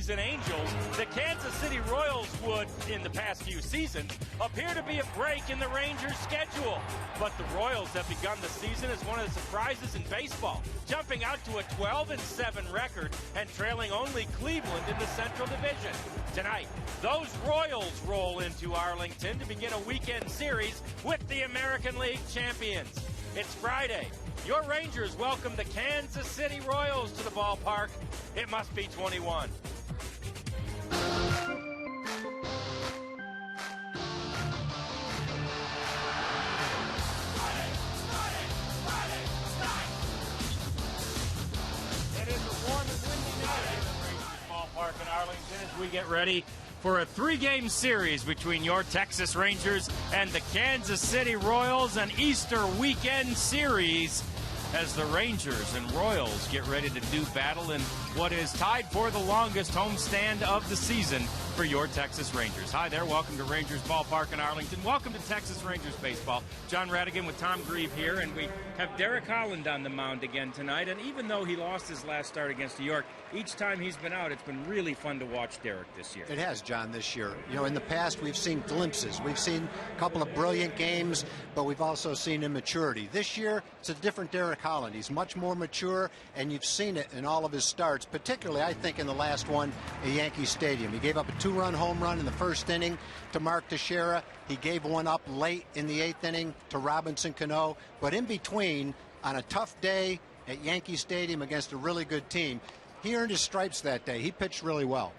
season Angels, the Kansas City Royals would, in the past few seasons, appear to be a break in the Rangers' schedule. But the Royals have begun the season as one of the surprises in baseball, jumping out to a 12-7 record and trailing only Cleveland in the Central Division. Tonight, those Royals roll into Arlington to begin a weekend series with the American League champions. It's Friday. Your Rangers welcome the Kansas City Royals to the ballpark. It must be 21. It is a warm and windy night here at Rangers ballpark in Arlington as we get ready for a three-game series between your Texas Rangers and the Kansas City Royals, an Easter weekend series as the Rangers and Royals get ready to do battle in what is tied for the longest homestand of the season for your Texas Rangers. Hi there, welcome to Rangers Ballpark in Arlington. Welcome to Texas Rangers baseball. John Radigan with Tom Grieve here, and we have Derek Holland on the mound again tonight. And even though he lost his last start against New York, each time he's been out, it's been really fun to watch Derek this year. It has, John, this year. You know, in the past, we've seen glimpses. We've seen a couple of brilliant games, but we've also seen immaturity. This year, it's a different Derek Holland. He's much more mature, and you've seen it in all of his starts, particularly, I think, in the last one at Yankee Stadium. He gave up a two-run home run in the first inning to Mark Teixeira. He gave one up late in the eighth inning to Robinson Cano. But in between, on a tough day at Yankee Stadium against a really good team, he earned his stripes that day. He pitched really well.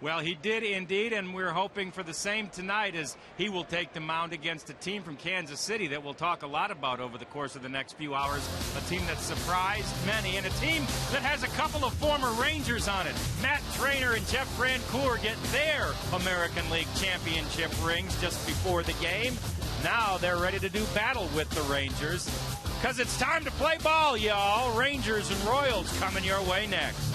Well, he did indeed, and we're hoping for the same tonight as he will take the mound against a team from Kansas City that we'll talk a lot about over the course of the next few hours. A team that surprised many, and a team that has a couple of former Rangers on it. Matt Trainer and Jeff Francoeur get their American League championship rings just before the game. Now they're ready to do battle with the Rangers, because it's time to play ball, y'all. Rangers and Royals coming your way next.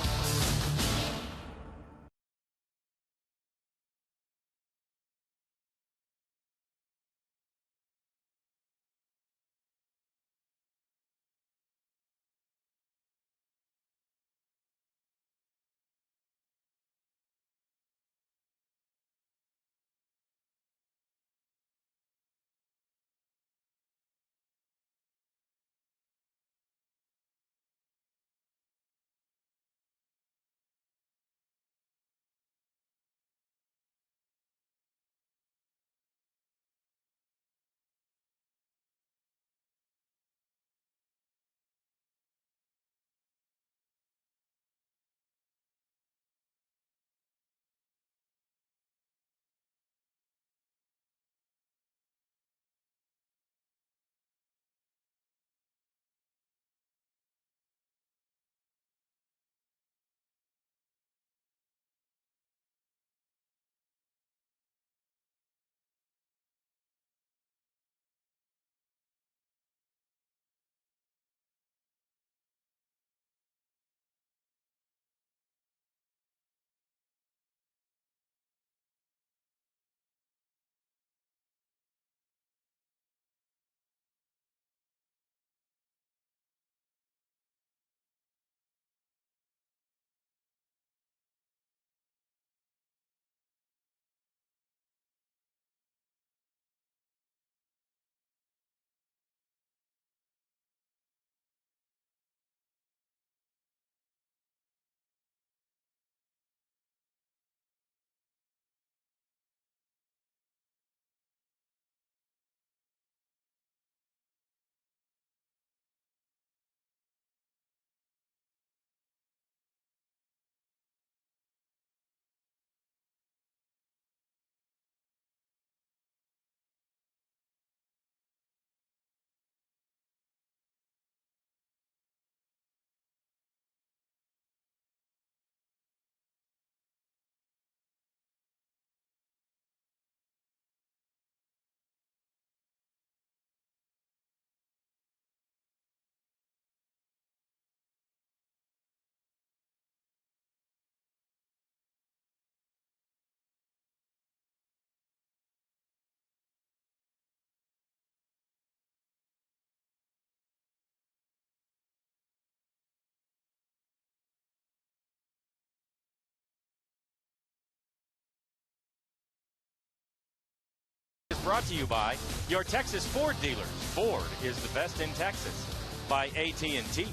brought to you by your Texas Ford dealers. Ford is the best in Texas. By AT&T.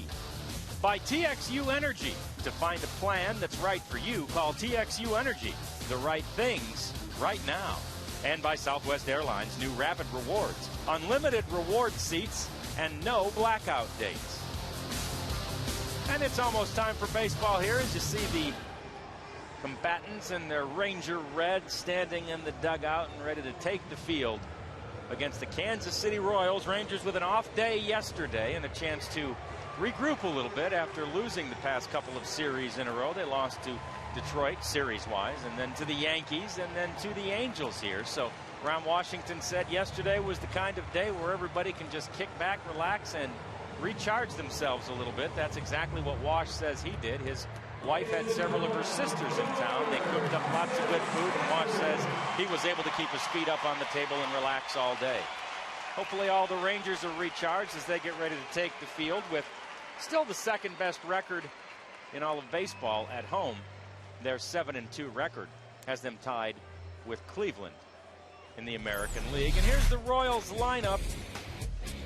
By TXU Energy. To find a plan that's right for you, call TXU Energy. The right things right now. And by Southwest Airlines' new Rapid Rewards. Unlimited reward seats and no blackout dates. And it's almost time for baseball here as you see the combatants in their Ranger red standing in the dugout and ready to take the field against the Kansas City Royals. Rangers with an off day yesterday and a chance to regroup a little bit after losing the past couple of series in a row. They lost to Detroit series-wise, and then to the Yankees, and then to the Angels here. So Ron Washington said yesterday was the kind of day where everybody can just kick back, relax, and recharge themselves a little bit. That's exactly what Wash says he did. His wife had several of her sisters in town. They cooked up lots of good food, and Wash says he was able to keep his feet up on the table and relax all day. Hopefully all the Rangers are recharged as they get ready to take the field with still the second best record in all of baseball at home. Their 7-2 record has them tied with Cleveland in the American League. And here's the Royals lineup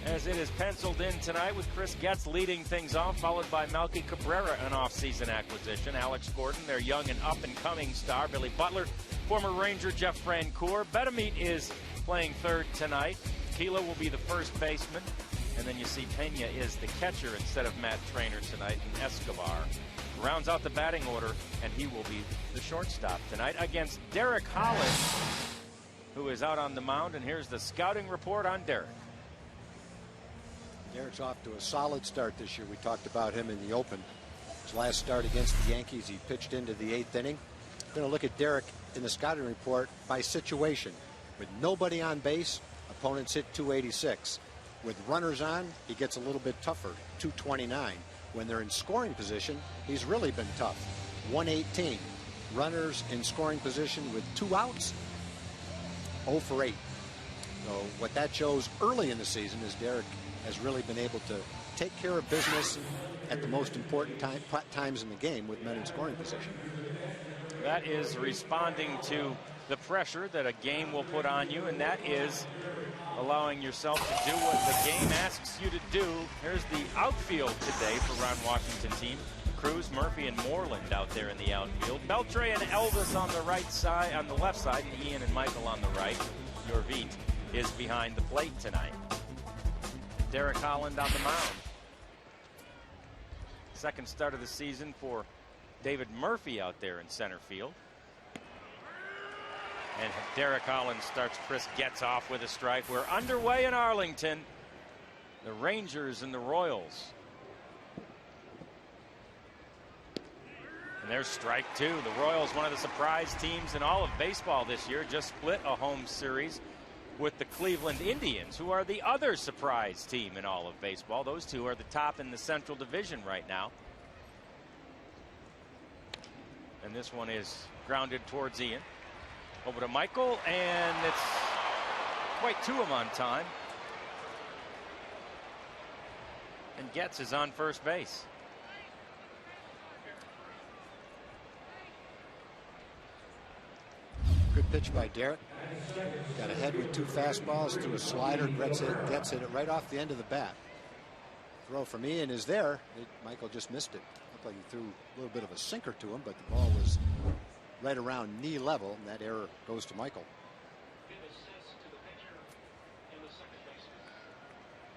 as it is penciled in tonight with Chris Getz leading things off, followed by Melky Cabrera, an offseason acquisition. Alex Gordon, their young and up-and-coming star. Billy Butler, former Ranger Jeff Francoeur. Betamit is playing third tonight. Keela will be the first baseman. And then you see Pena is the catcher instead of Matt Trainer tonight, and Escobar rounds out the batting order, and he will be the shortstop tonight against Derek Holland, who is out on the mound. And here's the scouting report on Derek. Derek's off to a solid start this year. We talked about him in the open. His last start against the Yankees, he pitched into the 8th inning. We're going to look at Derek in the scouting report by situation. With nobody on base, opponents hit 286. With runners on, he gets a little bit tougher, 229. When they're in scoring position, he's really been tough, 118. Runners in scoring position with 2 outs, 0 for 8. So what that shows early in the season is Derek has really been able to take care of business at the most important times in the game with men in scoring position. That is responding to the pressure that a game will put on you, and that is allowing yourself to do what the game asks you to do. Here's the outfield today for Ron Washington's team. Cruz, Murphy, and Morland out there in the outfield. Beltre and Elvis on the right side, on the left side, and Ian and Michael on the right. Jorvit is behind the plate tonight. Derek Holland on the mound. Second start of the season for David Murphy out there in center field. And Derek Holland starts Chris Getz off with a strike. We're underway in Arlington. The Rangers and the Royals. And there's strike 2. The Royals, one of the surprise teams in all of baseball this year, just split a home series with the Cleveland Indians, who are the other surprise team in all of baseball. Those two are the top in the Central Division right now. And this one is grounded towards Ian. Over to Michael, and it's quite to him on time. And Getz is on first base. Good pitch by Derek. Got ahead with 2 fastballs, threw a slider. Getz hit it right off the end of the bat. Throw from Ian is there. Michael just missed it. Looked like he threw a little bit of a sinker to him, but the ball was right around knee level, and that error goes to Michael.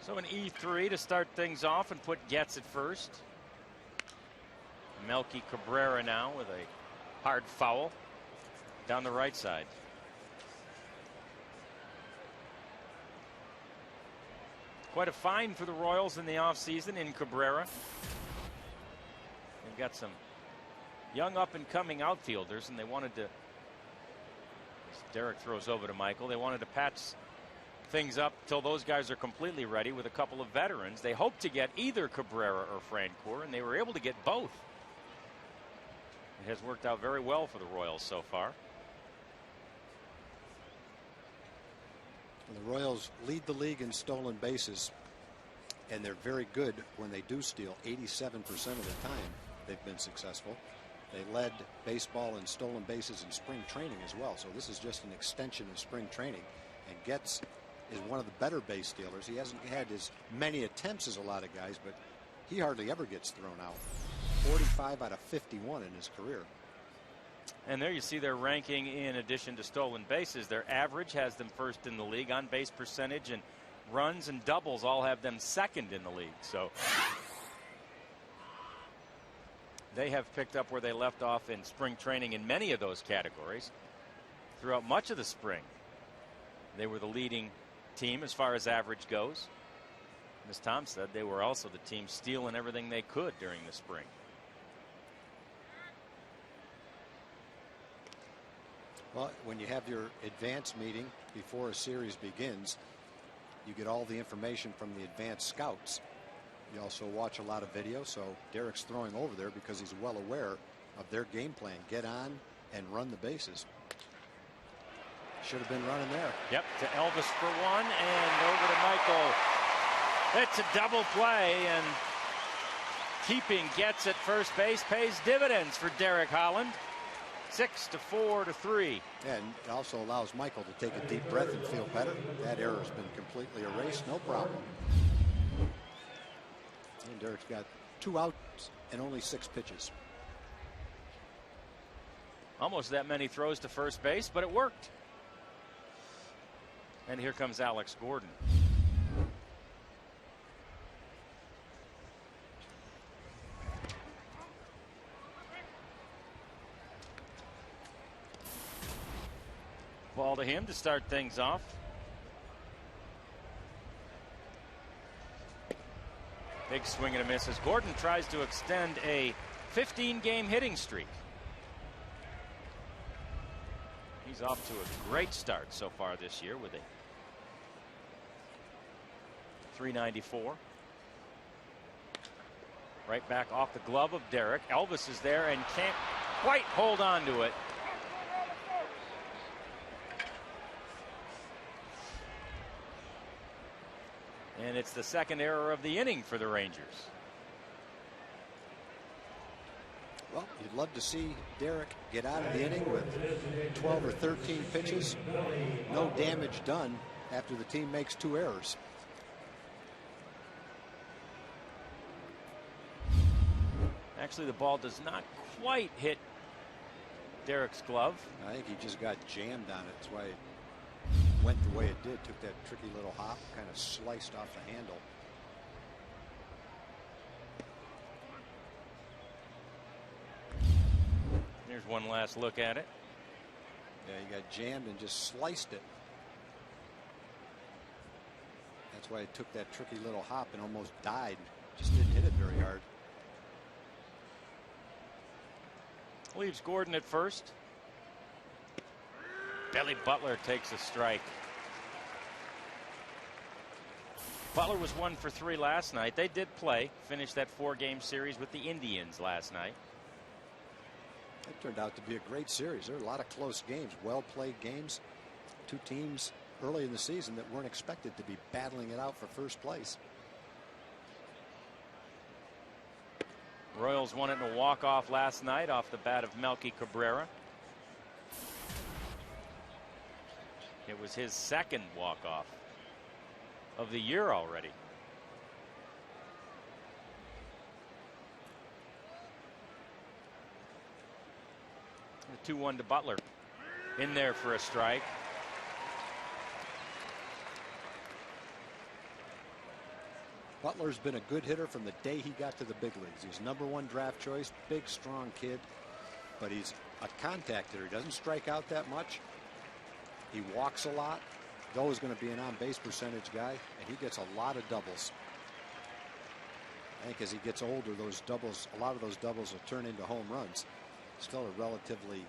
So an E3 to start things off and put Getz at first. Melky Cabrera now with a hard foul down the right side. Quite a find for the Royals in the offseason in Cabrera. They've got some young up-and-coming outfielders, and they wanted to, as Derek throws over to Michael, they wanted to patch things up till those guys are completely ready with a couple of veterans. They hoped to get either Cabrera or Francoeur, and they were able to get both. It has worked out very well for the Royals so far. The Royals lead the league in stolen bases, and they're very good when they do steal. 87% of the time they've been successful. They led baseball in stolen bases in spring training as well, so this is just an extension of spring training. And Getz is one of the better base stealers. He hasn't had as many attempts as a lot of guys, but he hardly ever gets thrown out. 45 out of 51 in his career. And there you see their ranking in addition to stolen bases. Their average has them first in the league. On base percentage and runs and doubles all have them second in the league. So they have picked up where they left off in spring training in many of those categories. Throughout much of the spring, they were the leading team as far as average goes. As Tom said, they were also the team stealing everything they could during the spring. Well, when you have your advance meeting before a series begins, you get all the information from the advanced scouts. You also watch a lot of video, so Derek's throwing over there because he's well aware of their game plan. Get on and run the bases. Should have been running there. Yep, to Elvis for one, and over to Michael. It's a double play, and keeping Getz at first base pays dividends for Derek Holland. 6-4-3. And it also allows Michael to take a deep breath and feel better. That error has been completely erased. No problem. And Derek's got 2 outs and only 6 pitches. Almost that many throws to first base, but it worked. And here comes Alex Gordon. Ball to him to start things off. Big swing and a miss as Gordon tries to extend a 15-game hitting streak. He's off to a great start so far this year with a .394. Right back off the glove of Derek. Elvis is there and can't quite hold on to it. And it's the second error of the inning for the Rangers. Well, you'd love to see Derek get out of the inning with 12 or 13 pitches. No damage done after the team makes 2 errors. Actually, the ball does not quite hit Derek's glove. I think he just got jammed on it. That's why it went the way it did. Took that tricky little hop, kind of sliced off the handle. Here's one last look at it. Yeah, he got jammed and just sliced it. That's why it took that tricky little hop and almost died. Just didn't hit it very hard. Leaves Gordon at first. Billy Butler takes a strike. Butler was 1 for 3 last night. They did play, finished that 4-game series with the Indians last night. It turned out to be a great series. There were a lot of close games, well-played games. 2 teams early in the season that weren't expected to be battling it out for first place. Royals won it in a walk-off last night off the bat of Melky Cabrera. It was his second walk-off of the year already. The 2-1 to Butler. In there for a strike. Butler's been a good hitter from the day he got to the big leagues. He's #1 draft choice, big, strong kid, but he's a contact hitter. He doesn't strike out that much. He walks a lot. He's always going to be an on-base percentage guy, and he gets a lot of doubles. I think as he gets older, those doubles, a lot of those doubles will turn into home runs. Still a relatively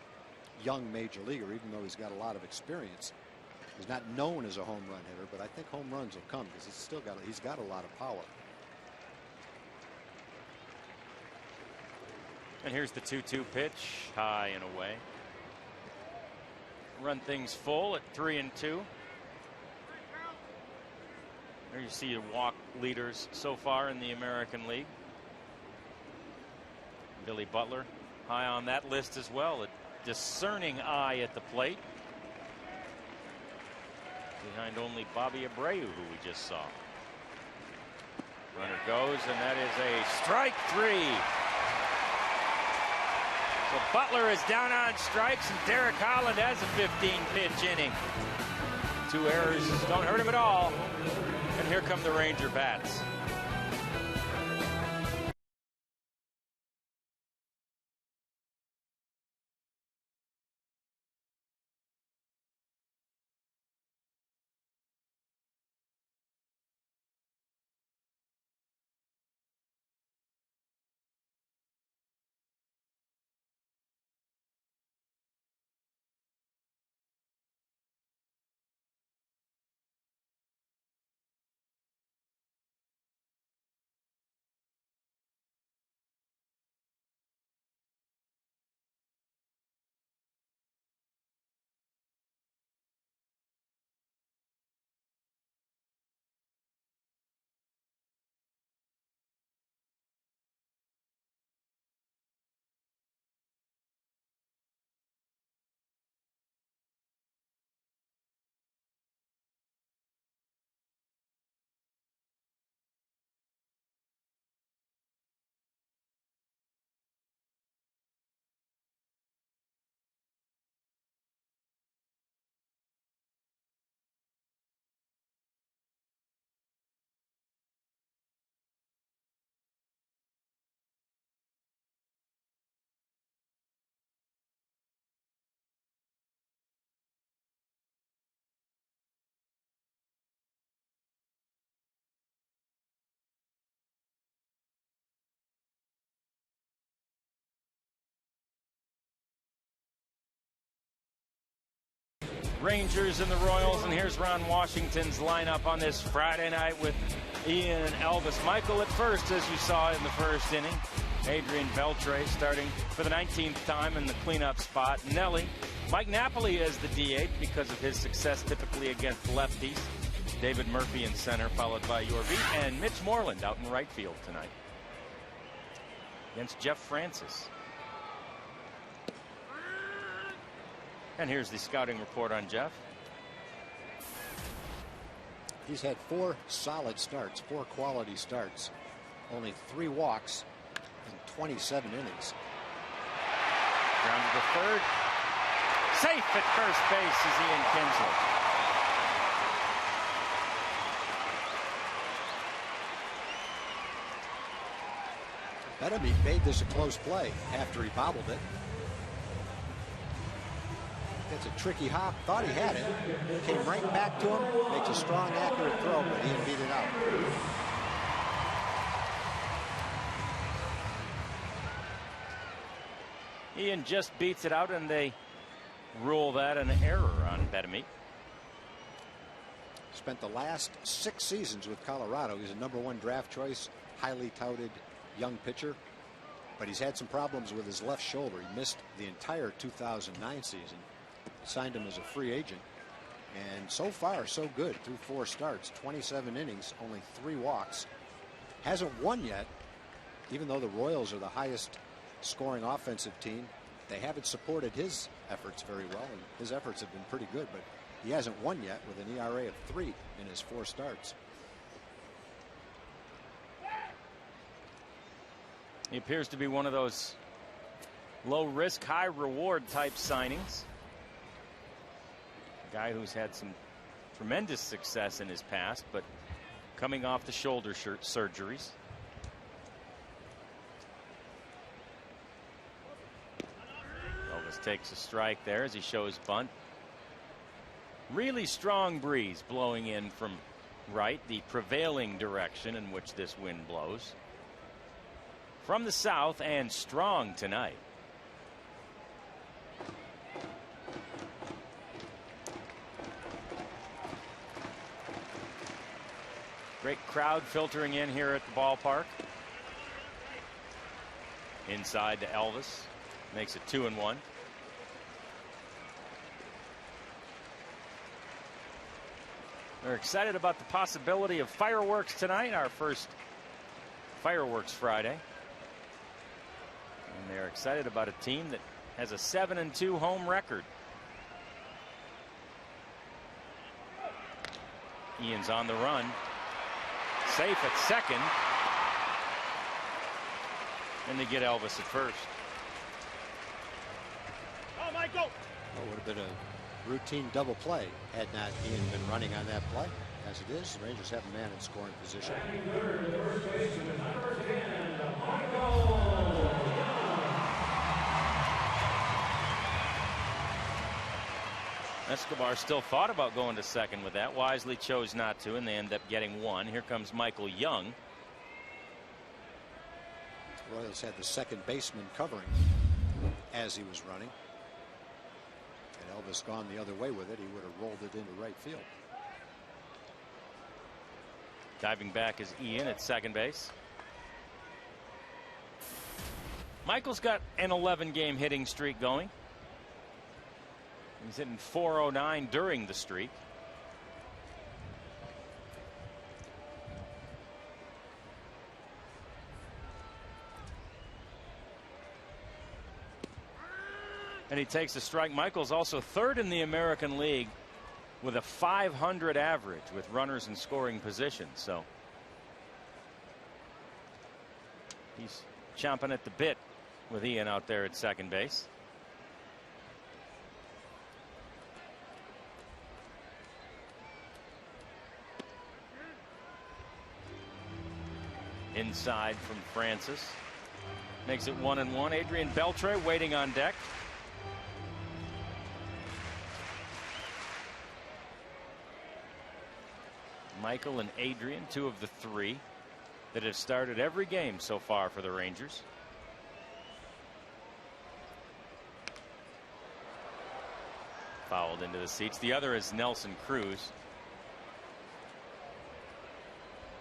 young major leaguer, even though he's got a lot of experience. He's not known as a home run hitter, but I think home runs will come because he's got a lot of power. And here's the 2-2 pitch, high and away. Run things full at 3-2. There you see the walk leaders so far in the American League. Billy Butler high on that list as well. A discerning eye at the plate. behind only Bobby Abreu, who we just saw. Runner goes, and that is a strike 3. So Butler is down on strikes, and Derek Holland has a 15-pitch inning. 2 errors don't hurt him at all. And here come the Ranger bats. Rangers and the Royals, and here's Ron Washington's lineup on this Friday night with Ian and Elvis. Michael at first, as you saw in the first inning. Adrian Beltre starting for the 19th time in the cleanup spot. Nelly. Mike Napoli as the DH because of his success typically against lefties. David Murphy in center, followed by Yorvie, and Mitch Moreland out in right field tonight against Jeff Francis. And here's the scouting report on Jeff. He's had 4 solid starts, 4 quality starts, only 3 walks in 27 innings. Grounded to third. Safe at first base is Ian Kinsler. Bettamy made this a close play after he bobbled it. It's a tricky hop. Thought he had it. Came right back to him. Makes a strong, accurate throw, but Ian beat it out. Ian just beats it out, and they rule that an error on Bettamy. Spent the last 6 seasons with Colorado. He's a #1 draft choice, highly touted young pitcher. But he's had some problems with his left shoulder. He missed the entire 2009 season. Signed him as a free agent, and so far so good through 4 starts, 27 innings, only 3 walks. Hasn't won yet, even though the Royals are the highest scoring offensive team. They haven't supported his efforts very well, and his efforts have been pretty good, but he hasn't won yet with an ERA of 3 in his 4 starts. He appears to be one of those low risk, high reward type signings. A guy who's had some tremendous success in his past, but coming off the shoulder surgeries. Elvis takes a strike there as he shows bunt. Really strong breeze blowing in from right, the prevailing direction in which this wind blows. From the south, and strong tonight. Great crowd filtering in here at the ballpark. Inside to Elvis. Makes it 2-1. They're excited about the possibility of fireworks tonight, our first Fireworks Friday. And they're excited about a team that has a 7-2 home record. Ian's on the run. Safe at second. And they get Elvis at first. Oh, Michael! Well, would have been a routine double play had not Ian been running on that play. As it is, the Rangers have a man in scoring position. Escobar still thought about going to second with that. Wisely chose not to, and they end up getting one. Here comes Michael Young. Royals had the second baseman covering as he was running. Had Elvis gone the other way with it, he would have rolled it into right field. Diving back is Ian at second base. Michael's got an 11-game hitting streak going. He's hitting .409 during the streak. And he takes a strike. Michael's also third in the American League with a .500 average with runners in scoring position. So he's chomping at the bit with Ian out there at second base. Inside from Francis. Makes it 1-1. Adrian Beltre waiting on deck. Michael and Adrian, two of the three that have started every game so far for the Rangers. Fouled into the seats. The other is Nelson Cruz.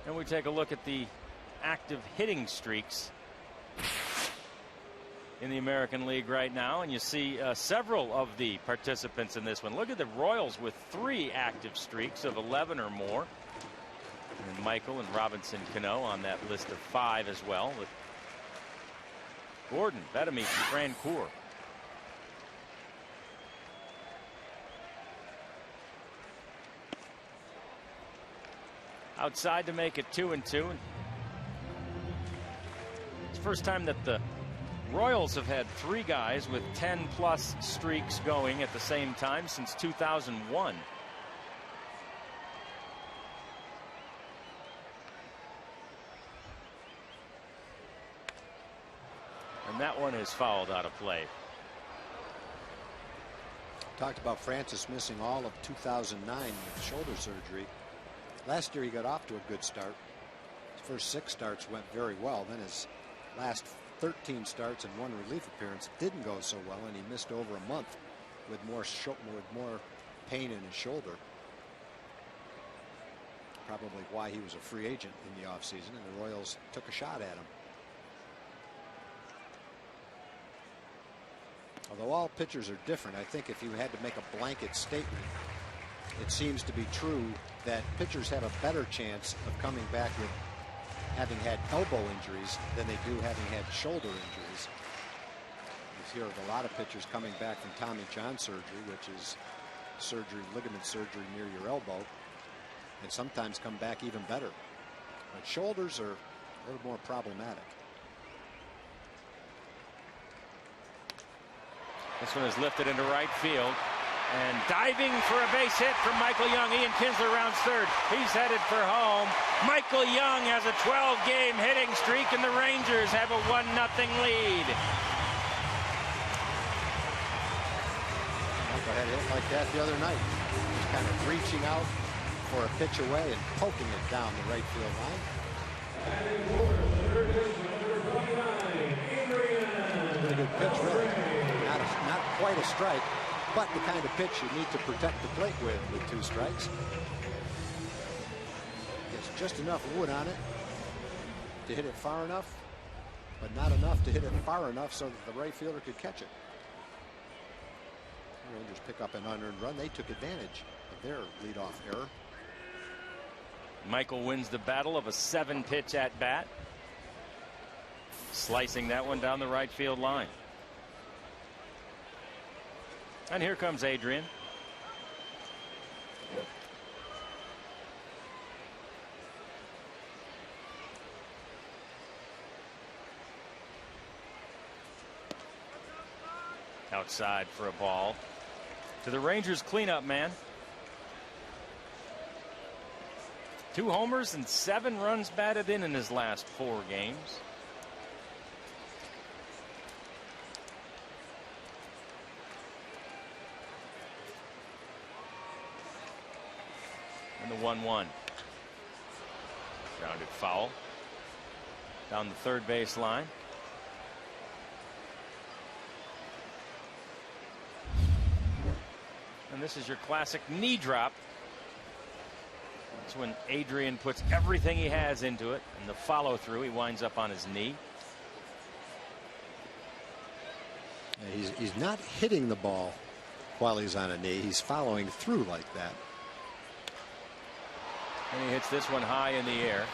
And we take a look at the active hitting streaks in the American League right now, and you see several of the participants in this one. Look at the Royals with 3 active streaks of 11 or more, and Michael and Robinson Cano on that list of 5 as well, with Gordon, Bettamy, and Francoeur. Outside to make it 2-2. It's the first time that the Royals have had 3 guys with 10+ streaks going at the same time since 2001. And that one is fouled out of play. Talked about Francis missing all of 2009 with shoulder surgery. Last year he got off to a good start. His first 6 starts went very well. Then his last 13 starts and 1 relief appearance didn't go so well, and he missed over a month with more pain in his shoulder. Probably why he was a free agent in the offseason, and the Royals took a shot at him. Although all pitchers are different, I think if you had to make a blanket statement, it seems to be true that pitchers have a better chance of coming back with having had elbow injuries than they do having had shoulder injuries. You hear of a lot of pitchers coming back from Tommy John surgery, which is surgery, ligament surgery near your elbow, and sometimes come back even better. But shoulders are a little more problematic. This one is lifted into right field. And diving for a base hit from Michael Young. Ian Kinsler rounds third. He's headed for home. Michael Young has a 12-game hitting streak, and the Rangers have a 1-0 lead. Michael had a hit like that the other night. Just kind of reaching out for a pitch away and poking it down the right field line. Pretty good pitch, really. Not quite a strike, but the kind of pitch you need to protect the plate with 2 strikes. Gets just enough wood on it to hit it far enough, but not enough to hit it far enough so that the right fielder could catch it. The Rangers pick up an unearned run. They took advantage of their leadoff error. Michael wins the battle of a 7-pitch at bat, slicing that one down the right field line. And here comes Adrian. Outside for a ball to the Rangers cleanup man. 2 homers and 7 runs batted in his last 4 games. And the 1-1. Grounded foul down the third base line. And this is your classic knee drop. That's when Adrian puts everything he has into it, and the follow through, he winds up on his knee. He's not hitting the ball while he's on a knee. He's following through like that. And he hits this one high in the air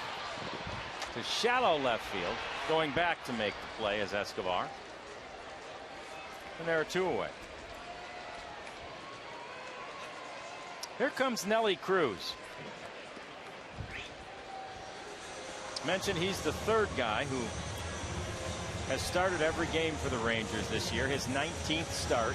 to shallow left field. Going back to make the play as Escobar. And there are 2 away. Here comes Nelly Cruz. Mentioned he's the 3rd guy who has started every game for the Rangers this year. His 19th start.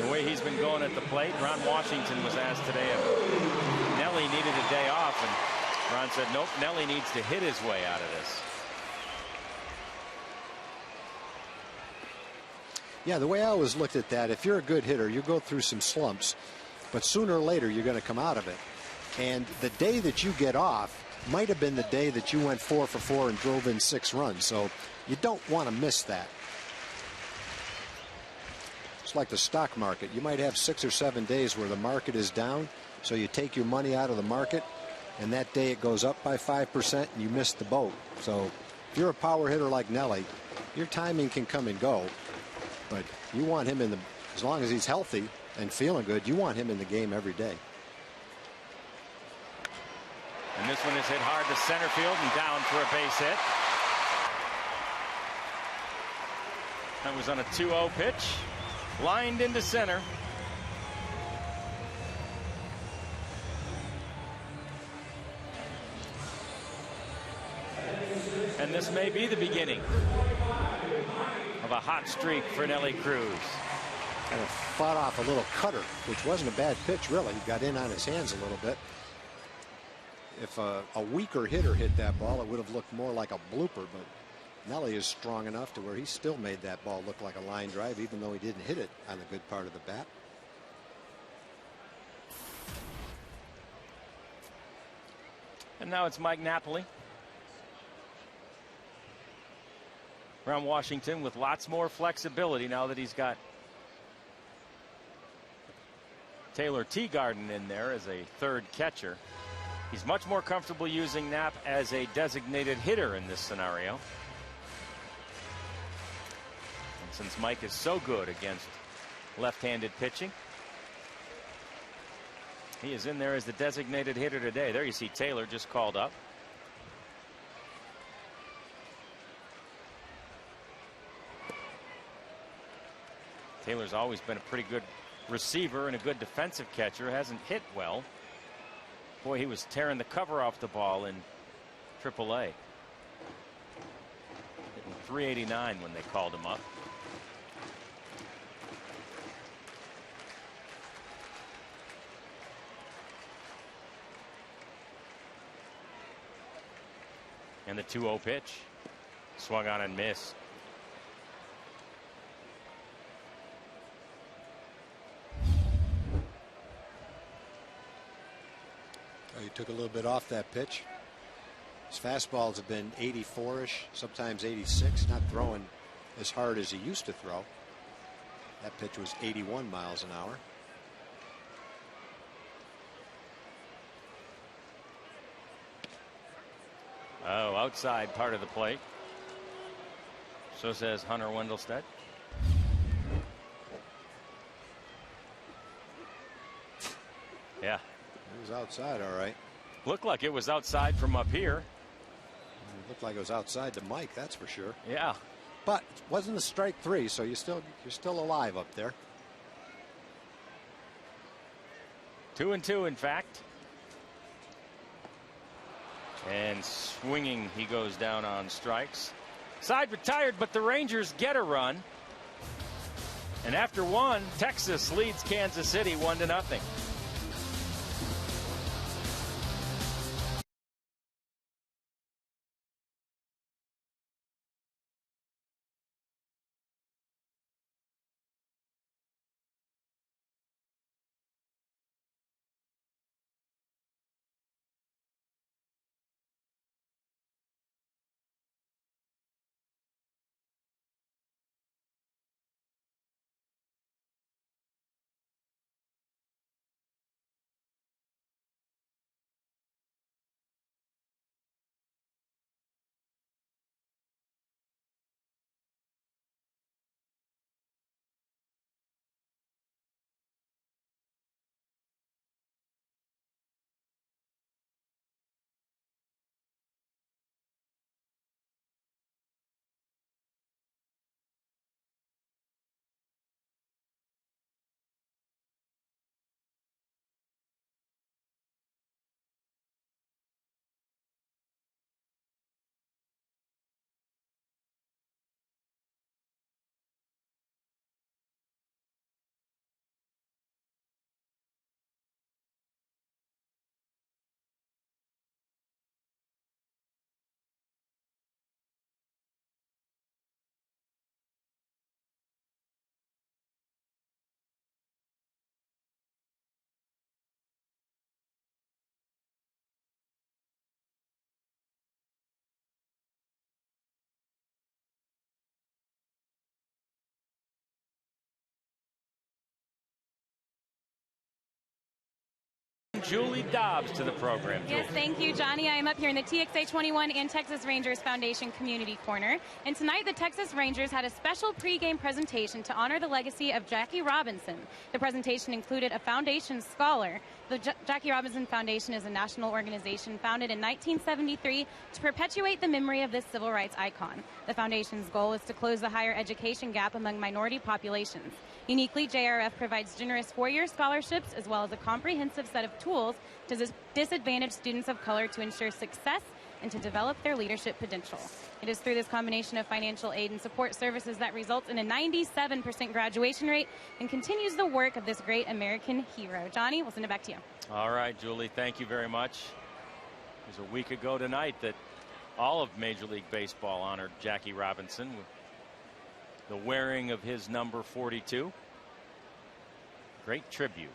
The way he's been going at the plate. Ron Washington was asked today if Nelly needed a day off, and Ron said nope, Nelly needs to hit his way out of this. Yeah, the way I always looked at that, if you're a good hitter, you go through some slumps, but sooner or later you're going to come out of it. And the day that you get off might have been the day that you went 4 for 4 and drove in 6 runs. So you don't want to miss that. It's like the stock market. You might have 6 or 7 days where the market is down, so you take your money out of the market, and that day it goes up by 5% and you miss the boat. So if you're a power hitter like Nelly, your timing can come and go. But you want him in the, as long as he's healthy and feeling good, you want him in the game every day. And this one is hit hard to center field and down for a base hit. That was on a 2-0 pitch. Lined into center. And this may be the beginning of a hot streak for Nelly Cruz. Kind of fought off a little cutter, which wasn't a bad pitch, really. He got in on his hands a little bit. If a weaker hitter hit that ball, it would have looked more like a blooper, but Nelly is strong enough to where he still made that ball look like a line drive, even though he didn't hit it on the good part of the bat. And now it's Mike Napoli. Ron Washington with lots more flexibility now that he's got Taylor Teagarden in there as a 3rd catcher. He's much more comfortable using Knapp as a designated hitter in this scenario. And since Mike is so good against left-handed pitching, he is in there as the designated hitter today. There you see Taylor just called up. Taylor's always been a pretty good receiver and a good defensive catcher. Hasn't hit well. Boy, he was tearing the cover off the ball in AAA. Hitting .389 when they called him up. And the 2-0 pitch. Swung on and missed. He took a little bit off that pitch. His fastballs have been 84-ish, sometimes 86, not throwing as hard as he used to throw. That pitch was 81 miles an hour. Oh, outside part of the plate. So says Hunter Wendelstedt. Yeah. It was outside, all right. Looked like it was outside from up here. It looked like it was outside the mic, that's for sure. Yeah. But it wasn't a strike 3, so you're still alive up there. 2-2, in fact. And swinging, he goes down on strikes. Side retired, but the Rangers get a run. And after one, Texas leads Kansas City 1-0. Julie Dobbs to the program. Yes, thank you, Johnny. I am up here in the TXA 21 and Texas Rangers Foundation Community Corner. And tonight, the Texas Rangers had a special pregame presentation to honor the legacy of Jackie Robinson. The presentation included a foundation scholar. The Jackie Robinson Foundation is a national organization founded in 1973 to perpetuate the memory of this civil rights icon. The foundation's goal is to close the higher education gap among minority populations. Uniquely, JRF provides generous four-year scholarships as well as a comprehensive set of tools to disadvantaged students of color to ensure success and to develop their leadership potential. It is through this combination of financial aid and support services that results in a 97% graduation rate and continues the work of this great American hero. Johnny, we'll send it back to you. All right, Julie, thank you very much. It was a week ago tonight that all of Major League Baseball honored Jackie Robinson with the wearing of his number 42. Great tribute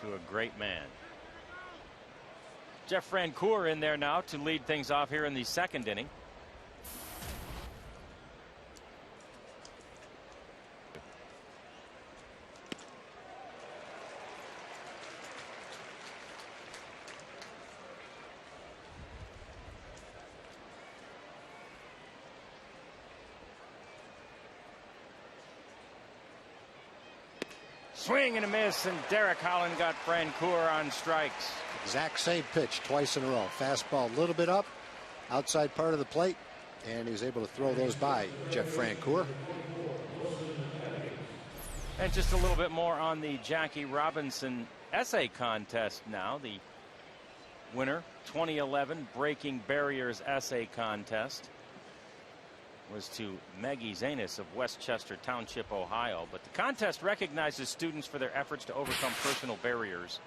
to a great man. Jeff Francoeur in there now to lead things off here in the second inning. Swing and a miss, and Derek Holland got Francoeur on strikes. Exact same pitch twice in a row. Fastball a little bit up, outside part of the plate, and he was able to throw those by Jeff Francoeur. And just a little bit more on the Jackie Robinson essay contest now. The winner, 2011 Breaking Barriers Essay Contest, was to Maggie Zanis of Westchester Township, Ohio. But the contest recognizes students for their efforts to overcome personal barriers.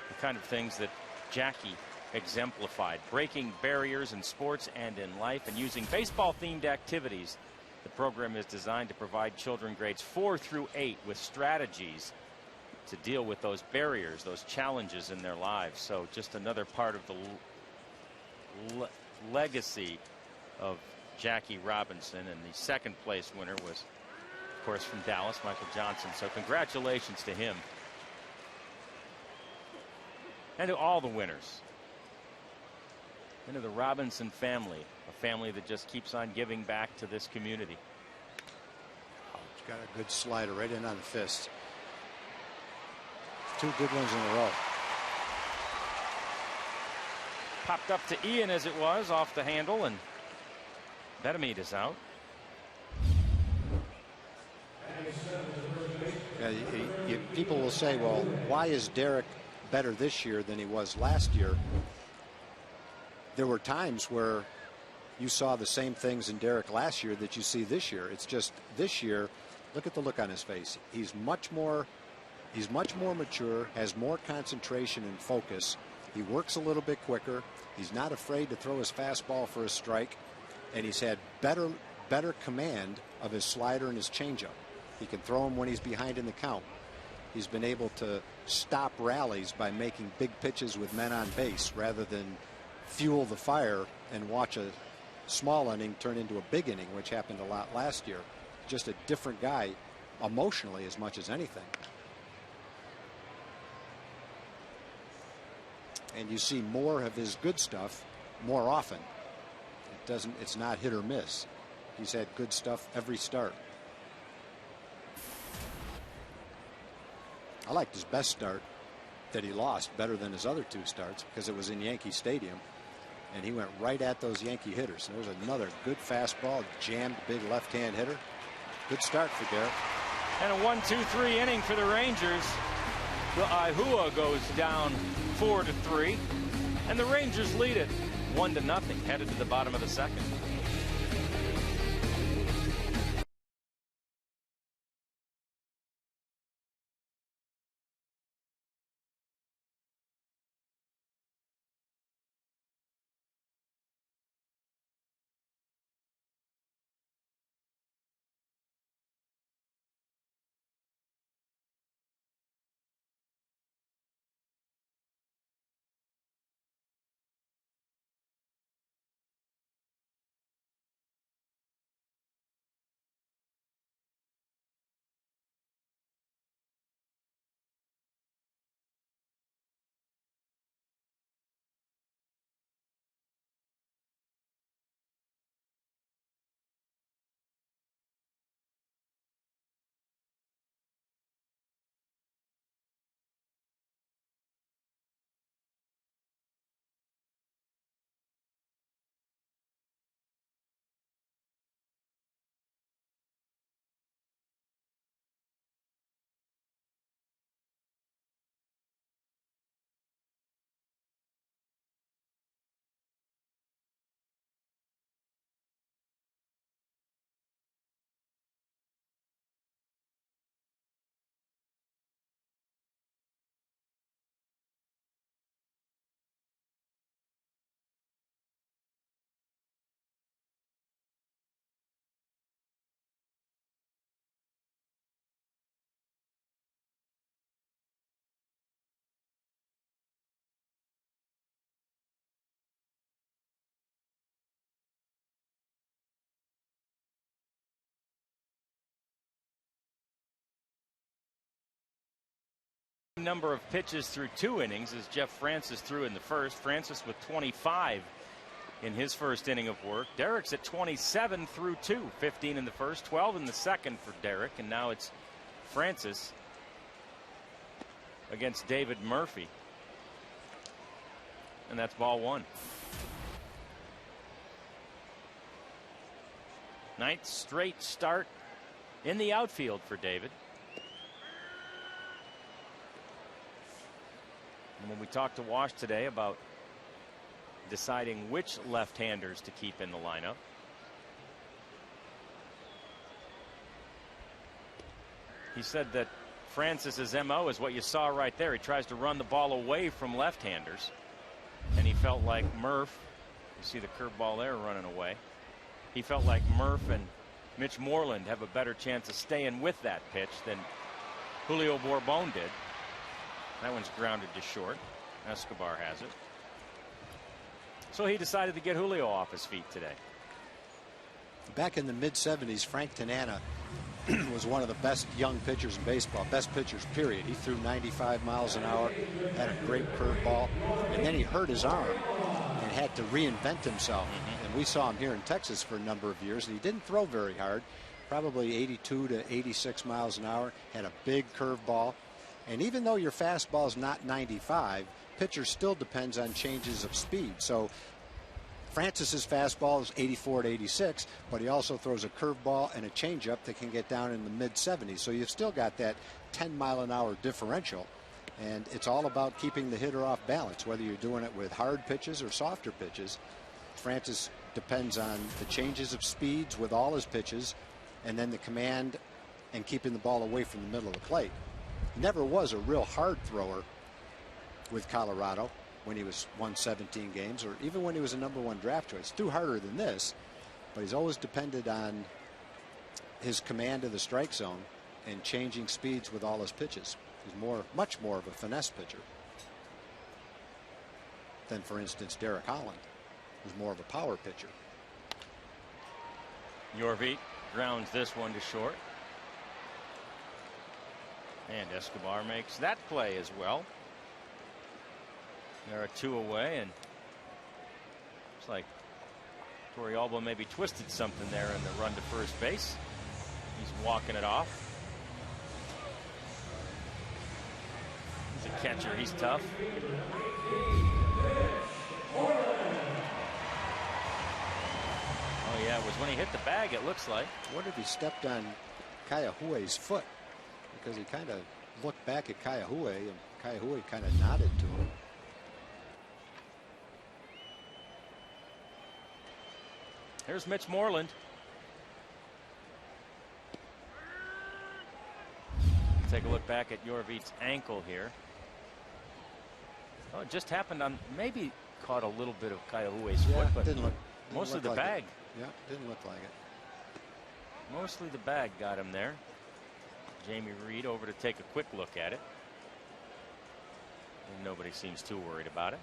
The kind of things that Jackie exemplified. Breaking barriers in sports and in life, and using baseball-themed activities. The program is designed to provide children grades 4 through 8 with strategies to deal with those barriers, those challenges in their lives. So just another part of the legacy of Jackie Robinson. And the second place winner was, of course, from Dallas, Michael Johnson. So congratulations to him and to all the winners, and to the Robinson family, a family that just keeps on giving back to this community. Oh, he's got a good slider right in on the fist. Two good ones in a row. Popped up to Ian as it was off the handle, and Betamede is out. Yeah, people will say, well, why is Derek better this year than he was last year? There were times where you saw the same things in Derek last year that you see this year. It's just this year, look at the look on his face. He's much more mature, has more concentration and focus. He works a little bit quicker. He's not afraid to throw his fastball for a strike, and he's had better command of his slider and his changeup. He can throw them when he's behind in the count. He's been able to stop rallies by making big pitches with men on base rather than fuel the fire and watch a small inning turn into a big inning, which happened a lot last year. Just a different guy emotionally as much as anything. And you see more of his good stuff more often. It's not hit or miss. He's had good stuff every start. I liked his best start that he lost better than his other two starts because it was in Yankee Stadium, and he went right at those Yankee hitters. There was another good fastball, jammed big left-hand hitter. Good start for Derek. And a 1-2-3 inning for the Rangers. The Ihua goes down 4-3, and the Rangers lead it 1-0, headed to the bottom of the second. Number of pitches through 2 innings as Jeff Francis threw in the first. Francis with 25 in his first inning of work. Derek's at 27 through 2, 15 in the first, 12 in the second for Derek, and now it's Francis against David Murphy, and that's ball 1. 9th straight start in the outfield for David. And when we talked to Wash today about deciding which left-handers to keep in the lineup, he said that Francis's MO is what you saw right there. He tries to run the ball away from left-handers, and he felt like Murph, you see the curveball there running away, he felt like Murph and Mitch Moreland have a better chance of staying with that pitch than Julio Bourbon did. That one's grounded to short. Escobar has it. So he decided to get Julio off his feet today. Back in the mid-70s, Frank Tanana was one of the best young pitchers in baseball, best pitchers, period. He threw 95 miles an hour, had a great curveball, and then he hurt his arm and had to reinvent himself. And we saw him here in Texas for a number of years, and he didn't throw very hard, probably 82 to 86 miles an hour, had a big curveball. And even though your fastball is not 95, pitcher still depends on changes of speed. So Francis's fastball is 84 to 86, but he also throws a curveball and a changeup that can get down in the mid-70s. So you've still got that 10-mile-an-hour differential, and it's all about keeping the hitter off balance, whether you're doing it with hard pitches or softer pitches. Francis depends on the changes of speeds with all his pitches, and then the command and keeping the ball away from the middle of the plate. He never was a real hard thrower with Colorado when he won 17 games, or even when he was a #1 draft choice. Threw harder than this, but he's always depended on his command of the strike zone and changing speeds with all his pitches. He's much more of a finesse pitcher than, for instance, Derek Holland, who's more of a power pitcher. Yorvit grounds this one to short. And Escobar makes that play as well. There are 2 away, and looks like Torrealba maybe twisted something there in the run to first base. He's walking it off. He's a catcher. He's tough. Oh, yeah, it was when he hit the bag, it looks like. What if he stepped on Kayahue's foot? Because he kind of looked back at Kayahue, and Kayahue kind of nodded to him. Here's Mitch Moreland. Take a look back at Yorvit's ankle here. Oh, it just happened on, maybe caught a little bit of Kayahue's foot, but didn't mostly the like bag. Yeah, didn't look like it. Mostly the bag got him there. Jamie Reed over to take a quick look at it. And nobody seems too worried about it.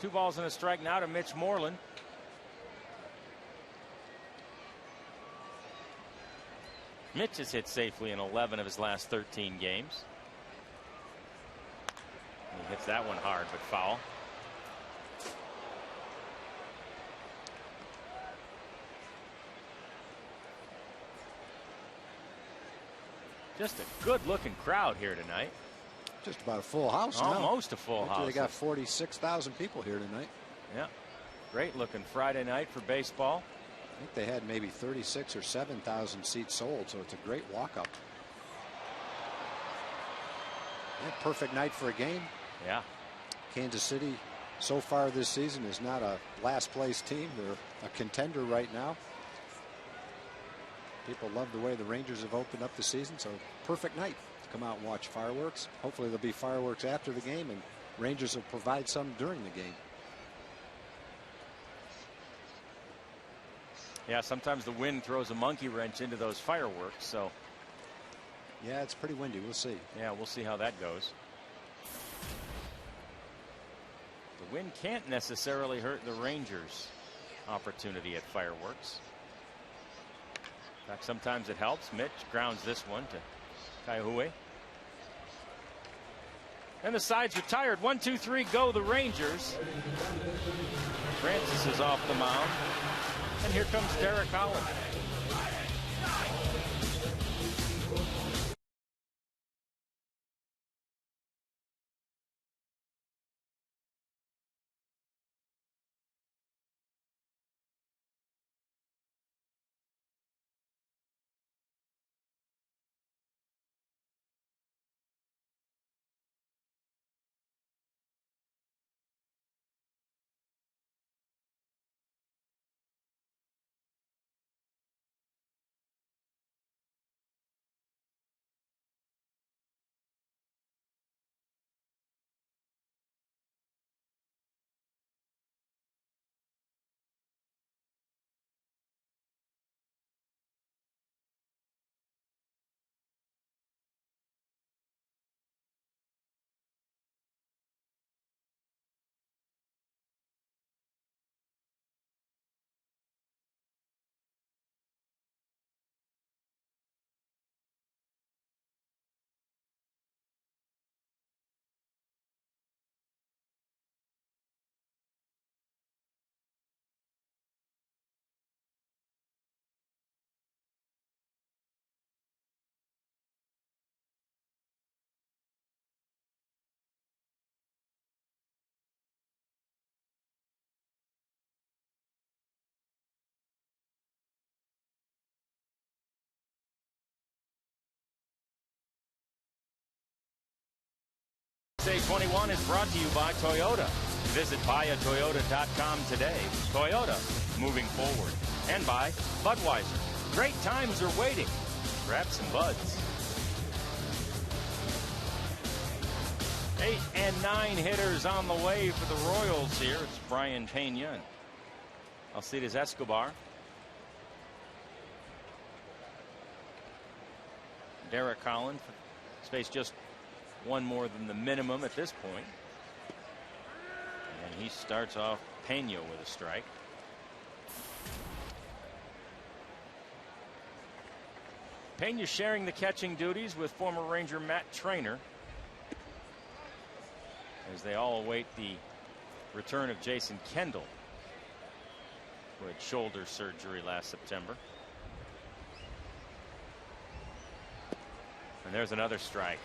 Two balls and a strike now to Mitch Moreland. Mitch has hit safely in 11 of his last 13 games. He hits that one hard, but foul. Just a good looking crowd here tonight. Just about a full house now. Almost a full house. They got 46,000 people here tonight. Yeah. Great looking Friday night for baseball. I think they had maybe 36 or 7,000 seats sold, so it's a great walk up. Yeah, perfect night for a game. Yeah. Kansas City so far this season is not a last place team. They're a contender right now. People love the way the Rangers have opened up the season, so perfect night to come out and watch fireworks. Hopefully there'll be fireworks after the game, and Rangers will provide some during the game. Yeah, sometimes the wind throws a monkey wrench into those fireworks, so. Yeah, it's pretty windy. We'll see. Yeah, we'll see how that goes. The wind can't necessarily hurt the Rangers' opportunity at fireworks. In fact, sometimes it helps. Mitch grounds this one to Kayahue. And the side's retired. 1, 2, 3, go the Rangers. Francis is off the mound. And here comes Derek Holland. 21 is brought to you by Toyota. Visit buyatoyota.com today. Toyota, moving forward. And by Budweiser. Great times are waiting. Grab some buds. 8 and 9 hitters on the way for the Royals here. It's Brian Pena and Alcides Escobar. Derek Holland faced just one more than the minimum at this point. And he starts off Pena with a strike. Pena sharing the catching duties with former Ranger Matt Trainer as they all await the return of Jason Kendall, who had shoulder surgery last September. And there's another strike.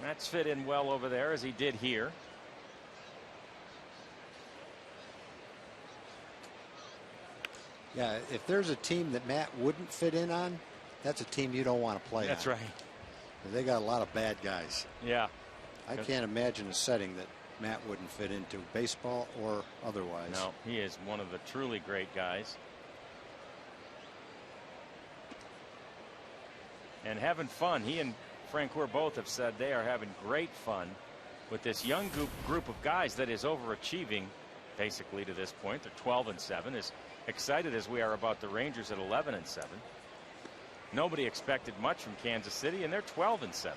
Matt's fit in well over there, as he did here. Yeah, if there's a team that Matt wouldn't fit in on, that's a team you don't want to play on. That's right. They got a lot of bad guys. Yeah. I can't imagine a setting that Matt wouldn't fit into, baseball or otherwise. No, he is one of the truly great guys. And having fun. He and Francoeur both have said they are having great fun with this young group of guys that is overachieving basically to this point. They're 12 and 7. As excited as we are about the Rangers at 11 and 7. Nobody expected much from Kansas City, and they're 12 and 7.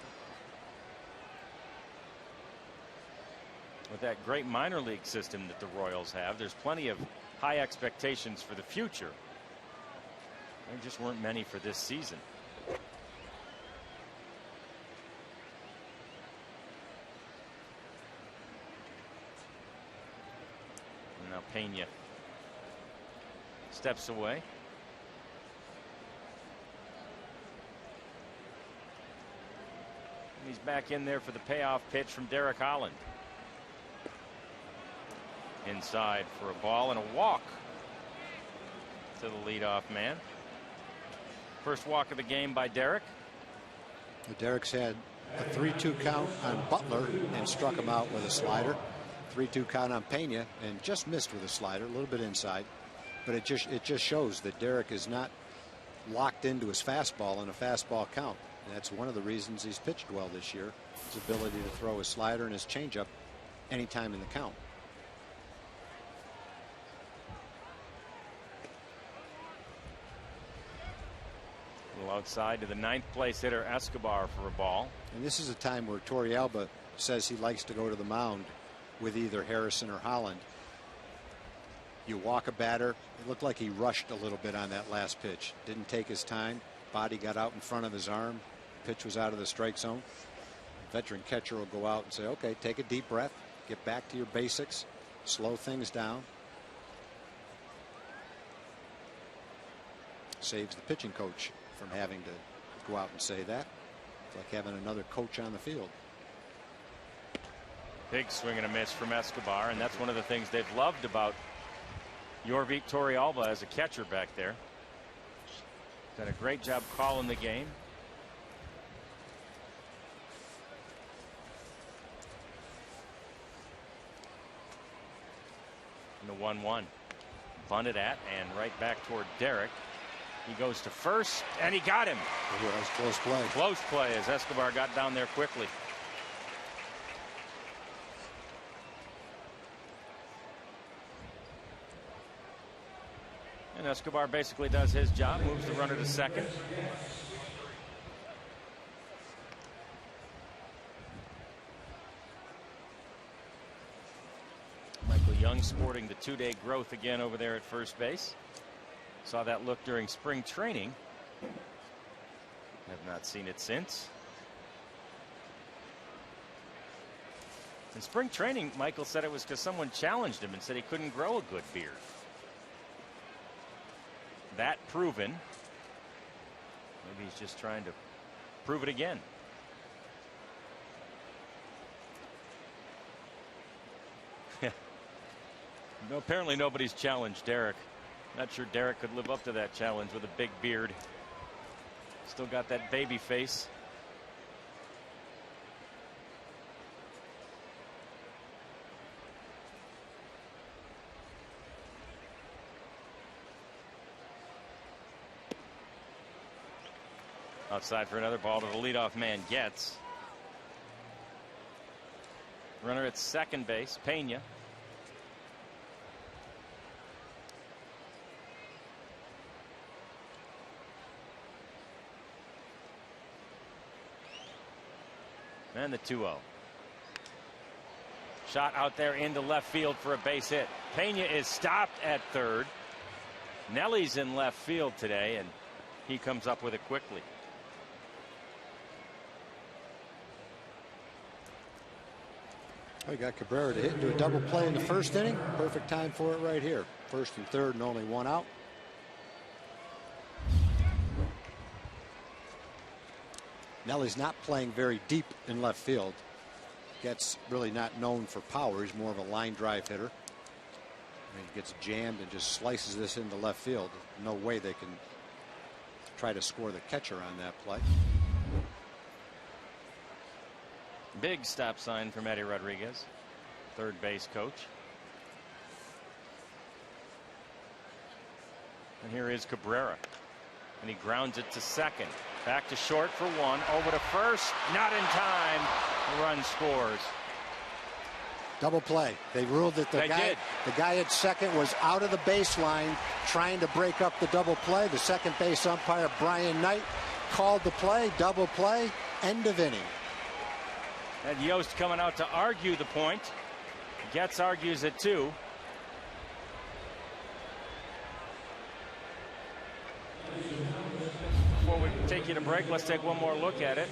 With that great minor league system that the Royals have, there's plenty of high expectations for the future. There just weren't many for this season. And now Pena steps away. He's back in there for the payoff pitch from Derek Holland. Inside for a ball and a walk to the leadoff man. First walk of the game by Derek. Derek's had a 3-2 count on Butler and struck him out with a slider. 3-2 count on Pena and just missed with a slider, a little bit inside. But it just shows that Derek is not locked into his fastball in a fastball count. And that's one of the reasons he's pitched well this year. His ability to throw his slider and his changeup anytime in the count. A little outside to the 9th place hitter Escobar for a ball. And this is a time where Torrealba says he likes to go to the mound with either Harrison or Holland. You walk a batter. It looked like he rushed a little bit on that last pitch. Didn't take his time. Body got out in front of his arm. Pitch was out of the strike zone. Veteran catcher will go out and say, okay, take a deep breath. Get back to your basics. Slow things down. Saves the pitching coach from having to go out and say that. It's like having another coach on the field. Big swing and a miss from Escobar, and that's one of the things they've loved about Yorvik Torrealba as a catcher back there. Done a great job calling the game. And the 1-1. Bunted at and right back toward Derek. He goes to first, and he got him. That was close play. Close play as Escobar got down there quickly. And Escobar basically does his job, moves the runner to second. Michael Young sporting the 2-day growth again over there at first base. Saw that look during spring training. Have not seen it since. In spring training, Michael said it was because someone challenged him and said he couldn't grow a good beard. That proven. Maybe he's just trying to prove it again. No, apparently nobody's challenged Derek Not sure Derek could live up to that challenge with a big beard. Still got that baby face. Outside for another ball to the leadoff man gets. Runner at second base, Pena. And the 2-0. Shot out there into left field for a base hit. Pena is stopped at third. Nelly's in left field today, and he comes up with it quickly. We got Cabrera to hit into a double play in the first inning. Perfect time for it right here. First and third and only one out. Nelly's not playing very deep in left field. Gets really not known for power. He's more of a line drive hitter. He gets jammed and just slices this into left field. No way they can try to score the catcher on that play. Big stop sign from Eddie Rodriguez, third base coach. And here is Cabrera. And he grounds it to second. Back to short for one. Over to first. Not in time. The run scores. Double play. They ruled that the guy at second was out of the baseline trying to break up the double play. The second base umpire, Brian Knight, called the play. Double play. End of inning. And Yost coming out to argue the point. Getz argues it too. Before we take you to break, let's take one more look at it.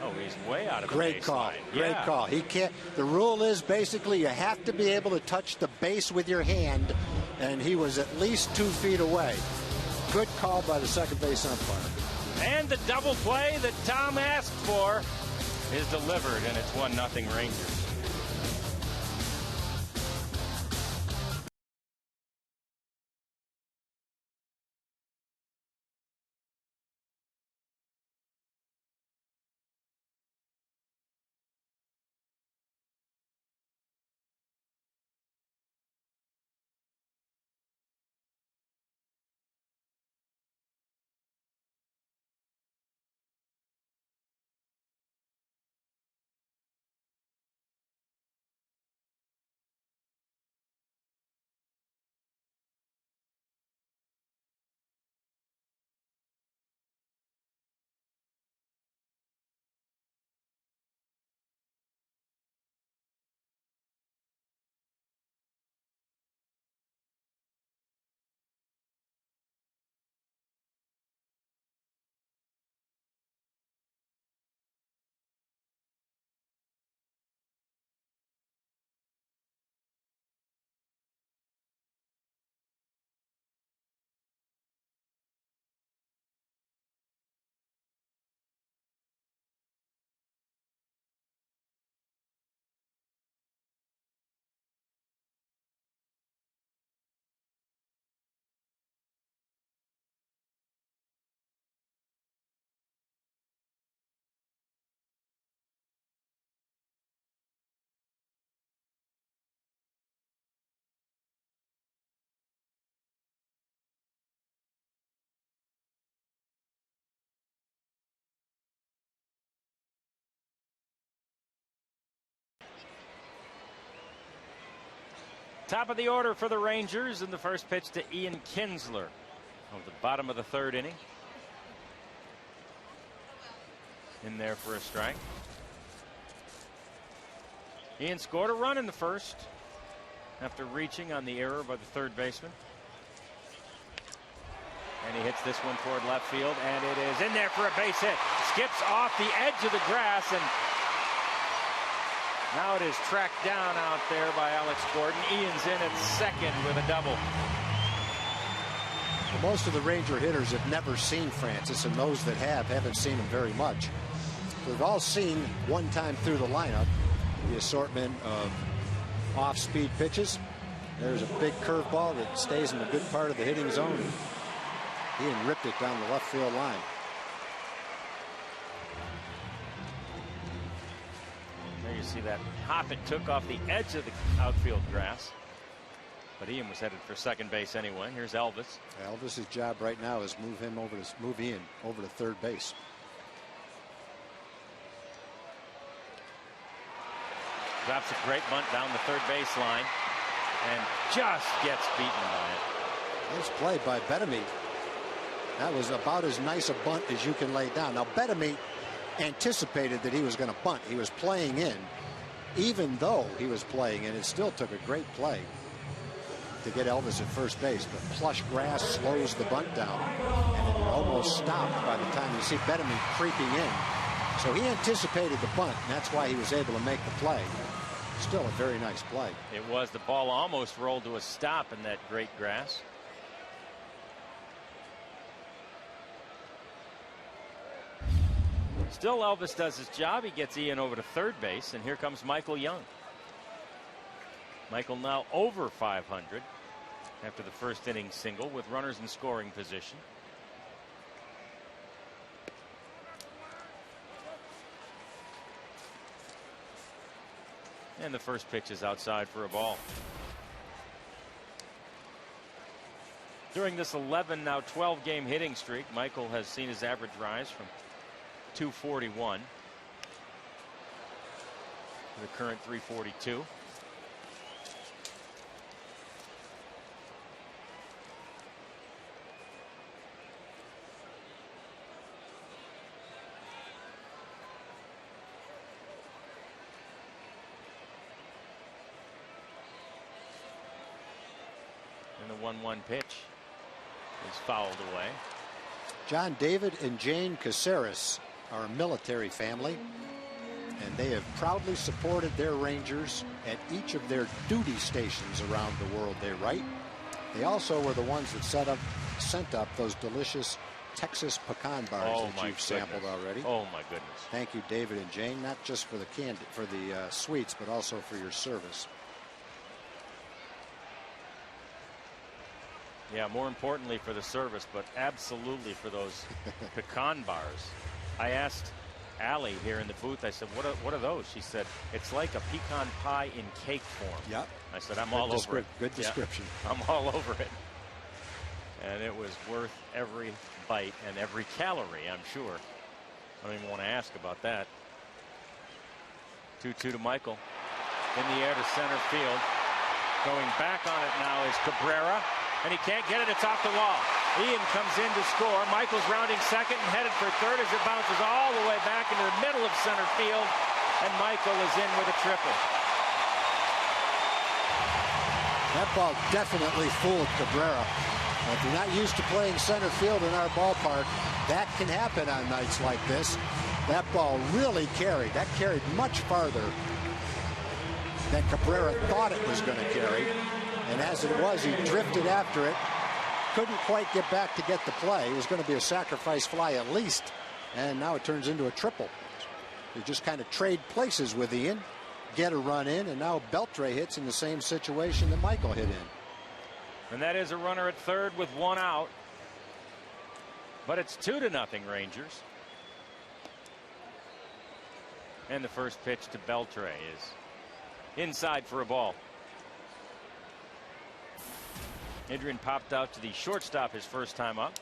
Oh, he's way out of the baseline. Great call. Great call. He can't. The rule is basically you have to be able to touch the base with your hand, and he was at least 2 feet away. Good call by the second base umpire. And the double play that Tom asked for is delivered, and it's 1-0 Rangers. Top of the order for the Rangers, and the first pitch to Ian Kinsler of the bottom of the third inning. In there for a strike. Ian scored a run in the first after reaching on the error by the third baseman. And he hits this one toward left field, and it is in there for a base hit. Skips off the edge of the grass, and now it is tracked down out there by Alex Gordon. Ian's in at second with a double. Well, most of the Ranger hitters have never seen Francis, and those that have haven't seen him very much. We've all seen one time through the lineup the assortment of off-speed pitches. There's a big curveball that stays in the good part of the hitting zone. Ian ripped it down the left field line. There you see that hop it took off the edge of the outfield grass. But Ian was headed for second base anyway. Here's Elvis. Elvis's job right now is move Ian over to third base. Drops a great bunt down the third base line and just gets beaten by it. Nice play by Bettamy. That was about as nice a bunt as you can lay down. Now Bettamy anticipated that he was going to bunt. He was playing in. Even though he was playing in, it still took a great play to get Elvis at first base. But plush grass slows the bunt down, and it almost stopped by the time you see Bettamy creeping in. So he anticipated the bunt, and that's why he was able to make the play. Still a very nice play. It was. The ball almost rolled to a stop in that great grass. Still, Elvis does his job. He gets Ian over to third base, and here comes Michael Young. Michael now over 500 after the first inning single with runners in scoring position. And the first pitch is outside for a ball. During this 11, now 12 game hitting streak, Michael has seen his average rise from 241 to the current 342. And the 1-1 pitch is fouled away. John David and Jane Caceres are a military family, and they have proudly supported their Rangers at each of their duty stations around the world, they write. They also were the ones that sent up those delicious Texas pecan bars that you've sampled already. Oh my goodness. Thank you, David and Jane, not just for the sweets, but also for your service. Yeah, more importantly for the service, but absolutely for those pecan bars. I asked Allie here in the booth, I said, what are those? She said, it's like a pecan pie in cake form. Yep. I said, I'm all over it. Good description. Yeah, I'm all over it. And it was worth every bite and every calorie, I'm sure. I don't even want to ask about that. 2-2 to Michael. In the air to center field. Going back on it now is Cabrera. And he can't get it. It's off the wall. Ian comes in to score. Michael's rounding second and headed for third as it bounces all the way back into the middle of center field. And Michael is in with a triple. That ball definitely fooled Cabrera. If you're not used to playing center field in our ballpark, that can happen on nights like this. That ball really carried. That carried much farther than Cabrera thought it was going to carry. And as it was, he drifted after it. Couldn't quite get back to get the play. It was going to be a sacrifice fly at least. And now it turns into a triple. They just kind of trade places with Ian. Get a run in, and now Beltre hits in the same situation that Michael hit in. And that is a runner at third with one out. But it's 2-0 Rangers. And the first pitch to Beltre is inside for a ball. Adrian popped out to the shortstop his first time up.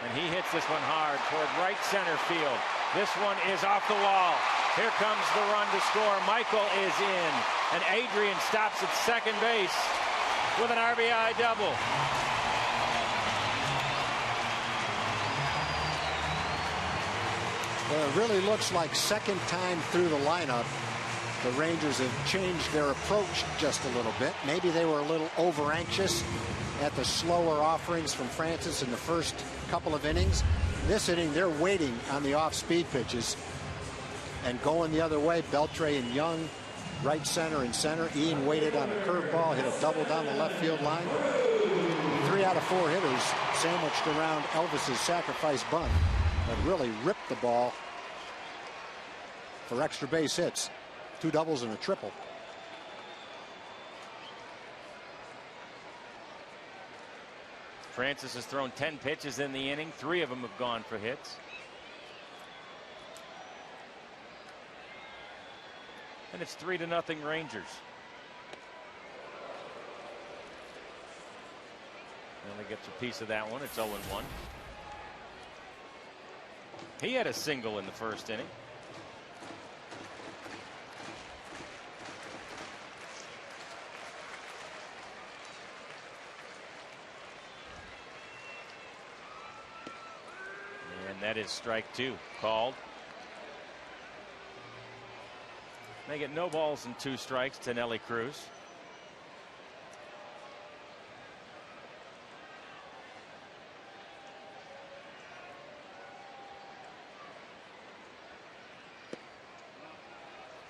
And he hits this one hard toward right center field. This one is off the wall. Here comes the run to score. Michael is in. And Adrian stops at second base with an RBI double. Well, it really looks like second time through the lineup, the Rangers have changed their approach just a little bit. Maybe they were a little over anxious at the slower offerings from Francis in the first couple of innings. This inning, they're waiting on the off-speed pitches and going the other way. Beltre and Young, right center and center. Ian waited on a curveball, hit a double down the left field line. 3 out of 4 hitters sandwiched around Elvis's sacrifice bunt. that really ripped the ball for extra base hits. 2 doubles and a triple. Francis has thrown 10 pitches in the inning. 3 of them have gone for hits. And it's 3-0 Rangers. Only gets a piece of that one. It's 0-1. He had a single in the first inning. And that is strike 2 called. They get no balls and 2 strikes to Nelly Cruz.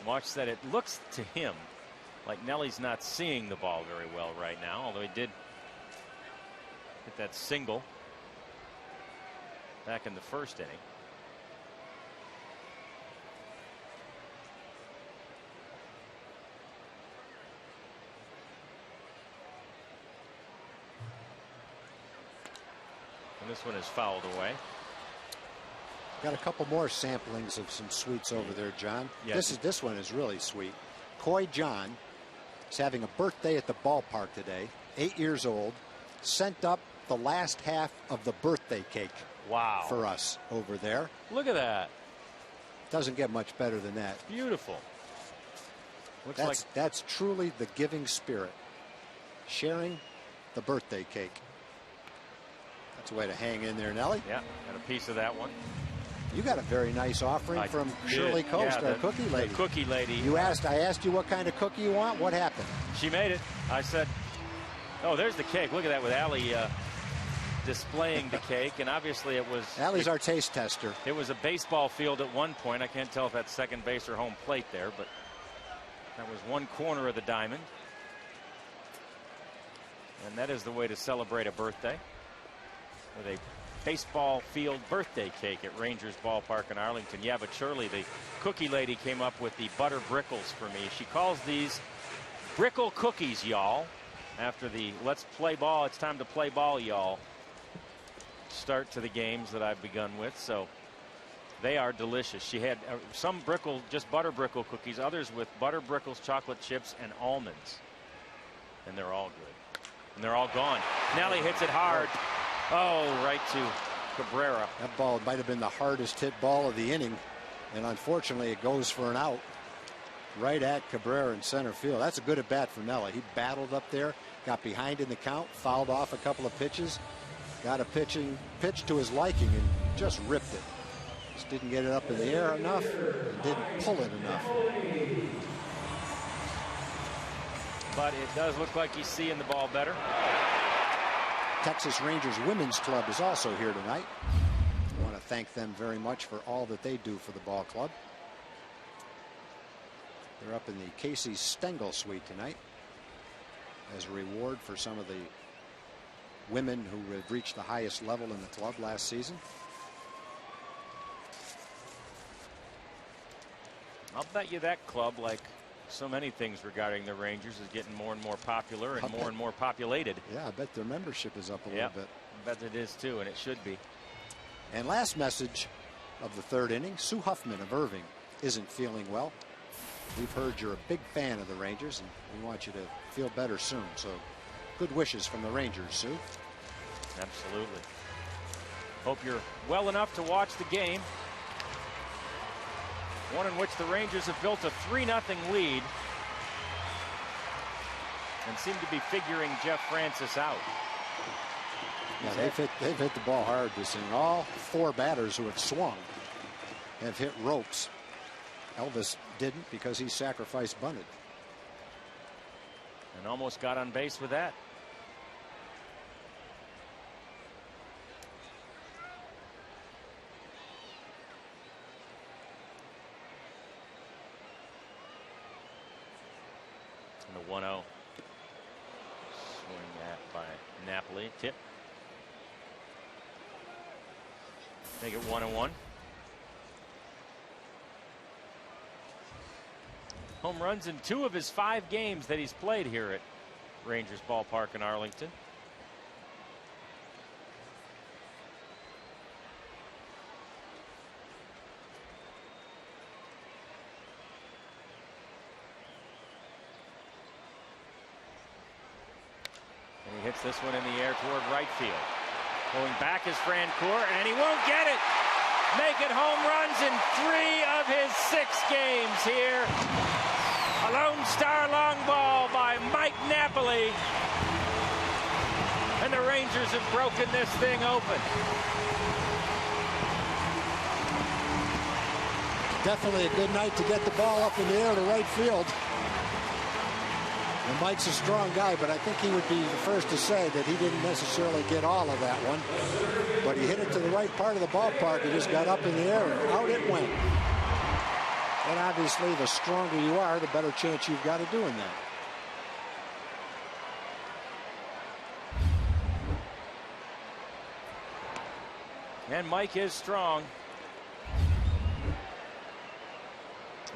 Watch that. It looks to him like Nelly's not seeing the ball very well right now, although he did hit that single back in the first inning. And this one is fouled away. Got a couple more samplings of some sweets over there, John. Yeah, this one is really sweet. Coy John is having a birthday at the ballpark today. 8 years old. Sent up the last half of the birthday cake. Wow. For us over there. Look at that. Doesn't get much better than that. Beautiful. That's truly the giving spirit. Sharing the birthday cake. That's a way to hang in there, Nelly. Yeah, got a piece of that one. You got a very nice offering from Shirley Coast, our cookie lady. The cookie lady. I asked you what kind of cookie you want. What happened? She made it. I said, oh, there's the cake. Look at that with Allie displaying the cake. And obviously it was. Allie's our taste tester. It was a baseball field at one point. I can't tell if that's second base or home plate there, but that was one corner of the diamond. And that is the way to celebrate a birthday. With a baseball field birthday cake at Rangers Ballpark in Arlington. Yeah, but Shirley, the cookie lady, came up with the butter brickles for me. She calls these brickle cookies, y'all. After the let's play ball, it's time to play ball, y'all. Start to the games that I've begun with. So they are delicious. She had some brickle, just butter brickle cookies, others with butter brickles, chocolate chips, and almonds. And they're all good. And they're all gone. Nelly hits it hard. Oh, right to Cabrera. That ball might have been the hardest hit ball of the inning. And unfortunately, it goes for an out right at Cabrera in center field. That's a good at bat for Nelly. He battled up there, got behind in the count, fouled off a couple of pitches, got a pitch to his liking, and just ripped it. Just didn't get it up in the air enough and didn't pull it enough. But it does look like he's seeing the ball better. Texas Rangers Women's Club is also here tonight. I want to thank them very much for all that they do for the ball club. They're up in the Casey Stengel suite tonight as a reward for some of the women who have reached the highest level in the club last season. I'll bet you that club, like so many things regarding the Rangers, is getting more and more popular and more populated. Yeah, I bet their membership is up a little bit. I bet it is too, and it should be. And last message of the third inning, Sue Huffman of Irving isn't feeling well. We've heard you're a big fan of the Rangers, and we want you to feel better soon. So good wishes from the Rangers, Sue. Absolutely. Hope you're well enough to watch the game. One in which the Rangers have built a 3-0 lead and seem to be figuring Jeff Francis out. Yeah, they've hit the ball hard this inning. All 4 batters who have swung have hit ropes. Elvis didn't because he sacrificed bunted. And almost got on base with that. And a 1-0. Swing at by Napoli. Tip. Make it 1-1. Home runs in 2 of his 5 games that he's played here at Rangers Ballpark in Arlington. And he hits this one in the air toward right field. Going back is Francoeur, and he won't get it. Making home runs in 3 of his 6 games here. A Lone Star long ball by Mike Napoli. And the Rangers have broken this thing open. Definitely a good night to get the ball up in the air to right field. And Mike's a strong guy, but I think he would be the first to say that he didn't necessarily get all of that one. But he hit it to the right part of the ballpark. It just got up in the air and out it went. And obviously, the stronger you are, the better chance you've got of doing that. And Mike is strong.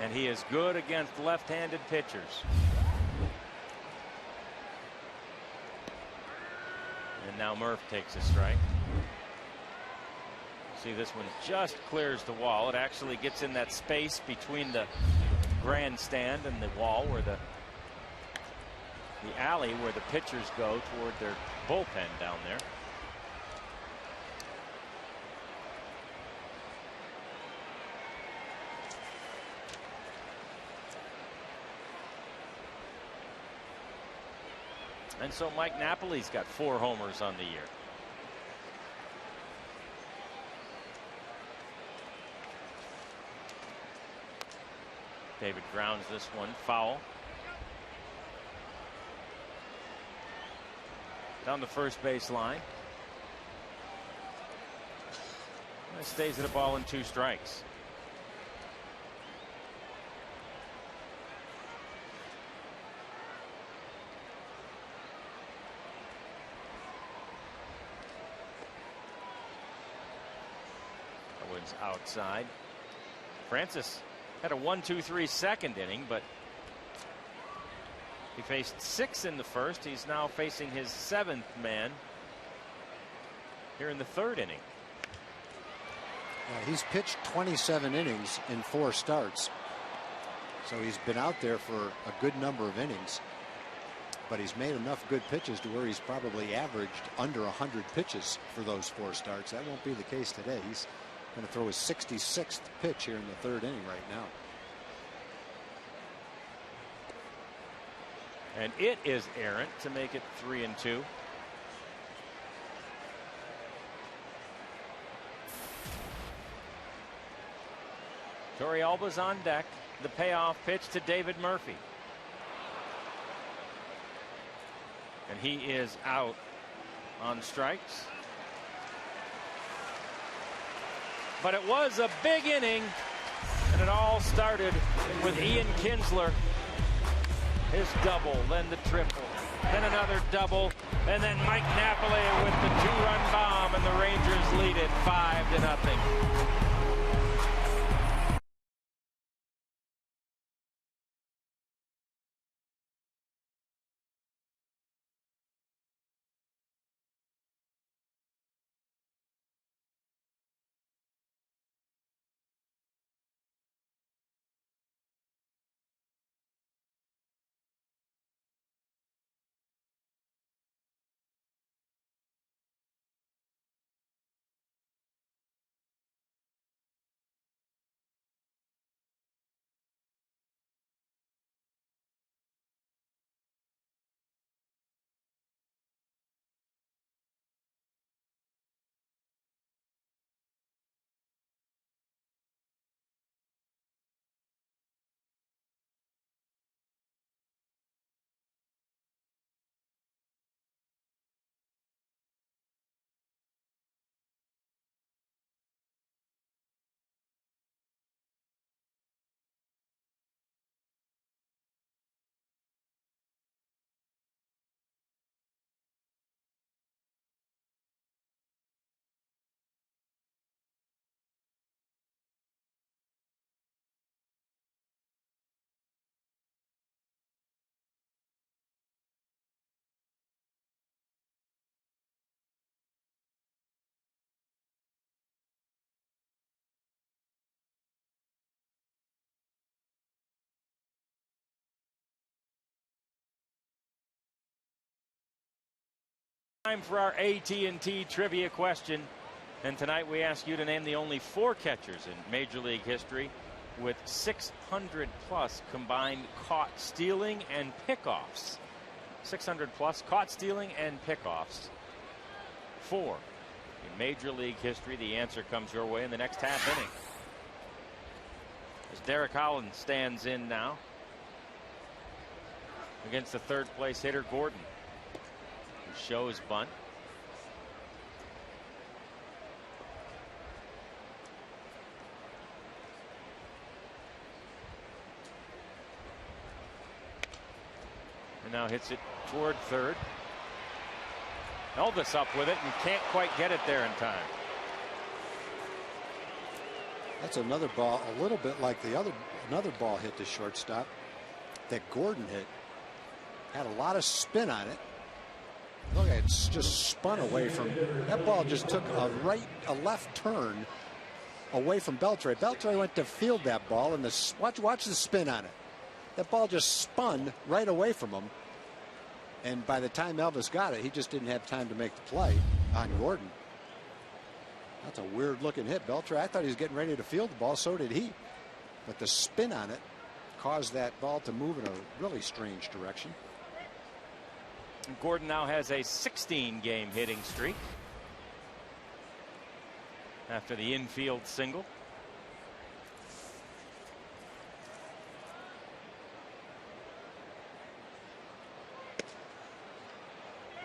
And he is good against left-handed pitchers. And now Murph takes a strike. See, this one just clears the wall. It actually gets in that space between the grandstand and the wall, where the alley where the pitchers go toward their bullpen down there. And so Mike Napoli's got 4 homers on the year. David grounds this one foul. Down the first base line. It stays at a ball and 2 strikes. Owens outside. Francis had a 1-2-3 second inning, but he faced 6 in the first. He's now facing his 7th man here in the 3rd inning. He's pitched 27 innings in 4 starts. So he's been out there for a good number of innings. But he's made enough good pitches to where he's probably averaged under 100 pitches for those 4 starts. That won't be the case today. He's going to throw his 66th pitch here in the 3rd inning right now. And it is errant to make it 3-2. Torrealba's on deck. The payoff pitch to David Murphy. And he is out on strikes. But it was a big inning, and it all started with Ian Kinsler. His double, then the triple, then another double, and then Mike Napoli with the 2-run bomb, and the Rangers lead it 5-0. Time for our AT&T trivia question. And tonight we ask you to name the only 4 catchers in Major League history with 600 plus combined caught stealing and pickoffs. 600 plus caught stealing and pickoffs. 4 in Major League history. The answer comes your way in the next half inning. As Derek Holland stands in now against the third place hitter Gordon, who shows bunt. And now hits it toward third. Elvis up with it and can't quite get it there in time. That's another ball, a little bit like another ball hit to shortstop that Gordon hit. Had a lot of spin on it. Look, it's just spun away from. That ball just took a left turn away from Beltre. Beltre went to field that ball, and watch the spin on it. That ball just spun right away from him. And by the time Elvis got it, he just didn't have time to make the play on Gordon. That's a weird looking hit. Beltre, I thought he was getting ready to field the ball. So did he. But the spin on it caused that ball to move in a really strange direction. And Gordon now has a 16-game hitting streak after the infield single.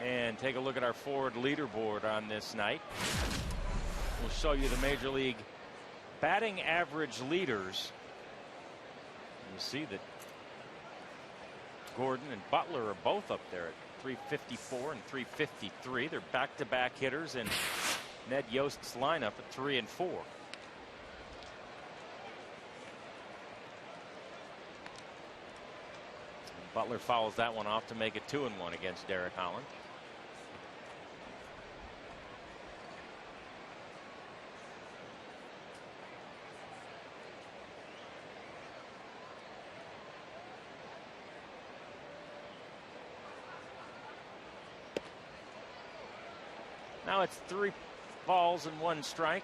And take a look at our Ford leaderboard on this night. We'll show you the Major League batting average leaders. You see that Gordon and Butler are both up there at 354 and 353. They're back-to-back hitters in Ned Yost's lineup at 3 and 4. And Butler fouls that one off to make it 2-1 against Derek Holland. Now it's 3 balls and 1 strike.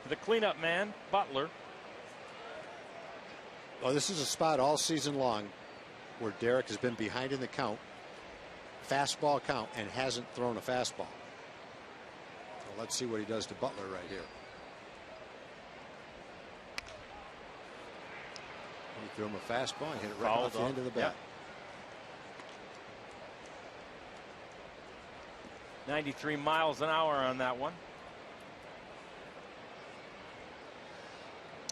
The cleanup man, Butler. Well, this is a spot all season long where Derek has been behind in the count, fastball count, and hasn't thrown a fastball. So let's see what he does to Butler right here. He threw him a fastball and hit it right off the end of the bat. Yep. 93 miles an hour on that one.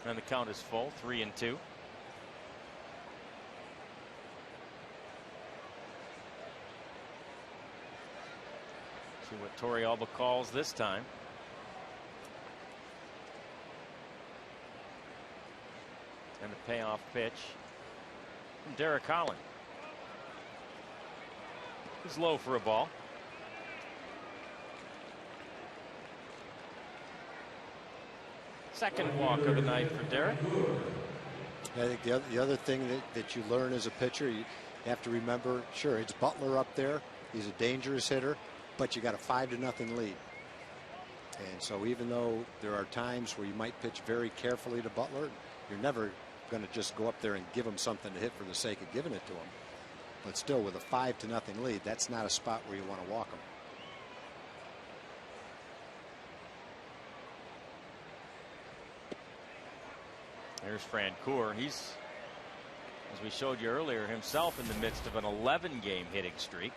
And the count is full, 3 and 2. See what Torrealba calls this time. And the payoff pitch from Derek Holland. It's low for a ball. Second walk of the night for Derek. I think the other thing that you learn as a pitcher, you have to remember, sure, it's Butler up there. He's a dangerous hitter, but you got a 5-0 lead. And so even though there are times where you might pitch very carefully to Butler, you're never going to just go up there and give him something to hit for the sake of giving it to him. But still, with a 5-0 lead, that's not a spot where you want to walk him. There's Francoeur. He's, as we showed you earlier, himself in the midst of an 11-game hitting streak.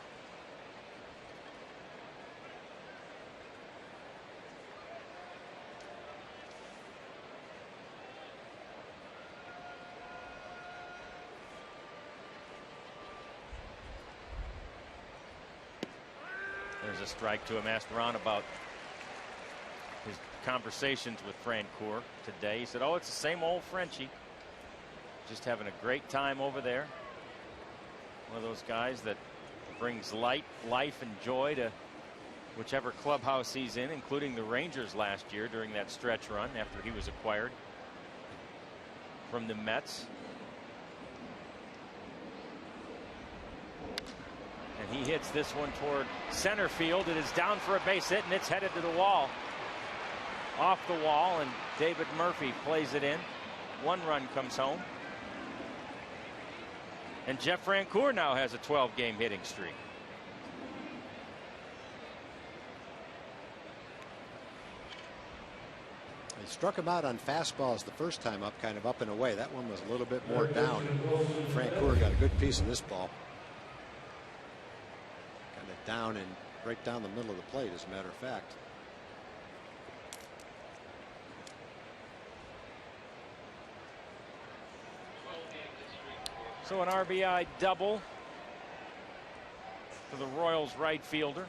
There's a strike to him. Asked Ron about his conversations with Francoeur today. He said, oh, it's the same old Frenchie. Just having a great time over there. One of those guys that brings life and joy to whichever clubhouse he's in, including the Rangers last year during that stretch run after he was acquired from the Mets. And he hits this one toward center field. It is down for a base hit, and it's headed to the wall. Off the wall, and David Murphy plays it in. 1 run comes home. And Jeff Francoeur now has a 12-game hitting streak. He struck him out on fastballs the first time up, kind of up and away. That one was a little bit more down. Francoeur got a good piece of this ball. Kind of down and right down the middle of the plate, as a matter of fact. So an RBI double for the Royals right fielder.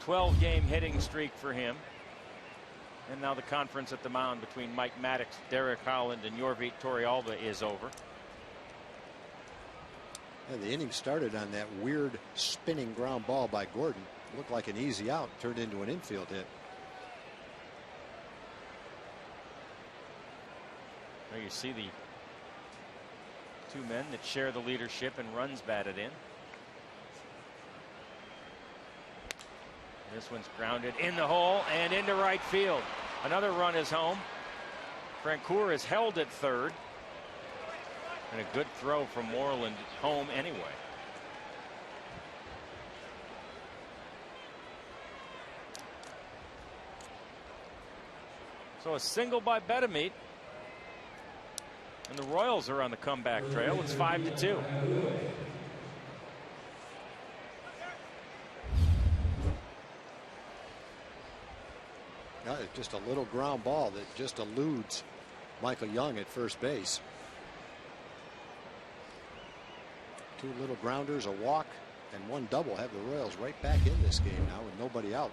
12-game hitting streak for him. And now the conference at the mound between Mike Maddox, Derek Holland, and Yorvit Torrealba is over. And the inning started on that weird spinning ground ball by Gordon. Looked like an easy out, turned into an infield hit. There you see the 2 men that share the leadership and runs batted in. This one's grounded in the hole and into right field. Another run is home. Francoeur is held at third. And a good throw from Morland home anyway. So a single by Betemit. And the Royals are on the comeback trail. It's 5-2. Just a little ground ball that just eludes Michael Young at first base. 2 little grounders, a walk, and 1 double have the Royals right back in this game now with nobody out.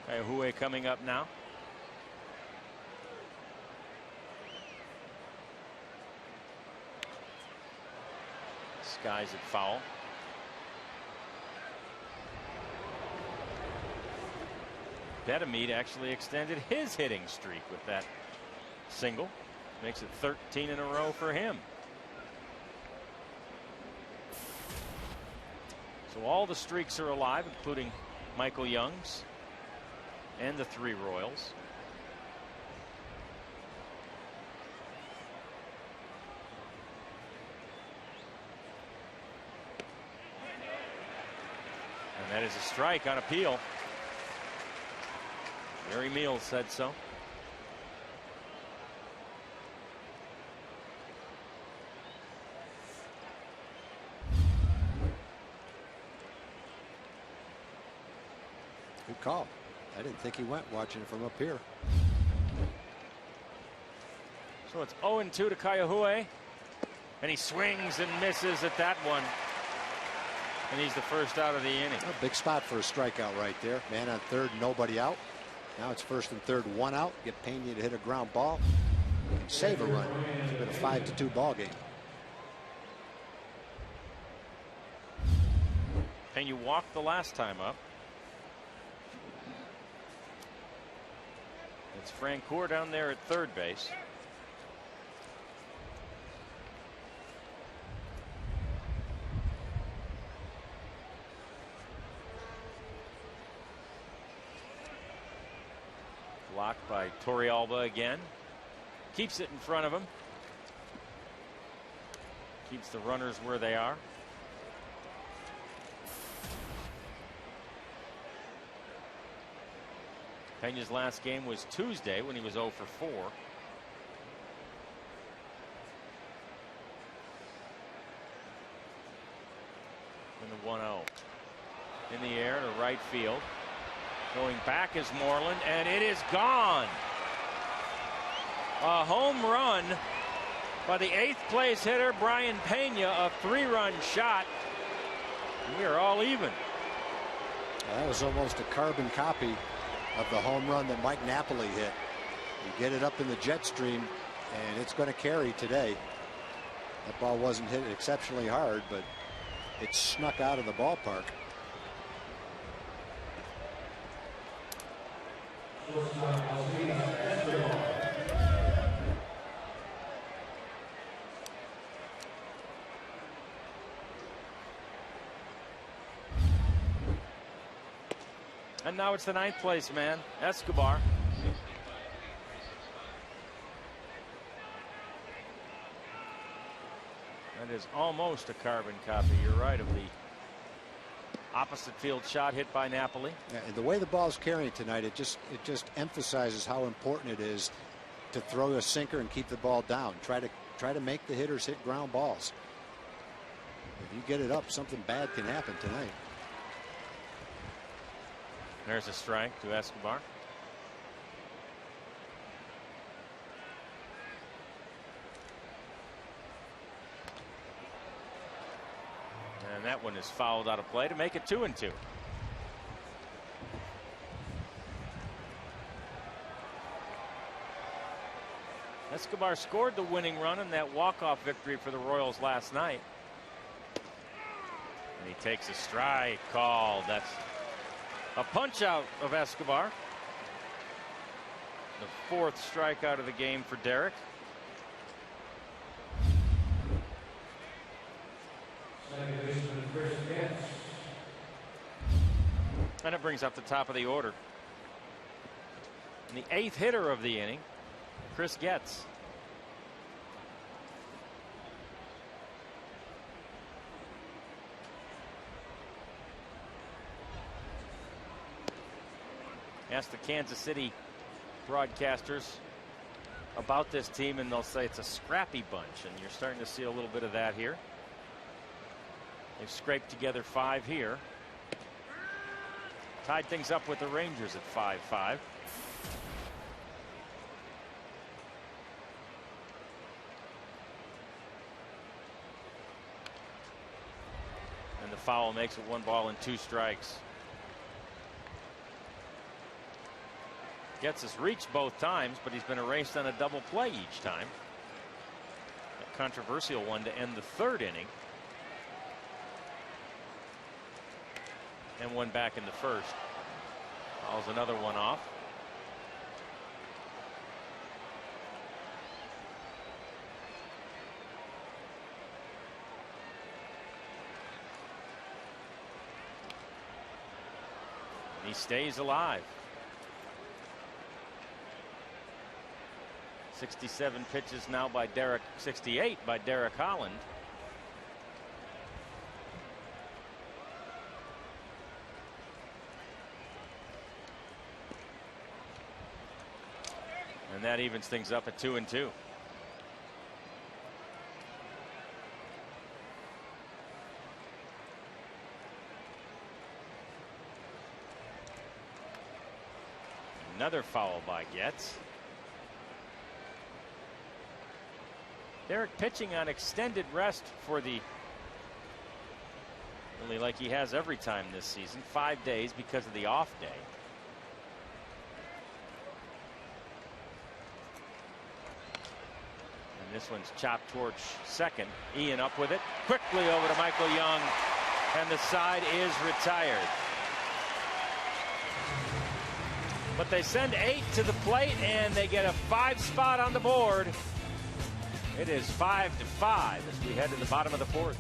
Kaihue coming up now. Skies it foul. Betemit actually extended his hitting streak with that single. Makes it 13 in a row for him. So all the streaks are alive, including Michael Young's and the 3 Royals. And that is a strike on appeal. Gary Meals said so. Good call. I didn't think he went watching it from up here. So it's 0-2 to Kaihue. And he swings and misses at that one. And he's the first out of the inning. A big spot for a strikeout right there. Man on third, nobody out. Now it's first and third, 1 out. Get Pena to hit a ground ball. Save a run. It's been a 5-2 ball game. Pena walked the last time up. It's Francoeur down there at third base. Blocked by Torrealba again. Keeps it in front of him. Keeps the runners where they are. Pena's last game was Tuesday when he was 0 for 4. And the 1-0. In the air to right field. Going back is Morland, and it is gone. A home run by the 8th place hitter Brian Pena, a 3-run shot. We are all even. That was almost a carbon copy of the home run that Mike Napoli hit. You get it up in the jet stream, and it's going to carry today. That ball wasn't hit exceptionally hard, but it snuck out of the ballpark. And now it's the 9th place man, Escobar. That is almost a carbon copy, you're right, of the opposite field shot hit by Napoli. Yeah, and the way the ball's carrying tonight, it just emphasizes how important it is to throw a sinker and keep the ball down. Try to make the hitters hit ground balls. If you get it up, something bad can happen tonight. There's a strike to Escobar. And that one is fouled out of play to make it 2-2. Escobar scored the winning run in that walk-off victory for the Royals last night. And he takes a strike call. That's a punch out of Escobar. The 4th strikeout of the game for Derek. And it brings up the top of the order. And the 8th hitter of the inning, Chris Getz. Ask the Kansas City broadcasters about this team, and they'll say it's a scrappy bunch, and you're starting to see a little bit of that here. They've scraped together 5 here. Tied things up with the Rangers at 5-5. And the foul makes it 1 ball and 2 strikes. Gets his reach both times, but he's been erased on a double play each time. A controversial one to end the 3rd inning. And 1 back in the 1st. Fouls another one off. And he stays alive. 67 pitches now by Derek, 68 by Derek Holland. And that evens things up at 2-2. Another foul by Getz. Derek pitching on extended rest for the, really like he has every time this season, 5 days because of the off day. And this one's chopped towards second. Ian up with it, quickly over to Michael Young, and the side is retired. But they send 8 to the plate, and they get a 5 spot on the board. It is 5-5 as we head to the bottom of the 4th.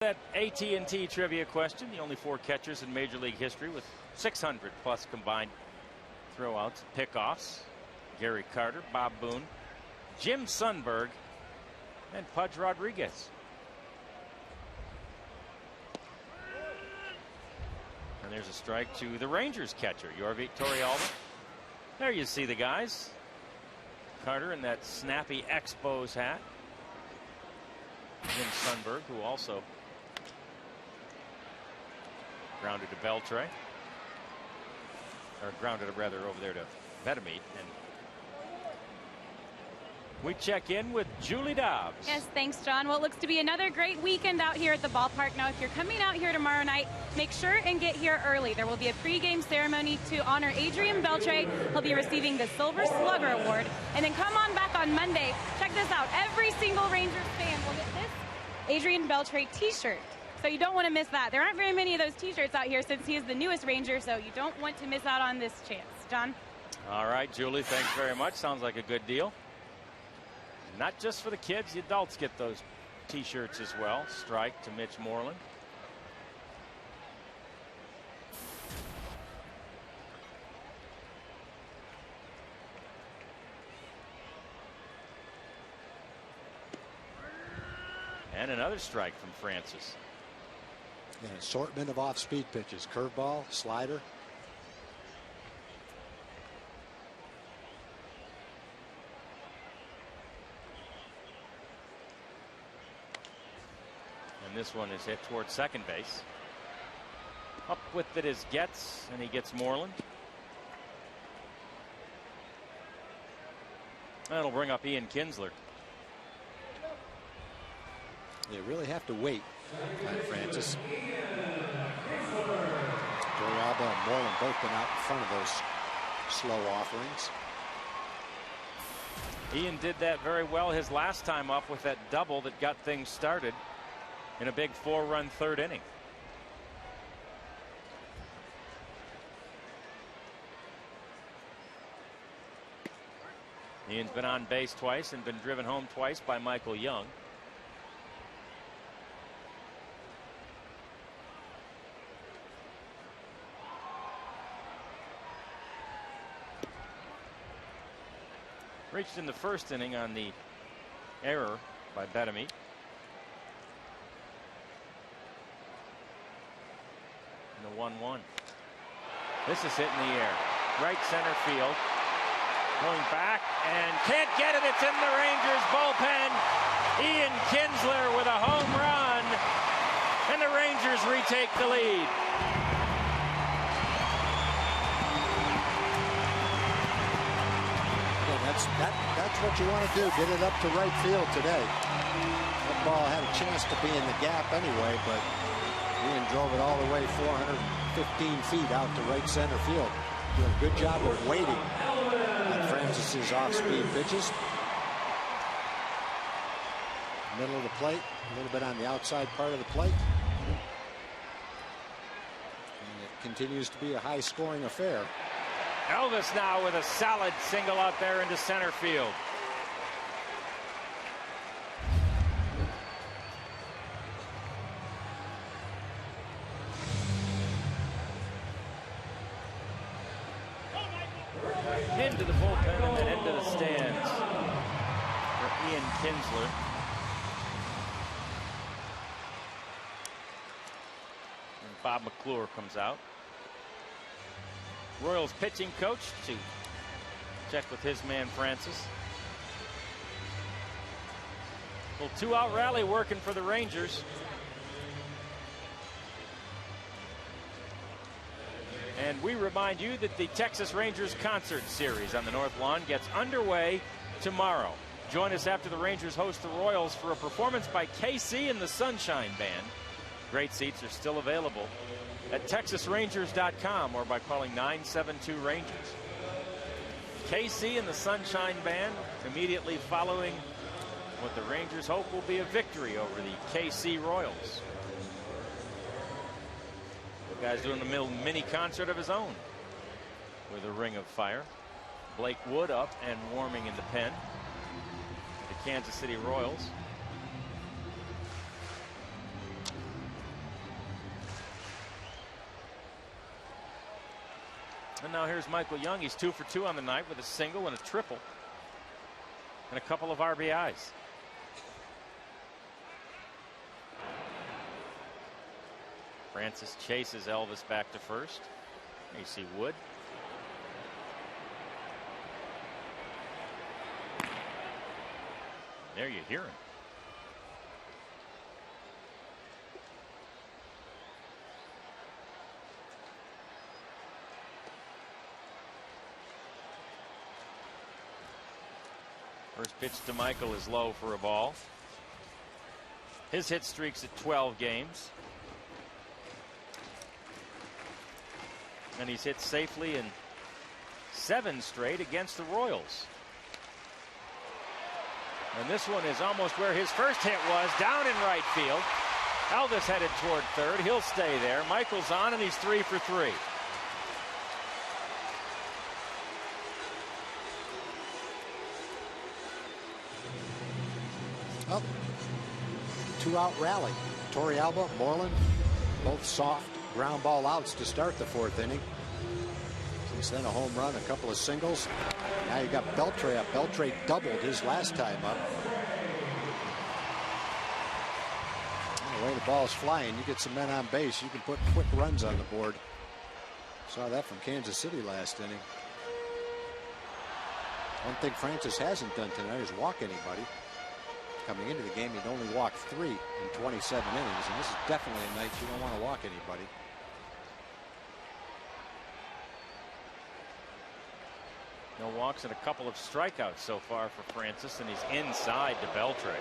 That AT&T trivia question, the only 4 catchers in Major League history with 600 plus combined throwouts, pickoffs. Gary Carter, Bob Boone, Jim Sundberg, and Pudge Rodriguez. And there's a strike to the Rangers catcher, Jorvi Torrealba. There you see the guys. Carter in that snappy Expos hat. Jim Sundberg, who also grounded to Beltre. Or grounded rather over there to Vetemite. And we check in with Julie Dobbs. Yes, thanks, John. Well, it looks to be another great weekend out here at the ballpark. Now, if you're coming out here tomorrow night, make sure and get here early. There will be a pregame ceremony to honor Adrian Beltre. He'll be receiving the Silver Slugger Award. And then come on back on Monday. Check this out. Every single Rangers fan will get this Adrian Beltre t-shirt. So you don't want to miss that. There aren't very many of those t-shirts out here since he is the newest Ranger, so you don't want to miss out on this chance. John? All right, Julie, thanks very much. Sounds like a good deal. Not just for the kids, the adults get those t-shirts as well. Strike to Mitch Moreland. And another strike from Francis. An assortment of off-speed pitches, curveball, slider. And this one is hit towards second base. Up with it is Getz, and he gets Moreland. That'll bring up Ian Kinsler. They really have to wait, Francis. Torrealba and Morland both been out in front of those slow offerings. Ian did that very well his last time up with that double that got things started in a big 4-run third inning. Ian's been on base twice and been driven home twice by Michael Young. Reached in the first inning on the error by Vetemite. And the 1-1. This is hit in the air. Right center field. Going back and can't get it. It's in the Rangers bullpen. Ian Kinsler with a home run. And the Rangers retake the lead. That's what you want to do. Get it up to right field today. That ball had a chance to be in the gap anyway, but Ian drove it all the way 415 feet out to right center field. Did a good job of waiting on Francis's off-speed pitches. Middle of the plate, a little bit on the outside part of the plate. And it continues to be a high-scoring affair. Elvis now with a solid single out there into center field. Into the bullpen and then into the stands for Ian Kinsler. And Bob McClure comes out. Royals pitching coach to check with his man Francis. Well, 2-out rally working for the Rangers. And we remind you that the Texas Rangers concert series on the North Lawn gets underway tomorrow. Join us after the Rangers host the Royals for a performance by KC and the Sunshine Band. Great seats are still available at TexasRangers.com or by calling 972-RANGERS. KC and the Sunshine Band immediately following what the Rangers hope will be a victory over the KC Royals. The guy's doing a mini concert of his own with a Ring of Fire. Blake Wood up and warming in the pen. The Kansas City Royals. And now here's Michael Young. He's 2 for 2 on the night with a single and a triple and a couple of RBIs. Francis chases Elvis back to first. You see Wood. There you hear him. First pitch to Michael is low for a ball. His hit streak's at 12 games. And he's hit safely in 7 straight against the Royals. And this one is almost where his first hit was, down in right field. Elvis headed toward third. He'll stay there. Michael's on, and he's 3 for 3. Up. 2-out rally. Torrealba, Morland, both soft ground ball outs to start the 4th inning. Since then, a home run, a couple of singles. Now you got Beltre up. Beltre doubled his last time up. And the way the ball's flying, you get some men on base, you can put quick runs on the board. Saw that from Kansas City last inning. One thing Francis hasn't done tonight is walk anybody. Coming into the game, he'd only walked 3 in 27 innings, and this is definitely a night you don't want to walk anybody. No walks and a couple of strikeouts so far for Francis, and he's inside to Beltre.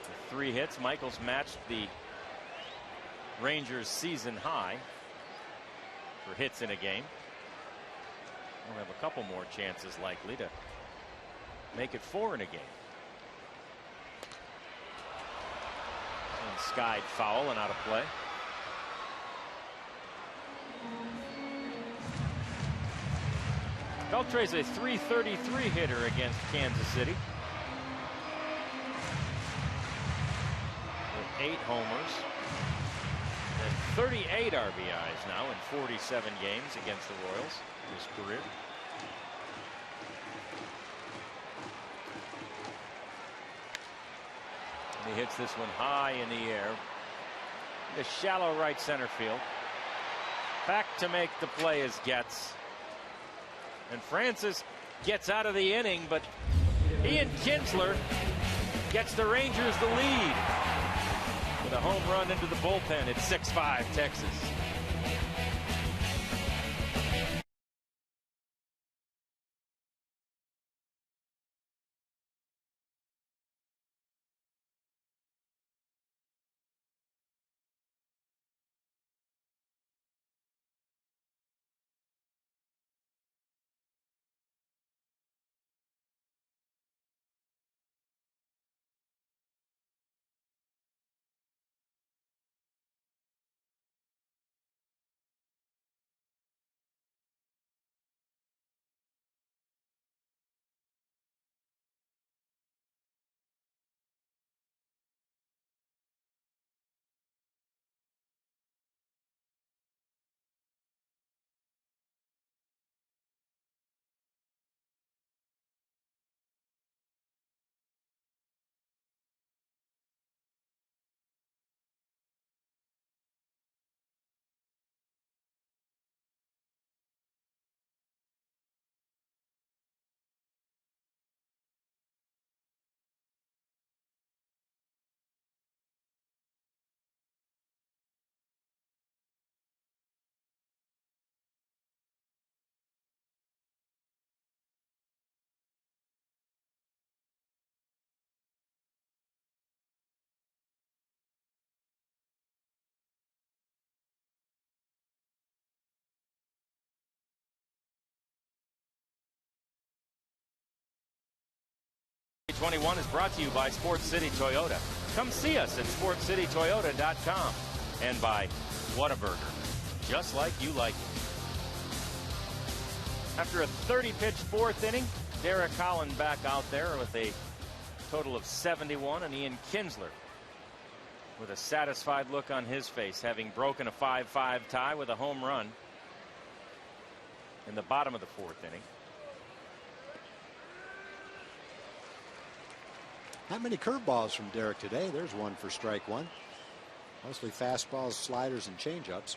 With 3 hits, Michaels matched the Rangers' season high for hits in a game. We'll have a couple more chances likely to make it 4 in a game. And skied foul and out of play. Beltre's a .333 hitter against Kansas City, with 8 homers and 38 RBIs now in 47 games against the Royals in his career. And he hits this one high in the air, the shallow right center field. Back to make the play is Getz. And Francis gets out of the inning, but Ian Kinsler gets the Rangers the lead with a home run into the bullpen at 6-5 Texas. #21 is brought to you by Sports City Toyota. Come see us at sportscitytoyota.com, and by Whataburger, just like you like it. After a 30-pitch 4th inning, Derek Holland back out there with a total of 71, and Ian Kinsler with a satisfied look on his face, having broken a 5-5 tie with a home run in the bottom of the 4th inning. Not many curveballs from Derek today. There's one for strike one. Mostly fastballs, sliders, and changeups.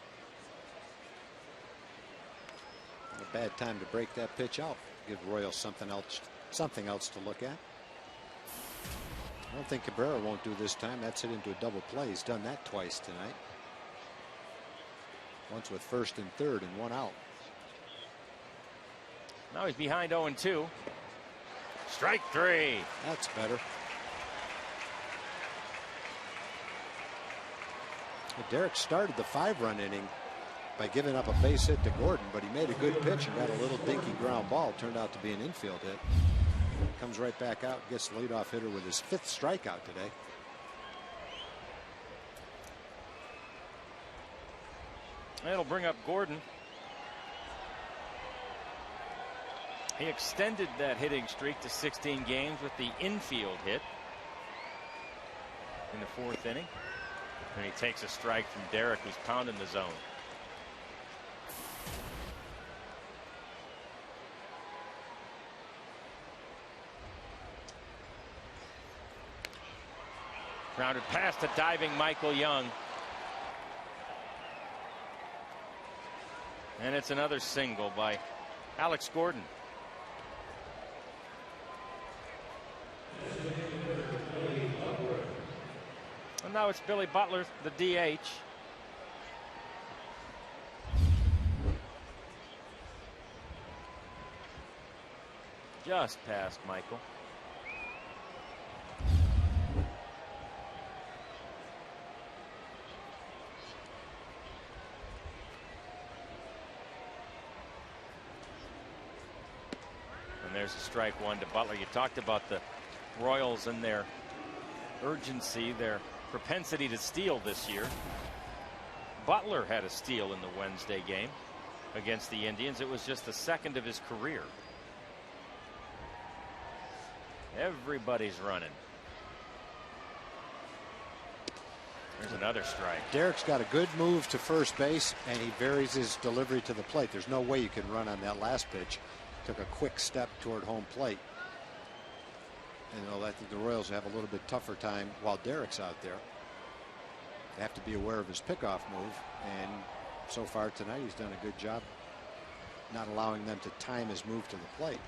Not a bad time to break that pitch out. Give Royals something else to look at. I don't think Cabrera won't do this time. That's hit into a double play. He's done that twice tonight. Once with first and third and one out. Now he's behind 0-2. Strike 3. That's better. Derek started the 5-run inning by giving up a base hit to Gordon, but he made a good pitch and got a little dinky ground ball. Turned out to be an infield hit. Comes right back out, gets the leadoff hitter with his 5th strikeout today. It'll bring up Gordon. He extended that hitting streak to 16 games with the infield hit in the 4th inning. And he takes a strike from Derek, who's pounding the zone. Grounded past a diving Michael Young. And it's another single by Alex Gordon. And now it's Billy Butler, the DH. Just past Michael. And there's a strike one to Butler. You talked about the Royals and their urgency, their propensity to steal this year. Butler had a steal in the Wednesday game against the Indians. It was just the 2nd of his career. Everybody's running. There's another strike. Derek's got a good move to first base, and he varies his delivery to the plate. There's no way you can run on that last pitch. Took a quick step toward home plate. And I think the Royals have a little bit tougher time while Derek's out there. They have to be aware of his pickoff move, and so far tonight he's done a good job not allowing them to time his move to the plate.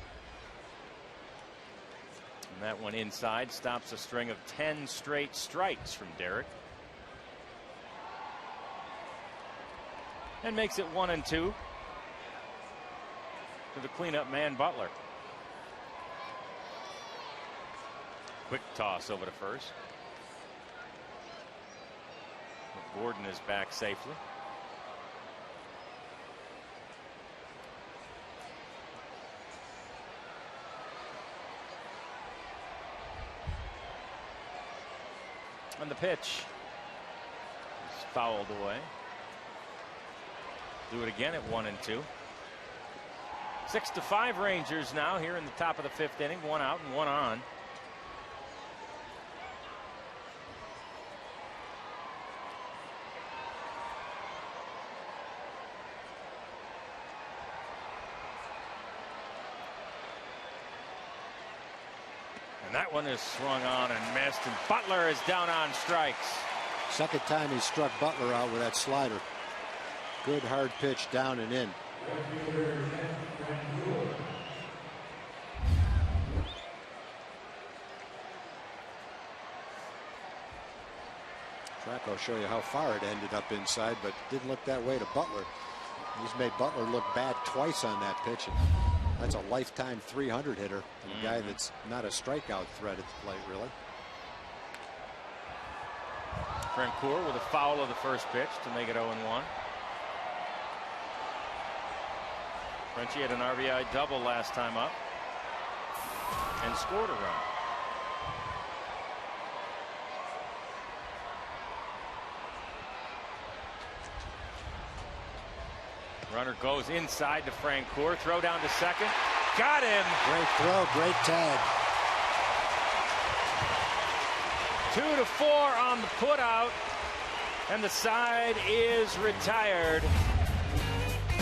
And that one inside stops a string of 10 straight strikes from Derek. And makes it 1-2 to the cleanup man Butler. Quick toss over to first. Gordon is back safely. And the pitch is fouled away. Do it again at 1-2. 6-5 Rangers now here in the top of the 5th inning. 1 out and 1 on. And that one is swung on and missed, and Butler is down on strikes. Second time he struck Butler out with that slider. Good hard pitch down and in. Track will show you how far it ended up inside, but didn't look that way to Butler. He's made Butler look bad twice on that pitch. That's a lifetime 300 hitter. A guy that's not a strikeout threat at the plate, really. Francoeur with a foul of the first pitch to make it 0-1. Frenchie had an RBI double last time up and scored a run. Runner goes inside to Francoeur. Throw down to second. Got him. Great throw. Great tag. 2-4 on the putout, and the side is retired.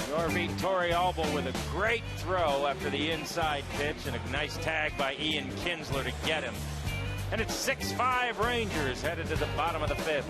Your Vittori Alba with a great throw after the inside pitch, and a nice tag by Ian Kinsler to get him. And it's 6-5 Rangers headed to the bottom of the fifth.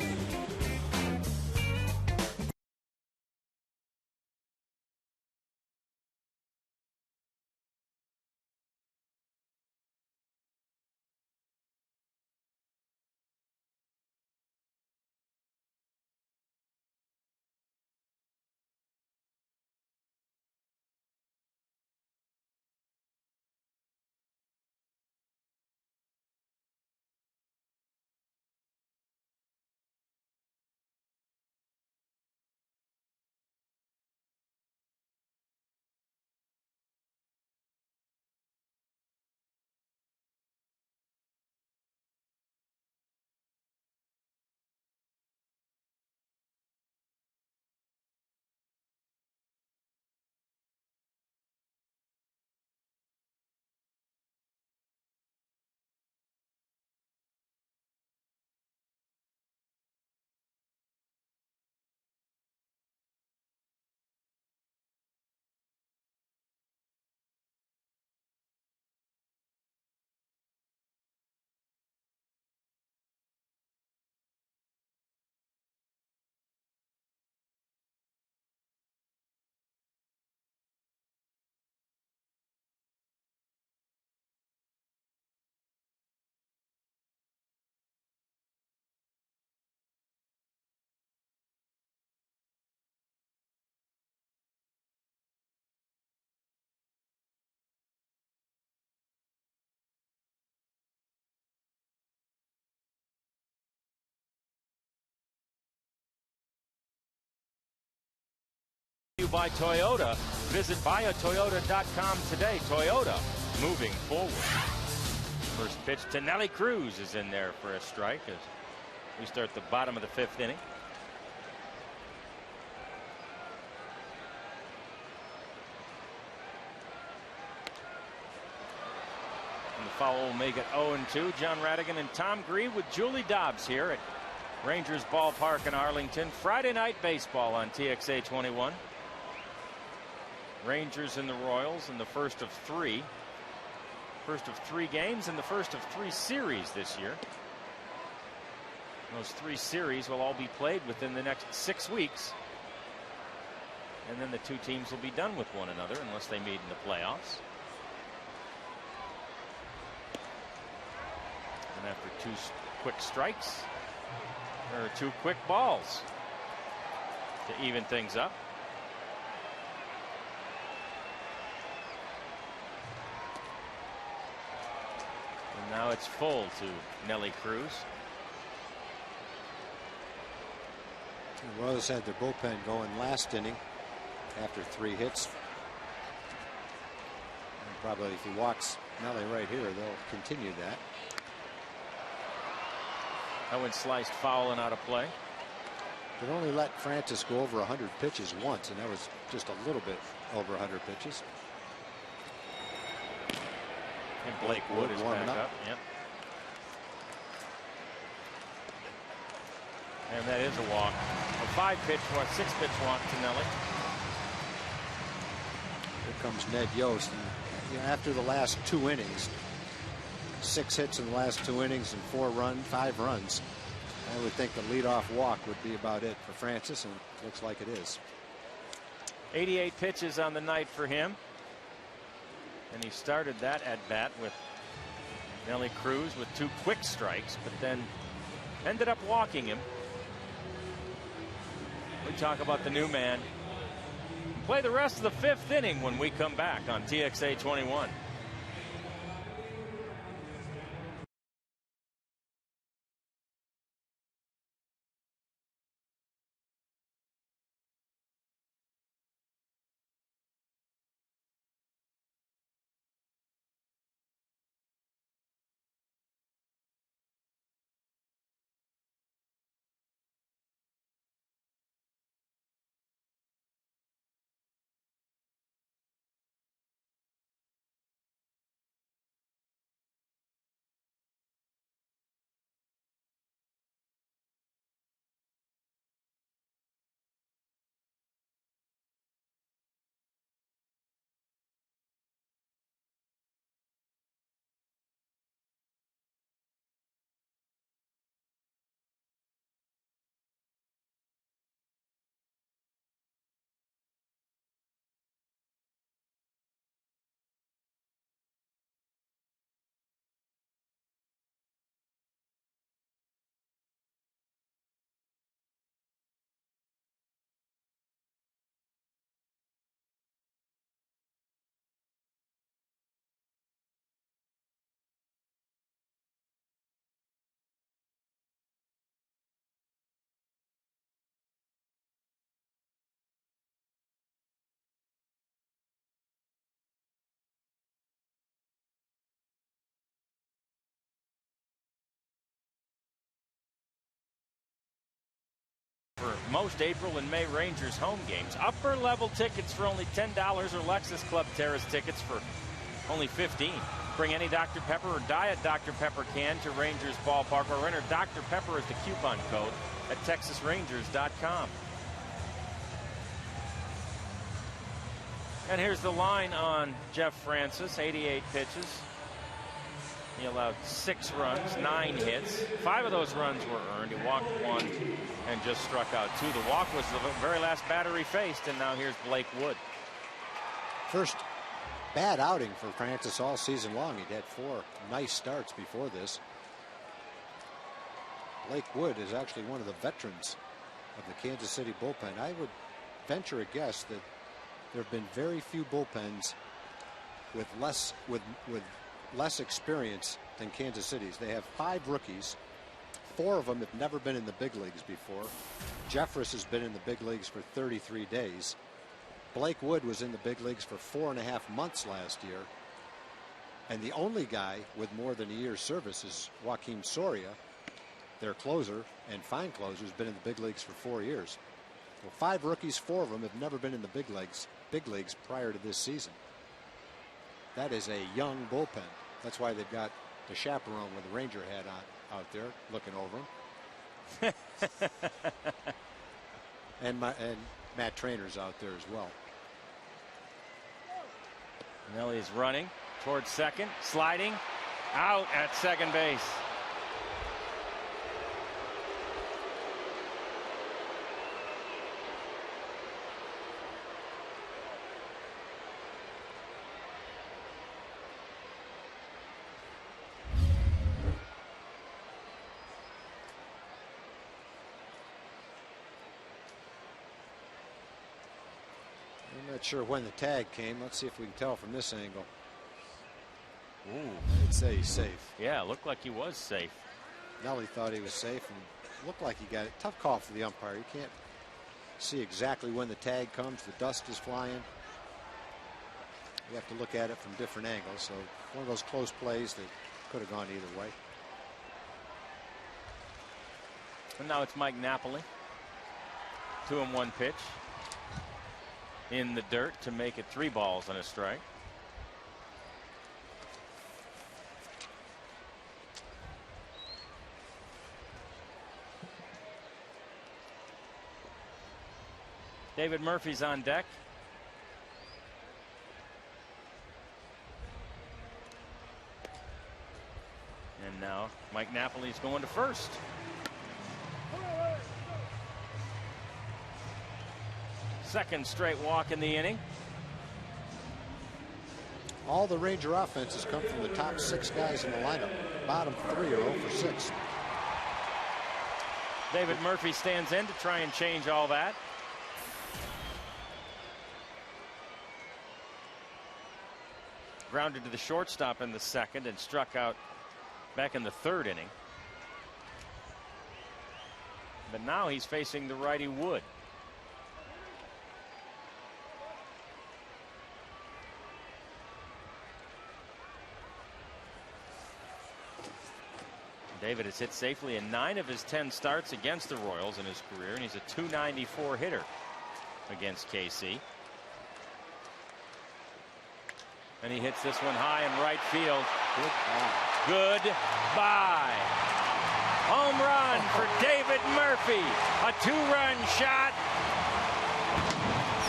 By Toyota. Visit buyatoyota.com today. Toyota, moving forward. First pitch to Nelly Cruz is in there for a strike as we start the bottom of the fifth inning. And the foul will make it 0-2. John Radigan and Tom Grieve with Julie Dobbs here at Rangers Ballpark in Arlington. Friday night baseball on TXA 21. Rangers and the Royals in the first of three games and the first of 3 series this year. Those 3 series will all be played within the next 6 weeks, and then the 2 teams will be done with one another unless they meet in the playoffs. And after 2 quick strikes, there are 2 quick balls to even things up. Now it's full to Nelly Cruz. The Royals had their bullpen going last inning after 3 hits. And probably if he walks Nelly right here, they'll continue that. That went sliced foul and out of play. They'd only let Francis go over 100 pitches once, and that was just a little bit over 100 pitches. And Blake Wood is back up. Yep. And that is a walk. A 6-pitch walk to Nelly. Here comes Ned Yost. And, after the last 2 innings, 6 hits in the last 2 innings and 5 runs, I would think the leadoff walk would be about it for Francis, and it looks like it is. 88 pitches on the night for him. And he started that at bat with Nelly Cruz with 2 quick strikes, but then ended up walking him. We talk about the new man. Play the rest of the 5th inning when we come back on TXA 21. most April and May Rangers home games. Upper level tickets for only $10 or Lexus Club Terrace tickets for only $15. Bring any Dr. Pepper or Diet Dr. Pepper can to Rangers Ballpark or enter Dr. Pepper as the coupon code at TexasRangers.com. And here's the line on Jeff Francis, 88 pitches. He allowed 6 runs, 9 hits. 5 of those runs were earned. He walked 1 and just struck out 2. The walk was the very last batter he faced, and now here's Blake Wood. First bad outing for Francis all season long. He'd had 4 nice starts before this. Blake Wood is actually one of the veterans of the Kansas City bullpen. I would venture a guess that there have been very few bullpens with less experience than Kansas City's. They have 5 rookies. 4 of them have never been in the big leagues before. Jeffress has been in the big leagues for 33 days. Blake Wood was in the big leagues for 4.5 months last year. And the only guy with more than a year's service is Joaquin Soria, their closer and fine closer, has been in the big leagues for 4 years. Well, 5 rookies, 4 of them have never been in the big leagues prior to this season. That is a young bullpen. That's why they've got the chaperone with the Ranger hat on out there looking over them. and Matt Trainor's out there as well. Nelly's running towards second, sliding out at second base. I'm not sure when the tag came. Let's see if we can tell from this angle. Ooh. I'd say he's safe. Yeah, it looked like he was safe. Nelly thought he was safe and looked like he got it. Tough call for the umpire. You can't see exactly when the tag comes. The dust is flying. You have to look at it from different angles. So one of those close plays that could have gone either way. And now it's Mike Napoli. 2-1 pitch in the dirt to make it 3 balls and a strike. David Murphy's on deck. And now Mike Napoli's going to first. Second straight walk in the inning. All the Ranger offenses come from the top 6 guys in the lineup. Bottom 3 are 0 for 6. David Murphy stands in to try and change all that. Grounded to the shortstop in the second and struck out back in the 3rd inning. But now he's facing the righty Wood. David has hit safely in 9 of his 10 starts against the Royals in his career, and he's a .294 hitter against KC. And he hits this one high in right field. Goodbye. Home run for David Murphy. A 2-run shot.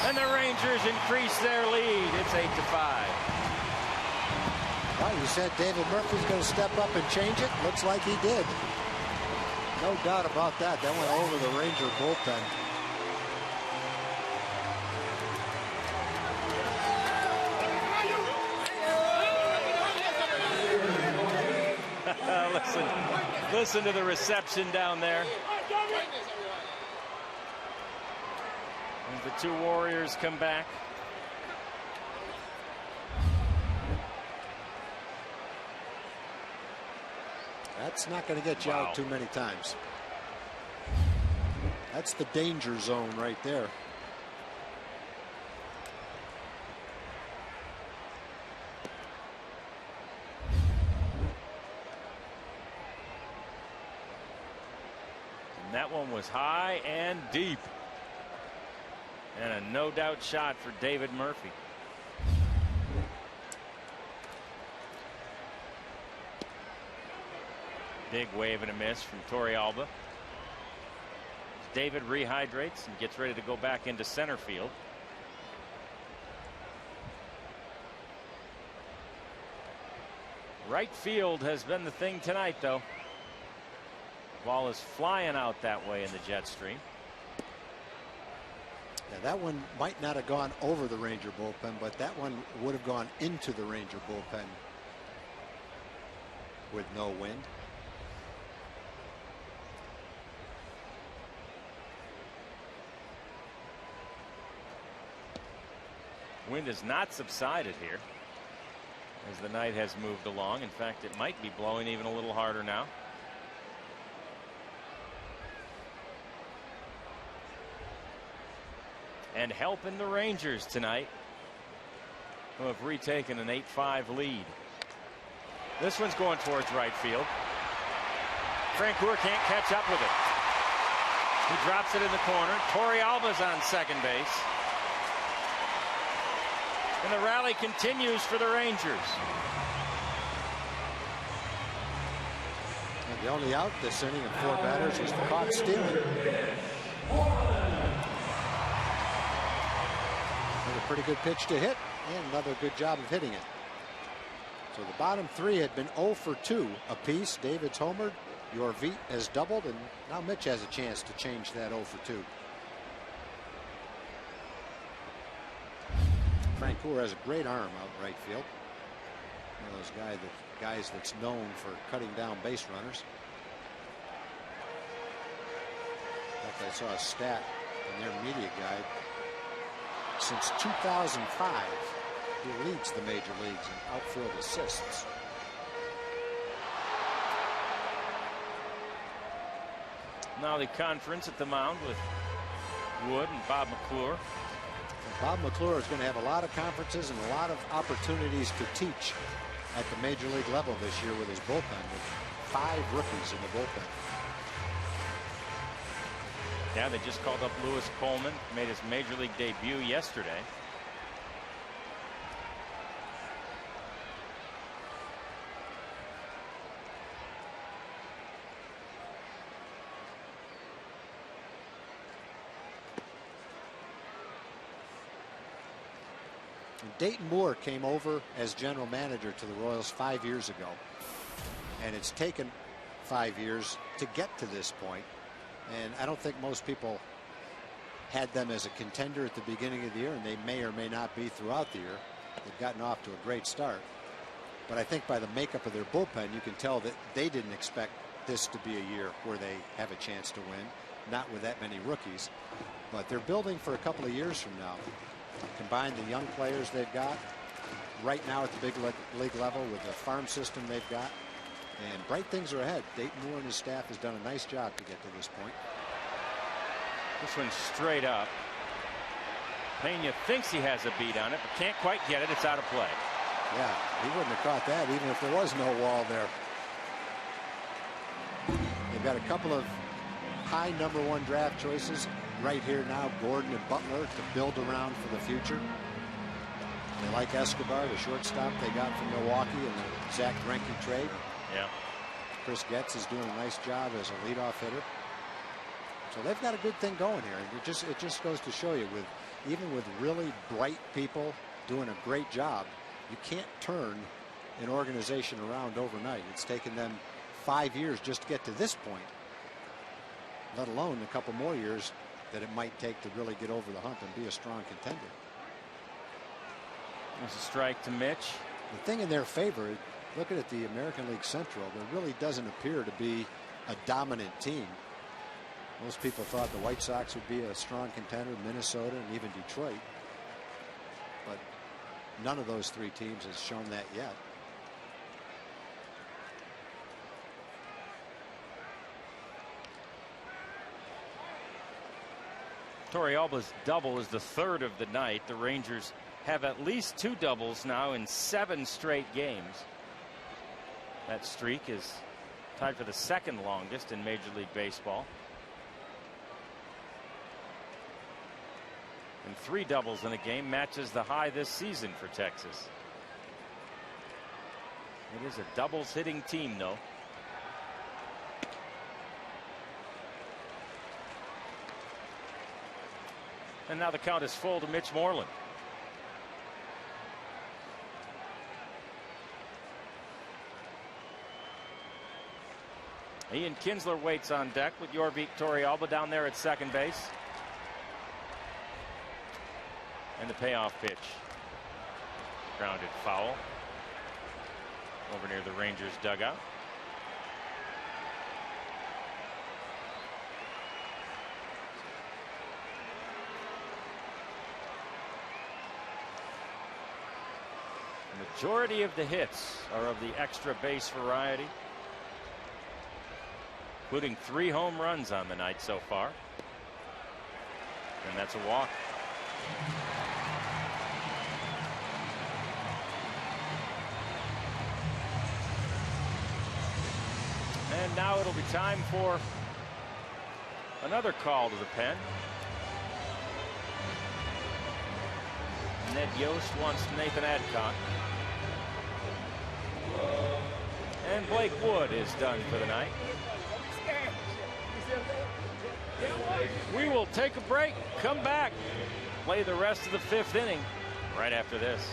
And the Rangers increase their lead. It's 8-5. Well, you said David Murphy's going to step up and change it. Looks like he did. No doubt about that. That went over the Ranger bullpen. Listen to the reception down there. As the 2 Warriors come back. That's not going to get you out too many times. That's the danger zone right there. And that one was is high and deep. And a no-doubt shot for David Murphy. Big wave and a miss from Torrealba. David rehydrates and gets ready to go back into center field. Right field has been the thing tonight, though. Ball is flying out that way in the jet stream. Yeah, that one might not have gone over the Ranger bullpen, but that one would have gone into the Ranger bullpen with no wind. Wind has not subsided here as the night has moved along. In fact, it might be blowing even a little harder now. And helping the Rangers tonight, who have retaken an 8-5 lead. This one's going towards right field. Francoeur can't catch up with it. He drops it in the corner. Torrealba's on second base. And the rally continues for the Rangers. And the only out this inning of 4 batters was the caught stealing. A pretty good pitch to hit, and another good job of hitting it. So the bottom 3 had been 0 for 2 apiece. David's homered, Yorvit has doubled, and now Mitch has a chance to change that 0 for 2. Francoeur has a great arm out right field. One of those guys that's known for cutting down base runners. In fact, I saw a stat in their media guide. Since 2005, he leads the major leagues in outfield assists. Now the conference at the mound with Wood and Bob McClure. And Bob McClure is going to have a lot of conferences and a lot of opportunities to teach at the major league level this year with his bullpen, with 5 rookies in the bullpen. Yeah, they just called up Lewis Coleman, made his major league debut yesterday. Dayton Moore came over as general manager to the Royals 5 years ago, and it's taken 5 years to get to this point. And I don't think most people had them as a contender at the beginning of the year, and they may or may not be throughout the year. They've gotten off to a great start. But I think by the makeup of their bullpen, you can tell that they didn't expect this to be a year where they have a chance to win, not with that many rookies. But they're building for a couple of years from now. Combine the young players they've got right now at the big league level with the farm system they've got. And bright things are ahead. Dayton Moore and his staff has done a nice job to get to this point. This one's straight up. Pena thinks he has a beat on it, but can't quite get it. It's out of play. Yeah, he wouldn't have caught that even if there was no wall there. They've got a couple of high #1 draft choices right here now, Gordon and Butler, to build around for the future. They like Escobar, the shortstop they got from Milwaukee in the Zach Greinke trade. Yeah. Chris Getz is doing a nice job as a leadoff hitter. So they've got a good thing going here. It just goes to show you, even with really bright people doing a great job, you can't turn an organization around overnight. It's taken them 5 years just to get to this point, let alone a couple more years that it might take to really get over the hump and be a strong contender. There's a strike to Mitch. The thing in their favor, looking at the American League Central, there really doesn't appear to be a dominant team. Most people thought the White Sox would be a strong contender, Minnesota and even Detroit. But none of those 3 teams has shown that yet. Torrealba's double is the 3rd of the night. The Rangers have at least 2 doubles now in 7 straight games. That streak is tied for the 2nd longest in Major League Baseball. And 3 doubles in a game matches the high this season for Texas. It is a doubles hitting team, though. And now the count is full to Mitch Moreland. Ian Kinsler waits on deck with Jorvik Torrealba down there at second base. And the payoff pitch. Grounded foul. Over near the Rangers dugout. The majority of the hits are of the extra base variety, including 3 home runs on the night so far. And that's a walk. And now it'll be time for another call to the pen. Ned Yost wants Nathan Adcock. And Blake Wood is done for the night. We will take a break, come back, play the rest of the 5th inning right after this.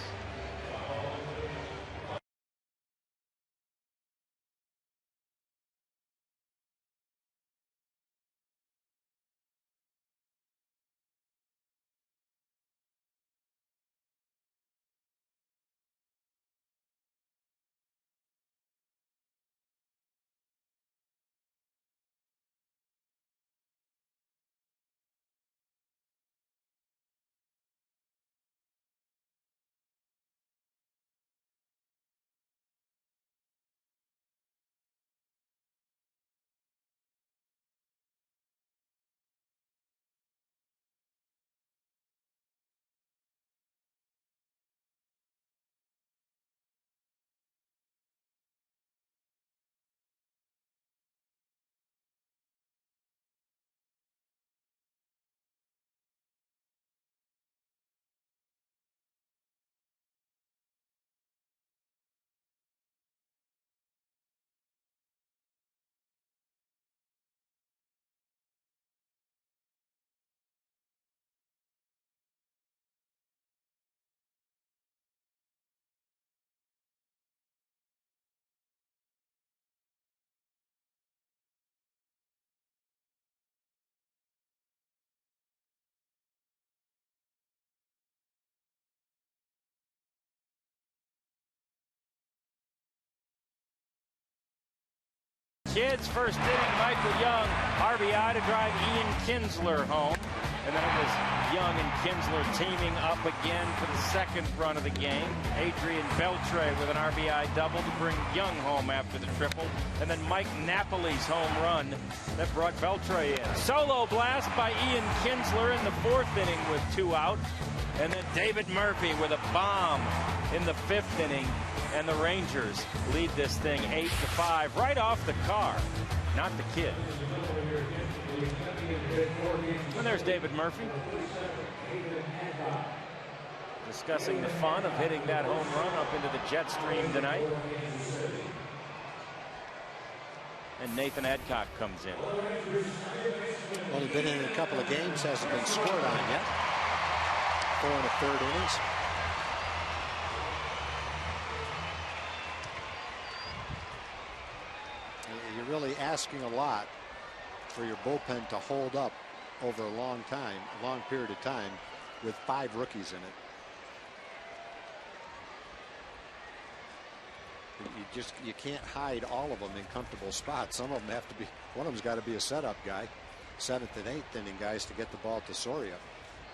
Kids first inning, Michael Young, RBI to drive Ian Kinsler home. And then it was Young and Kinsler teaming up again for the 2nd run of the game. Adrian Beltre with an RBI double to bring Young home after the triple. And then Mike Napoli's home run that brought Beltre in. Solo blast by Ian Kinsler in the 4th inning with 2 out. And then David Murphy with a bomb in the 5th inning. And the Rangers lead this thing 8-5 right off the car, not the kid. And there's David Murphy discussing the fun of hitting that home run up into the jet stream tonight. And Nathan Adcock comes in. Only been in a couple of games, hasn't been scored on yet. 4 1/3 innings. You're really asking a lot for your bullpen to hold up over a long period of time with 5 rookies in it. You can't hide all of them in comfortable spots. Some of them have to be, one of them's got to be a setup guy, 7th and 8th inning guys to get the ball to Soria.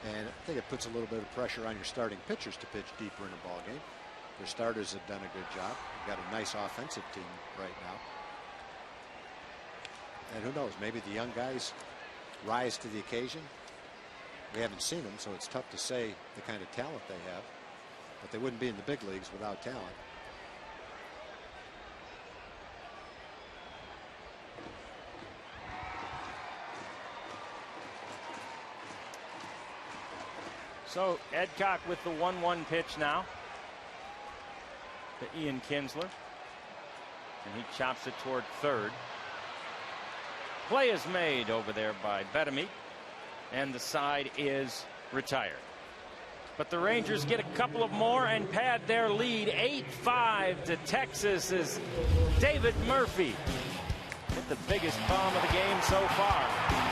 And I think it puts a little bit of pressure on your starting pitchers to pitch deeper in a ball game. Their starters have done a good job. You've got a nice offensive team right now. And who knows, maybe the young guys rise to the occasion. We haven't seen them, so it's tough to say the kind of talent they have. But they wouldn't be in the big leagues without talent. So Edcock with the 1-1 pitch now to Ian Kinsler. And he chops it toward third. Play is made over there by Betamit, and the side is retired. But the Rangers get a couple of more and pad their lead 8-5 to Texas as David Murphy hit the biggest bomb of the game so far.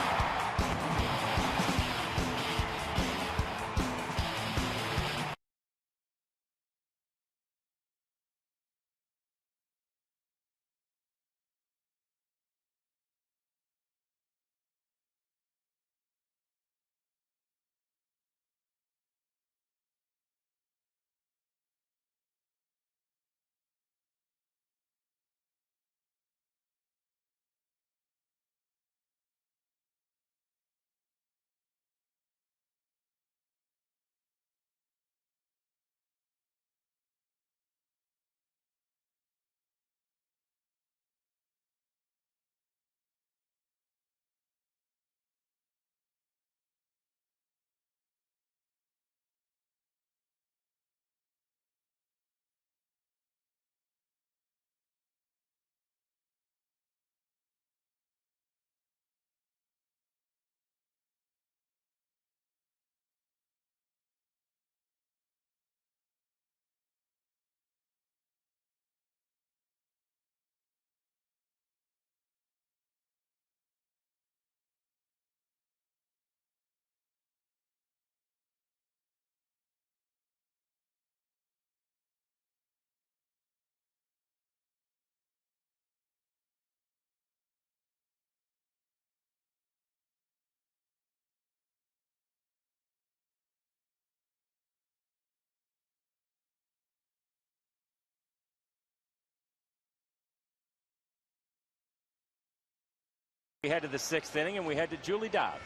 We head to the 6th inning, and we head to Julie Dobbs.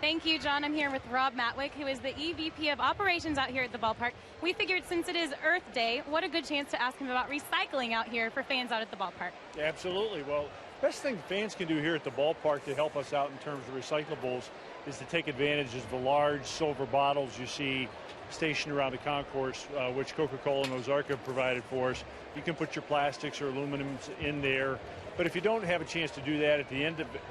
Thank you, John. I'm here with Rob Matwick, who is the EVP of Operations out here at the ballpark. We figured since it is Earth Day, what a good chance to ask him about recycling out here for fans out at the ballpark. Absolutely. Well, best thing fans can do here at the ballpark to help us out in terms of recyclables is to take advantage of the large silver bottles you see stationed around the concourse, which Coca-Cola and Ozarka have provided for us. You can put your plastics or aluminums in there. But if you don't have a chance to do that,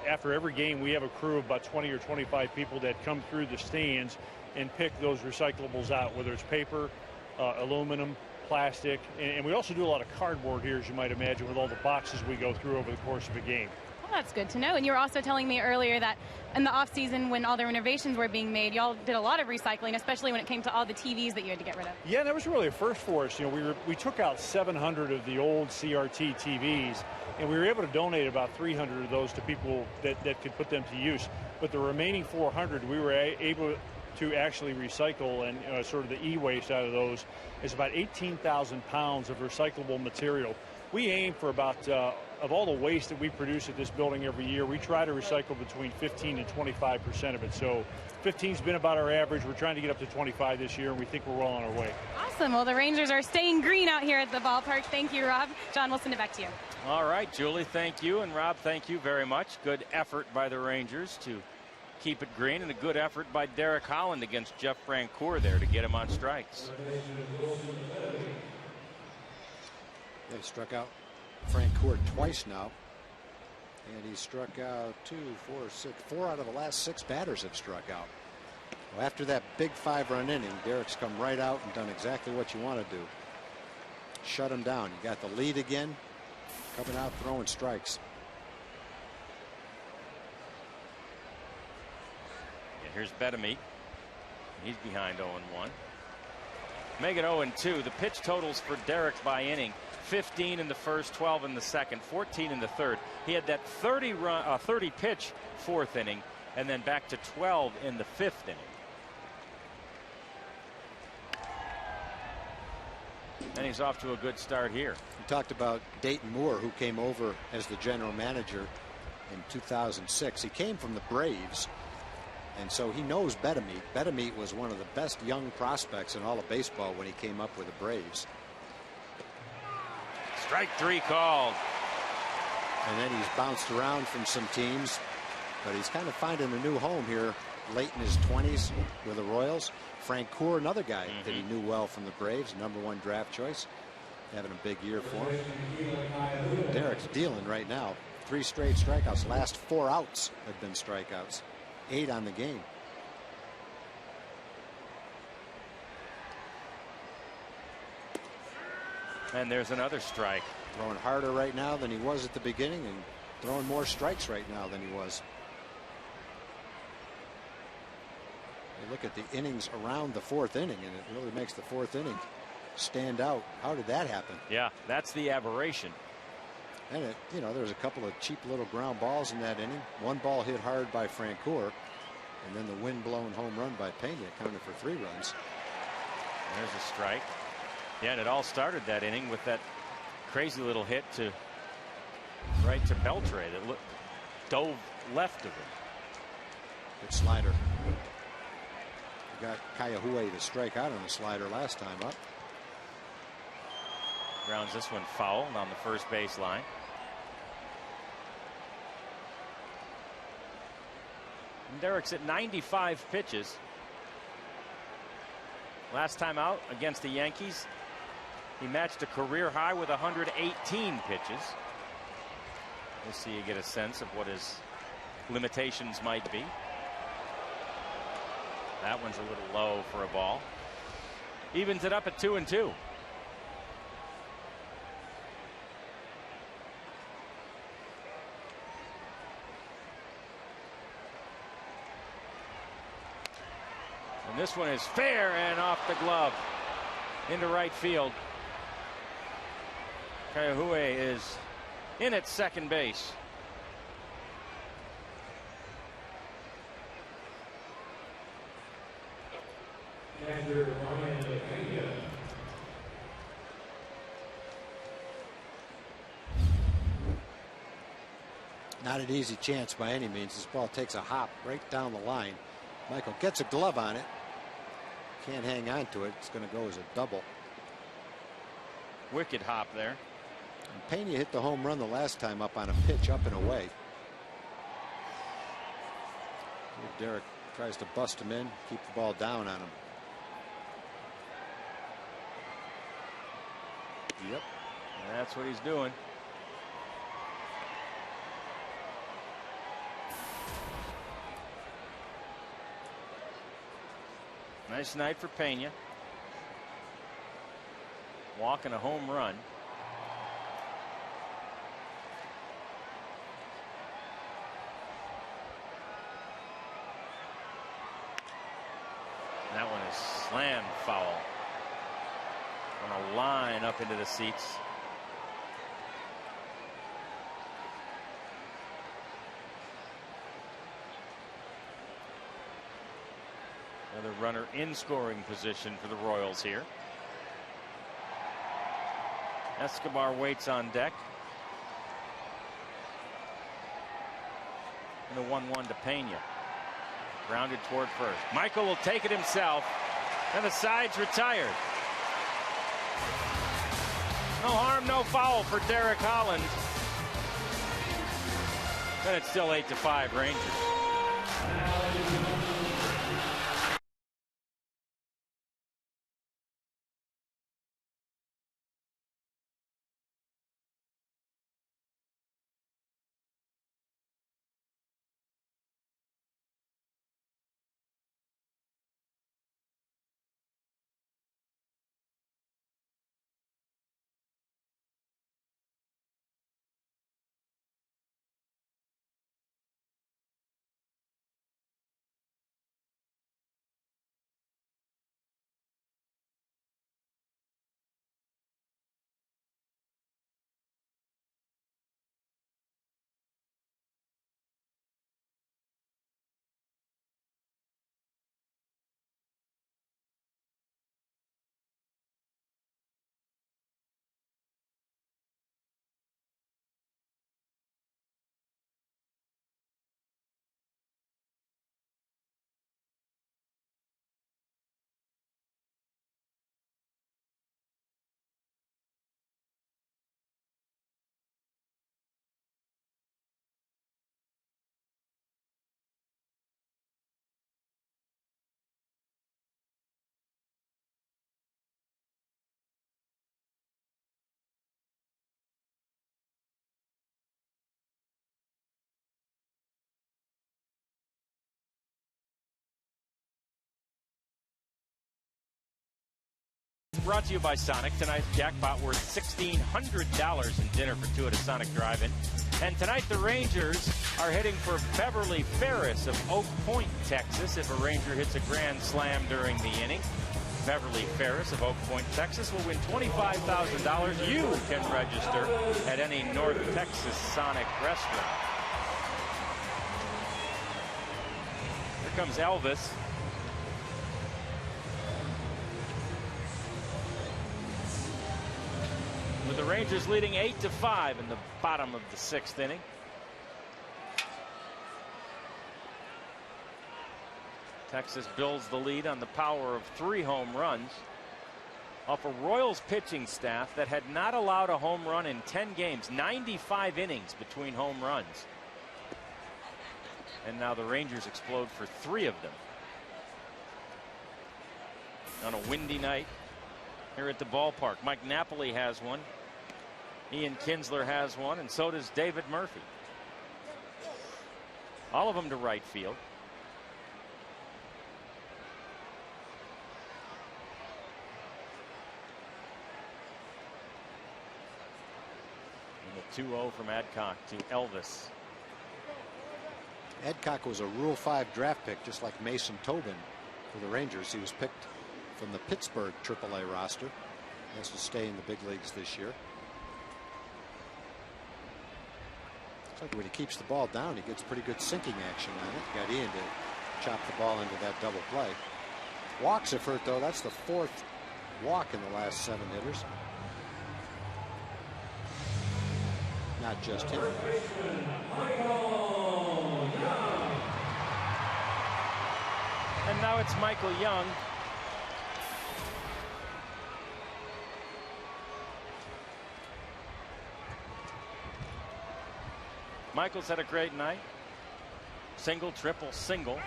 after every game, we have a crew of about 20 or 25 people that come through the stands and pick those recyclables out, whether it's paper, aluminum, plastic, and we also do a lot of cardboard here, as you might imagine, with all the boxes we go through over the course of a game. Well, that's good to know. And you were also telling me earlier that in the off season, when all the renovations were being made, y'all did a lot of recycling, especially when it came to all the TVs that you had to get rid of. Yeah, that was really a first for us. You know, we took out 700 of the old CRT TVs, and we were able to donate about 300 of those to people that could put them to use. But the remaining 400, we were able to actually recycle, and sort of the e-waste out of those is about 18,000 pounds of recyclable material. We aim for about, of all the waste that we produce at this building every year, we try to recycle between 15 and 25% of it. So 15's been about our average. We're trying to get up to 25 this year, and we think we're well on our way. Awesome. Well, the Rangers are staying green out here at the ballpark. Thank you, Rob. John, we'll send it back to you. All right, Julie, thank you. And Rob, thank you very much. Good effort by the Rangers to keep it green, and a good effort by Derek Holland against Jeff Francoeur there to get him on strikes. They struck out Francoeur twice now, and he struck out 2, 4, 6. 4 out of the last 6 batters have struck out. Well, after that big 5-run inning, Derek's come right out and done exactly what you want to do. Shut him down. You got the lead again, coming out throwing strikes. Yeah, here's Betamit. He's behind 0-1. Make it 0-2. The pitch totals for Derek by inning: 15 in the first, 12 in the second, 14 in the third. He had that 30 pitch 4th inning, and then back to 12 in the 5th inning. And he's off to a good start here. We talked about Dayton Moore, who came over as the general manager in 2006. He came from the Braves, and so he knows Betamit. Betamit was one of the best young prospects in all of baseball when he came up with the Braves. Strike 3 called. And then he's bounced around from some teams, but he's kind of finding a new home here late in his 20s with the Royals. Frank Coor, another guy that he knew well from the Braves, #1 draft choice, having a big year for him. Derek's dealing right now. 3 straight strikeouts. Last 4 outs have been strikeouts. 8 on the game. And there's another strike. Throwing harder right now than he was at the beginning, and throwing more strikes right now than he was. You look at the innings around the 4th inning, and it really makes the 4th inning stand out. How did that happen? Yeah, that's the aberration. And it, you know, there's a couple of cheap little ground balls in that inning. 1 ball hit hard by Frank Coor, and then the wind-blown home run by Pena accounted for 3 runs. There's a strike. Yeah, and it all started that inning with that crazy little hit to right to Beltre that dove left of him. Good slider. Got Kayahue to strike out on the slider last time up. Grounds this one foul on the first base line. And Derek's at 95 pitches. Last time out against the Yankees, he matched a career high with 118 pitches. We'll see you get a sense of what his limitations might be. That one's a little low for a ball. Evens it up at 2-2. And this one is fair and off the glove into right field. Kayahue is in at second base. Not an easy chance by any means. This ball takes a hop right down the line. Michael gets a glove on it. Can't hang on to it. It's going to go as a double. Wicked hop there. And Pena hit the home run the last time up on a pitch up and away. Derek tries to bust him in, keep the ball down on him. Yep. That's what he's doing. Nice night for Pena. Walking a home run. That one is slammed foul. On a line up into the seats. Another runner in scoring position for the Royals here. Escobar waits on deck. And the 1-1 to Pena. Grounded toward first. Michael will take it himself. And the side's retired. No harm, no foul for Derek Holland. And it's still 8-5 Rangers. brought to you by Sonic. Tonight's jackpot worth $1,600 in dinner for two at a Sonic Drive-In. And tonight the Rangers are heading for Beverly Ferris of Oak Point, Texas. If a Ranger hits a grand slam during the inning, Beverly Ferris of Oak Point, Texas will win $25,000. You can register at any North Texas Sonic restaurant. Here comes Elvis. With the Rangers leading 8-5 in the bottom of the sixth inning. Texas builds the lead on the power of 3 home runs off a Royals pitching staff that had not allowed a home run in 10 games, 95 innings between home runs. And now the Rangers explode for 3 of them on a windy night here at the ballpark. Mike Napoli has one. Ian Kinsler has one, and so does David Murphy. All of them to right field. And the 2-0 from Adcock to Elvis. Adcock was a Rule 5 draft pick, just like Mason Tobin for the Rangers. He was picked from the Pittsburgh AAA roster. He has to stay in the big leagues this year. Looks like when he keeps the ball down, he gets pretty good sinking action on it. Got Ian to chop the ball into that double play. Walks have hurt, though. That's the 4th walk in the last 7 hitters. Not just him. And now it's Michael Young. Michael's had a great night. Single, triple, single.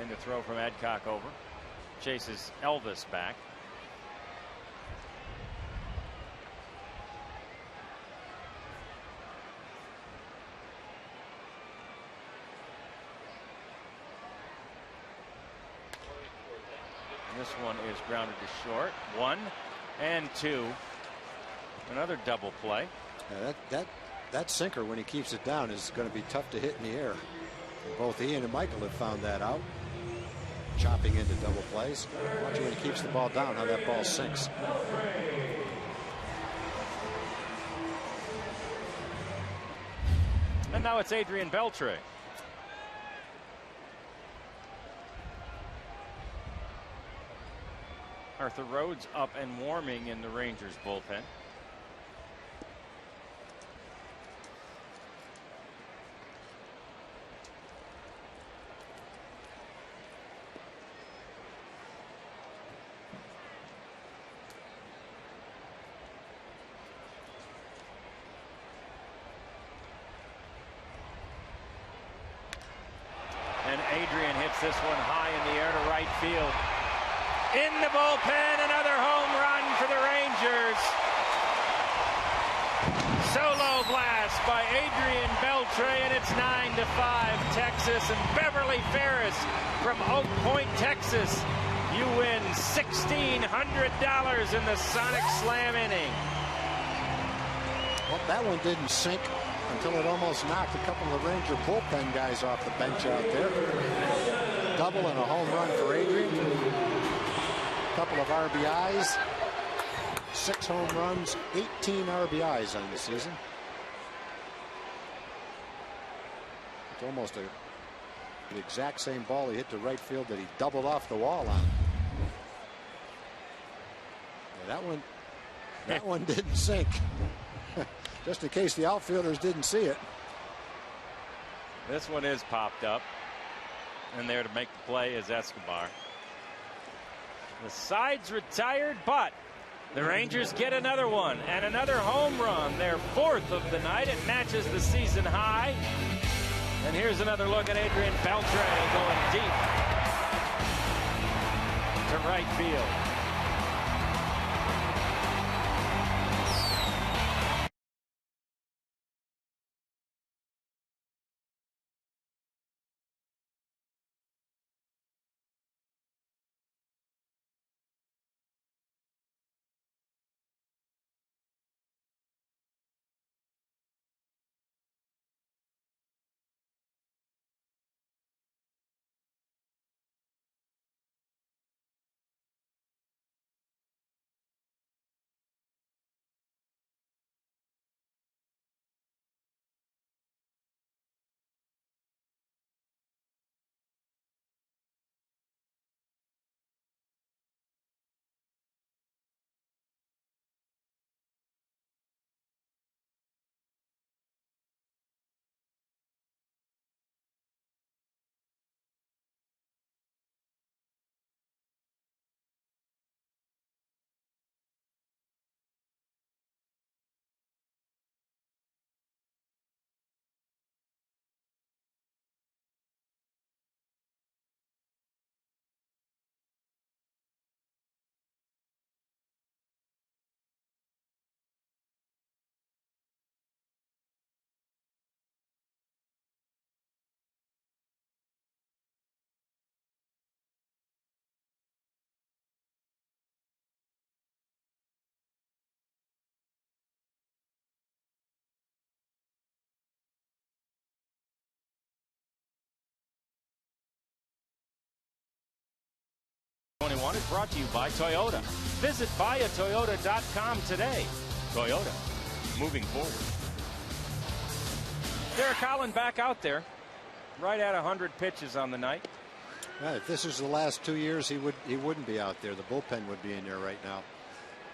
And the throw from Adcock over. Chases Elvis back. And this one is grounded to short. 1 and 2. Another double play. That sinker, when he keeps it down, is going to be tough to hit in the air. Both Ian and Michael have found that out. Chopping into double plays. Watch when he keeps the ball down, how that ball sinks. And now it's Adrian Beltre. Arthur Rhodes up and warming in the Rangers bullpen. And Adrian hits this one high in the air to right field. In the bullpen, another home run for the Rangers. Solo blast by Adrian Beltre, and it's 9-5 Texas. And Beverly Ferris from Oak Point, Texas. You win $1,600 in the Sonic Slam inning. Well, that one didn't sink until it almost knocked a couple of Ranger bullpen guys off the bench out there. Double and a home run for Adrian. A couple of RBIs. 6 home runs, 18 RBIs on the season. It's almost the exact same ball he hit to right field that he doubled off the wall on. Yeah, that one didn't sink. Just in case the outfielders didn't see it. This one is popped up. And there to make the play is Escobar. The side's retired, but the Rangers get another one and another home run. Their 4th of the night. It matches the season high. And here's another look at Adrian Beltre going deep to right field. 21 is brought to you by Toyota. Visit buyatoyota.com today. Toyota, moving forward. Derek Holland back out there, right at 100 pitches on the night. Well, if this was the last 2 years, he wouldn't be out there. The bullpen would be in there right now.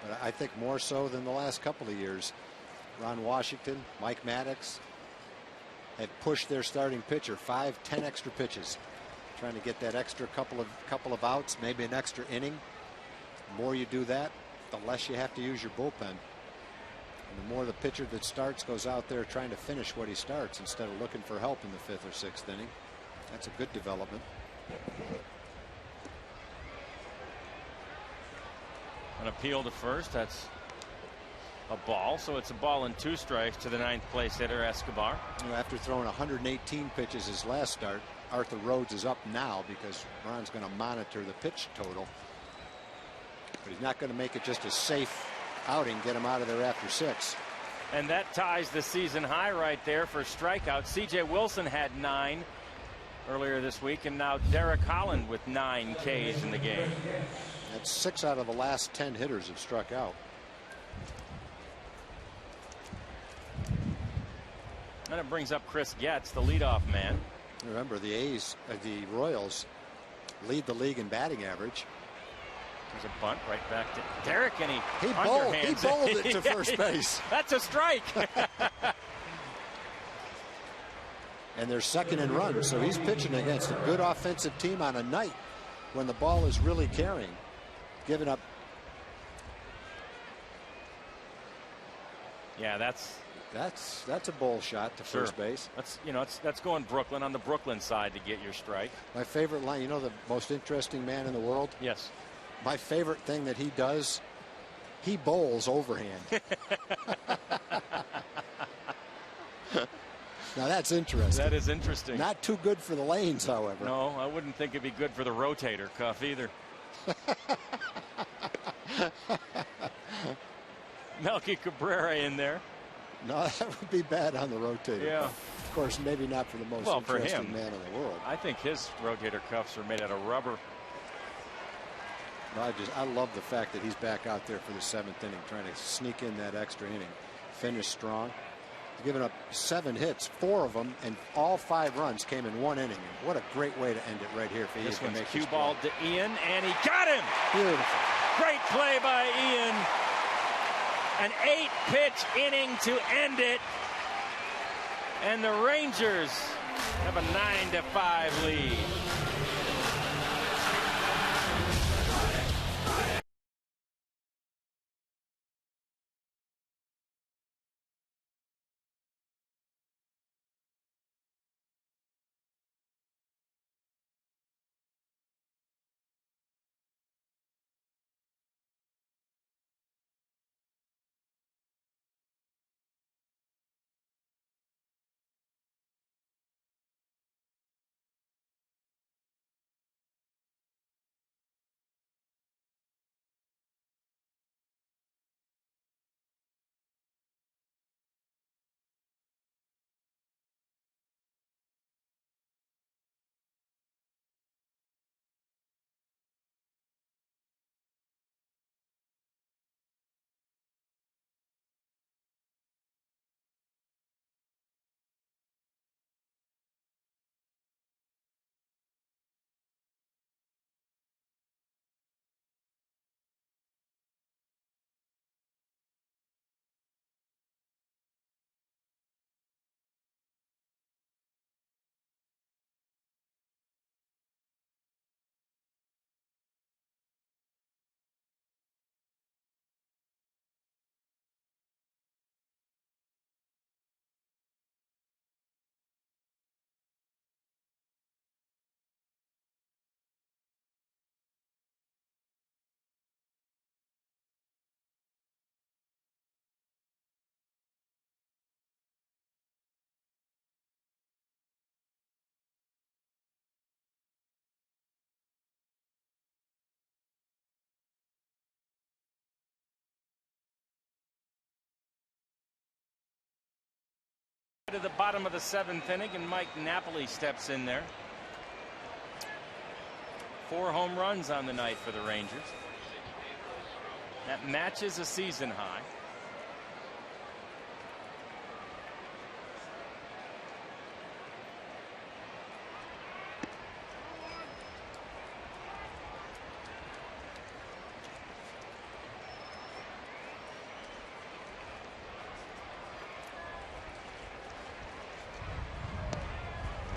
But I think more so than the last couple of years. Ron Washington, Mike Maddox had pushed their starting pitcher 5-10 extra pitches, trying to get that extra couple of outs, maybe an extra inning. The more you do that, the less you have to use your bullpen. And the more the pitcher that starts goes out there trying to finish what he starts instead of looking for help in the 5th or 6th inning. That's a good development. An appeal to first. That's a ball. So it's a ball and 2 strikes to the 9th place hitter, Escobar. You know, after throwing 118 pitches his last start, Arthur Rhodes is up now because Ron's going to monitor the pitch total. But he's not going to make it just a safe outing, get him out of there after 6. And that ties the season high right there for strikeouts. C.J. Wilson had 9 earlier this week, and now Derek Holland with 9 Ks in the game. That's 6 out of the last 10 hitters have struck out. And it brings up Chris Getz, the leadoff man. Remember, the Royals lead the league in batting average. There's a bunt right back to Derek, and he bowled it to first base. That's a strike. And they're second in runs, so he's pitching against a good offensive team on a night when the ball is really carrying. Giving up. Yeah, that's a bowl shot to first base. That's going Brooklyn on the Brooklyn side to get your strike. My favorite line, you know, the most interesting man in the world? Yes. My favorite thing that he does, he bowls overhand. Now that's interesting. That is interesting. Not too good for the lanes, however. No, I wouldn't think it'd be good for the rotator cuff either. Melky Cabrera in there. No, that would be bad on the rotator. Yeah. Of course, maybe not for the most interesting man in the world. I think his rotator cuffs are made out of rubber. I love the fact that he's back out there for the 7th inning, trying to sneak in that extra inning, finish strong. He's given up 7 hits, 4 of them, and all 5 runs came in 1 inning. And what a great way to end it right here for this Ian. This one's cue-balled to Ian, and he got him. Beautiful. Great play by Ian. An 8-pitch inning to end it, and the Rangers have a 9-5 lead. To the bottom of the 7th inning, and Mike Napoli steps in there. 4 home runs on the night for the Rangers. That matches a season high.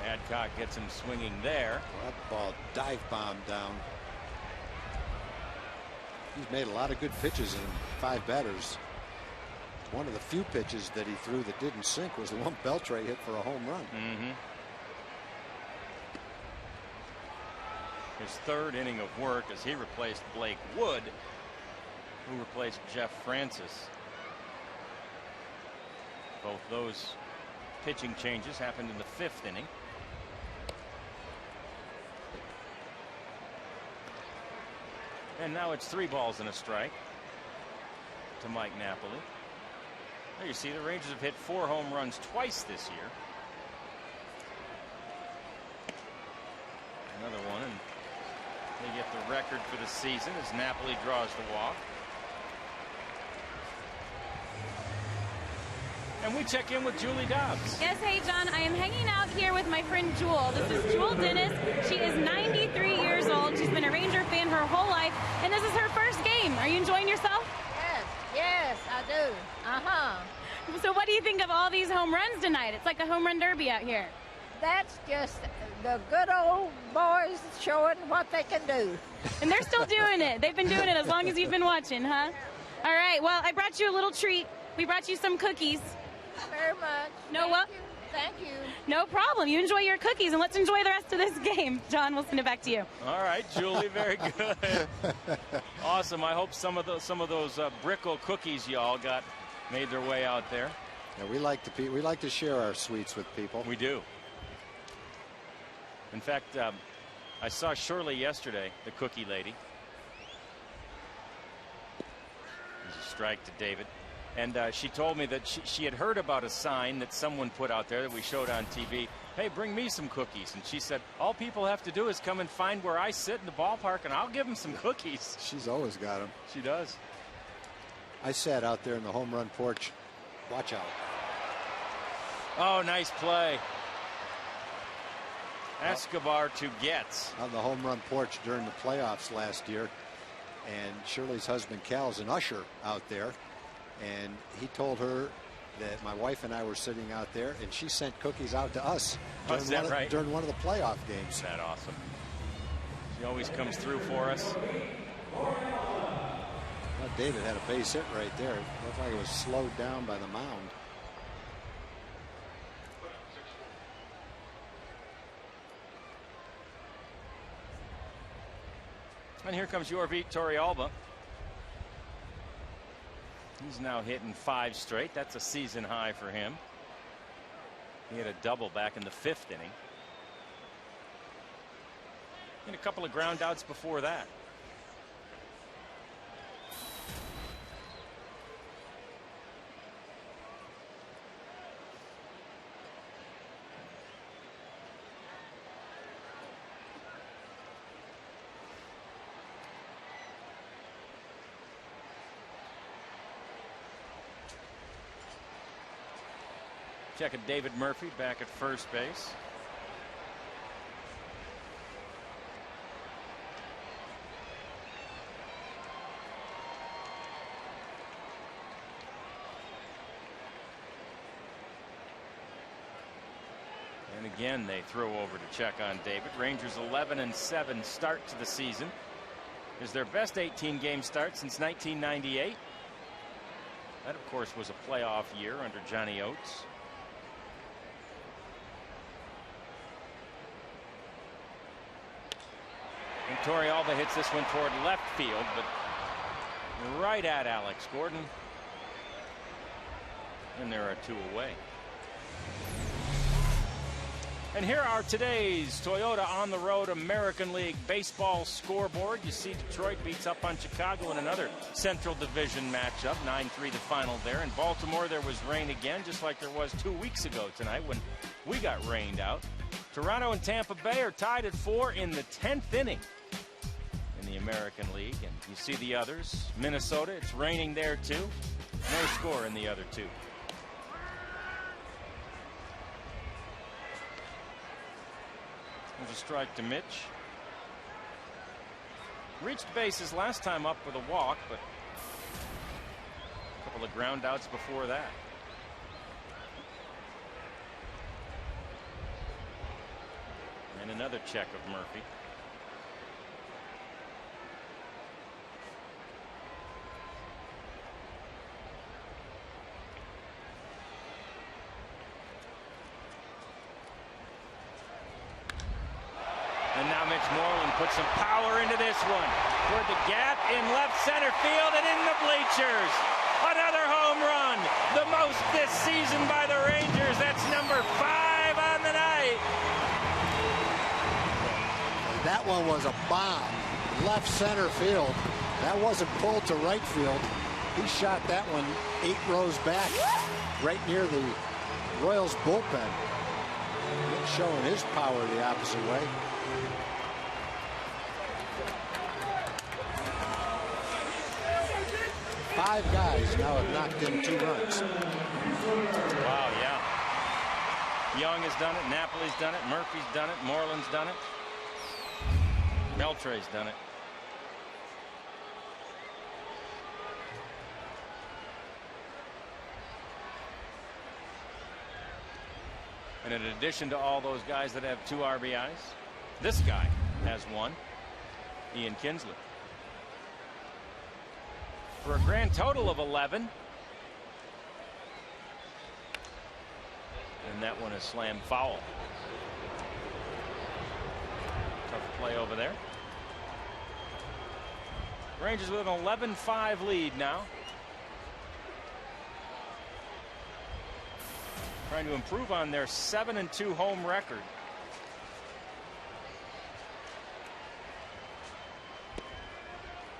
Adcock gets him swinging there. Well, that ball dive bombed down. He's made a lot of good pitches in 5 batters. One of the few pitches that he threw that didn't sink was the one Beltre hit for a home run. His 3rd inning of work as he replaced Blake Wood, who replaced Jeff Francis. Both those pitching changes happened in the 5th inning. And now it's 3 balls and a strike to Mike Napoli. There you see the Rangers have hit 4 home runs twice this year. Another one, and they get the record for the season as Napoli draws the walk. And we check in with Julie Dobbs. Yes, hey, John. I am hanging out here with my friend Jewel. This is Jewel Dennis. She is 93 years old. She's been a Ranger fan her whole life, and this is her first game. Are you enjoying yourself? Yes, I do. So what do you think of all these home runs tonight? It's like a home run derby out here. That's just the good old boys showing what they can do. And they're still doing it. They've been doing it as long as you've been watching, huh? All right, well, I brought you a little treat. We brought you some cookies. Very much. Thank you. No problem. You enjoy your cookies, and let's enjoy the rest of this game. John, we'll send it back to you. All right, Julie, very good. Awesome. I hope some of those Brickle cookies y'all got made their way out there. Yeah, we like to share our sweets with people. We do. In fact, I saw Shirley yesterday, the cookie lady. There's a strike to David. And she told me that she had heard about a sign that someone put out there that we showed on TV. Hey, bring me some cookies. And she said, all people have to do is come and find where I sit in the ballpark, and I'll give them some cookies. She's always got them. She does. I sat out there in the home run porch. Watch out. Oh, nice play. Escobar to Getz. On the home run porch during the playoffs last year. And Shirley's husband, Cal's an usher out there. And he told her that my wife and I were sitting out there, and she sent cookies out to us during one of the playoff games. Isn't that awesome? She always comes through for us. Well, David had a base hit right there. It looked like it was slowed down by the mound. And here comes Yorvik Torrealba. He's now hitting 5 straight. That's a season high for him. He had a double back in the 5th inning. And a couple of ground outs before that. Checking David Murphy back at first base. And again, they throw over to check on David. Rangers 11-7 start to the season. Is their best 18-game start since 1998. That, of course, was a playoff year under Johnny Oates. And Torrealba hits this one toward left field, but right at Alex Gordon. And there are 2 away. And here are today's Toyota on the road American League Baseball scoreboard. You see Detroit beats up on Chicago in another Central Division matchup. 9-3 the final there. In Baltimore there was rain again, just like there was 2 weeks ago tonight when we got rained out. Toronto and Tampa Bay are tied at 4 in the 10th inning in the American League. And you see the others. Minnesota, it's raining there too. No score in the other two. There's a strike to Mitch. Reached bases last time up with a walk, but a couple of ground outs before that. And another check of Murphy. And now Mitch Morland puts some power into this one. Toward the gap in left center field and in the bleachers. Another home run. The most this season by the Rangers. That's number 5 on the night. That one was a bomb. Left center field. That wasn't pulled to right field. He shot that one 8 rows back, right near the Royals bullpen. Showing his power the opposite way. Five guys now have knocked in 2 runs. Wow, yeah. Young has done it. Napoli's done it. Murphy's done it. Morland's done it. Beltre's done it. And in addition to all those guys that have 2 RBIs, this guy has 1. Ian Kinsler. For a grand total of 11. And that one is slammed foul. Tough play over there. Rangers with an 11-5 lead now. Trying to improve on their 7-2 home record.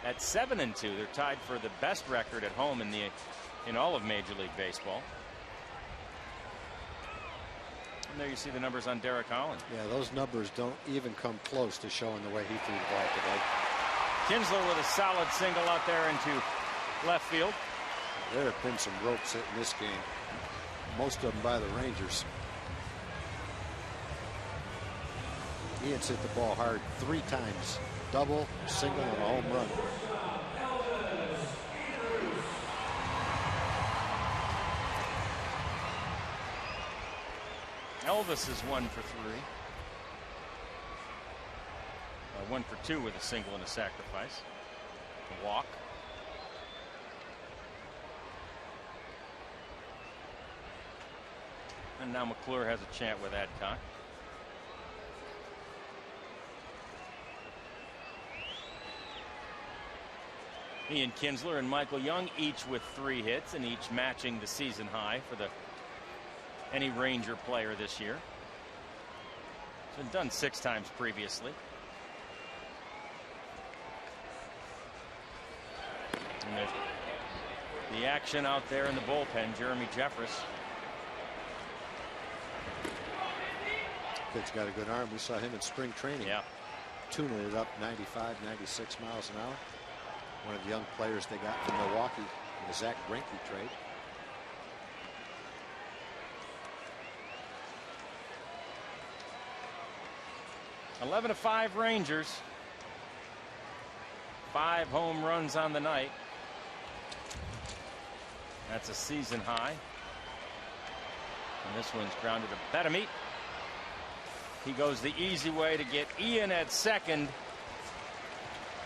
At 7-2, they're tied for the best record at home in all of Major League Baseball. And there you see the numbers on Derek Holland. Yeah, those numbers don't even come close to showing the way he threw the ball today. Kinsler with a solid single out there into left field. There have been some ropes hit in this game. Most of them by the Rangers. Ian's hit the ball hard 3 times. Double, single, and a home run. Elvis is 1 for 3. 1 for 2 with a single and a sacrifice. A walk. And now McClure has a chant with Adcock. Ian Kinsler and Michael Young each with 3 hits and each matching the season high for any Ranger player this year. It's been done 6 times previously. And there's the action out there in the bullpen. Jeremy Jeffress. Kid's got a good arm. We saw him in spring training. Yeah. Tuning it up 95, 96 miles an hour. One of the young players they got from Milwaukee in the Zach Greinke trade. (11-5) Rangers. 5 home runs on the night. That's a season high. And this one's grounded to Betamit. He goes the easy way to get Ian at second.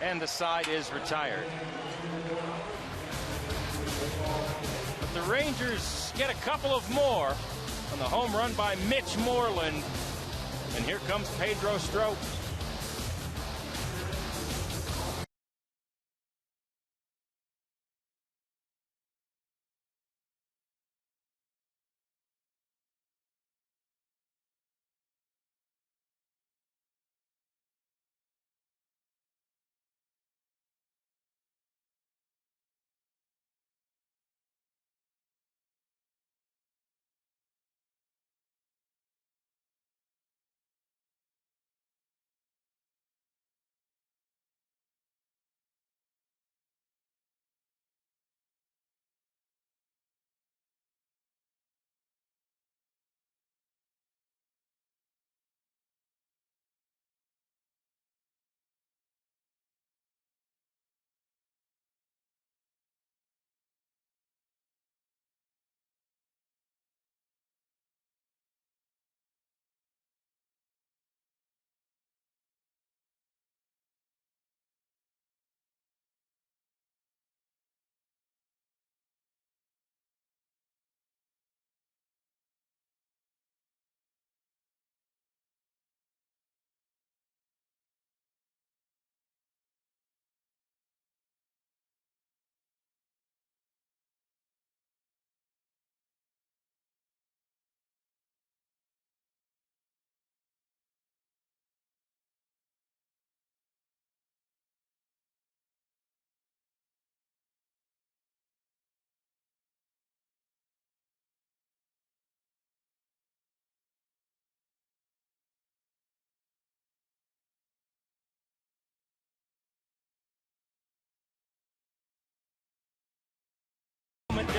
And the side is retired. But the Rangers get a couple of more on the home run by Mitch Moreland. And here comes Pedro Strop.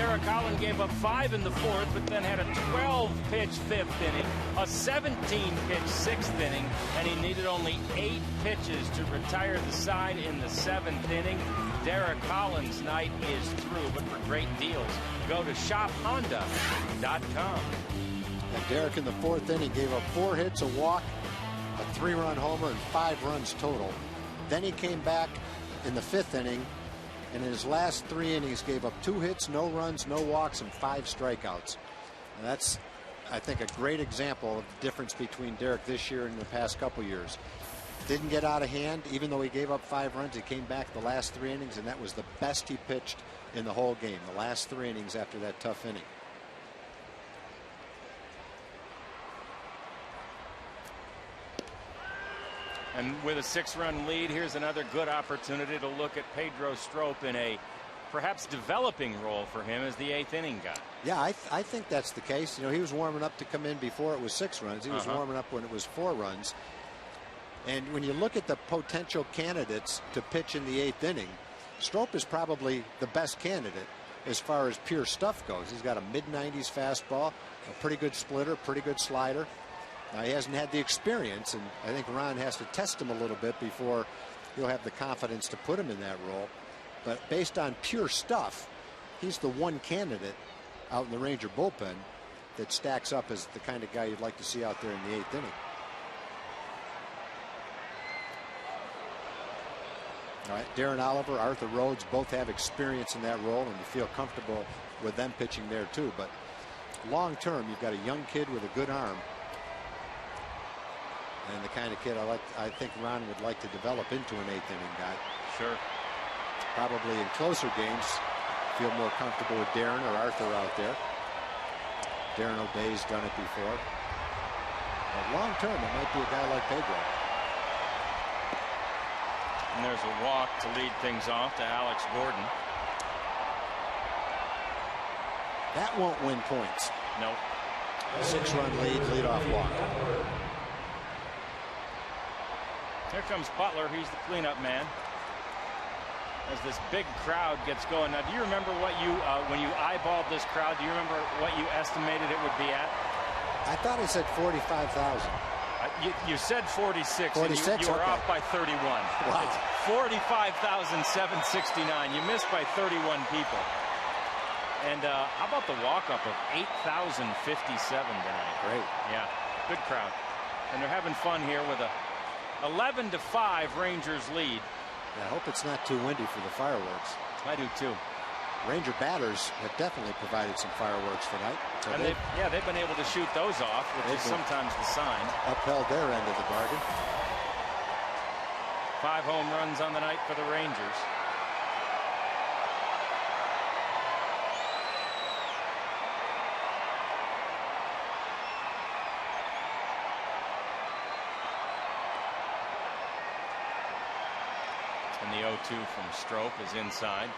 Derek Holland gave up 5 in the 4th, but then had a 12-pitch 5th inning, a 17-pitch 6th inning, and he needed only 8 pitches to retire the side in the 7th inning. Derek Holland's night is through, but for great deals, go to shophonda.com. And Derek in the 4th inning gave up 4 hits, a walk, a 3-run homer, and 5 runs total. Then he came back in the 5th inning, and in his last 3 innings gave up 2 hits, no runs, no walks, and 5 strikeouts. And that's, I think, a great example of the difference between Derek this year and the past couple years. Didn't get out of hand, even though he gave up 5 runs. He came back the last 3 innings, and that was the best he pitched in the whole game, the last 3 innings after that tough inning. And with a 6-run lead, here's another good opportunity to look at Pedro Strop in a perhaps developing role for him as the 8th inning guy. Yeah, I think that's the case. You know, he was warming up to come in before it was 6 runs. He was warming up when it was 4 runs. And when you look at the potential candidates to pitch in the 8th inning, Strop is probably the best candidate as far as pure stuff goes. He's got a mid-90s fastball, a pretty good splitter, pretty good slider. Now, he hasn't had the experience, and I think Ron has to test him a little bit before he'll have the confidence to put him in that role. But based on pure stuff, he's the one candidate out in the Ranger bullpen that stacks up as the kind of guy you'd like to see out there in the 8th inning. All right, Darren Oliver, Arthur Rhodes both have experience in that role, and you feel comfortable with them pitching there too. But long term, you've got a young kid with a good arm, and the kind of kid I think Ron would like to develop into an 8th inning guy. Sure. Probably in closer games, feel more comfortable with Darren or Arthur out there. Darren O'Day's done it before. But long term, it might be a guy like Pedro. And there's a walk to lead things off to Alex Gordon. That won't win points. Nope. 6-run lead, leadoff walk. Here comes Butler. He's the cleanup man. As this big crowd gets going. Now, do you remember what you, when you eyeballed this crowd, do you remember what you estimated it would be at? I thought it said 45,000. You said 46, 46, and you were okay. off by 31. Wow. It's 45,769. You missed by 31 people. And how about the walk-up of 8,057 tonight? Great. Yeah, good crowd. And they're having fun here with a 11-5 Rangers lead. Yeah, I hope it's not too windy for the fireworks. I do too. Ranger batters have definitely provided some fireworks tonight. So And they've been able to shoot those off, which is sometimes the sign. Upheld their end of the bargain. 5 home runs on the night for the Rangers. And the 0-2 from Strop is inside.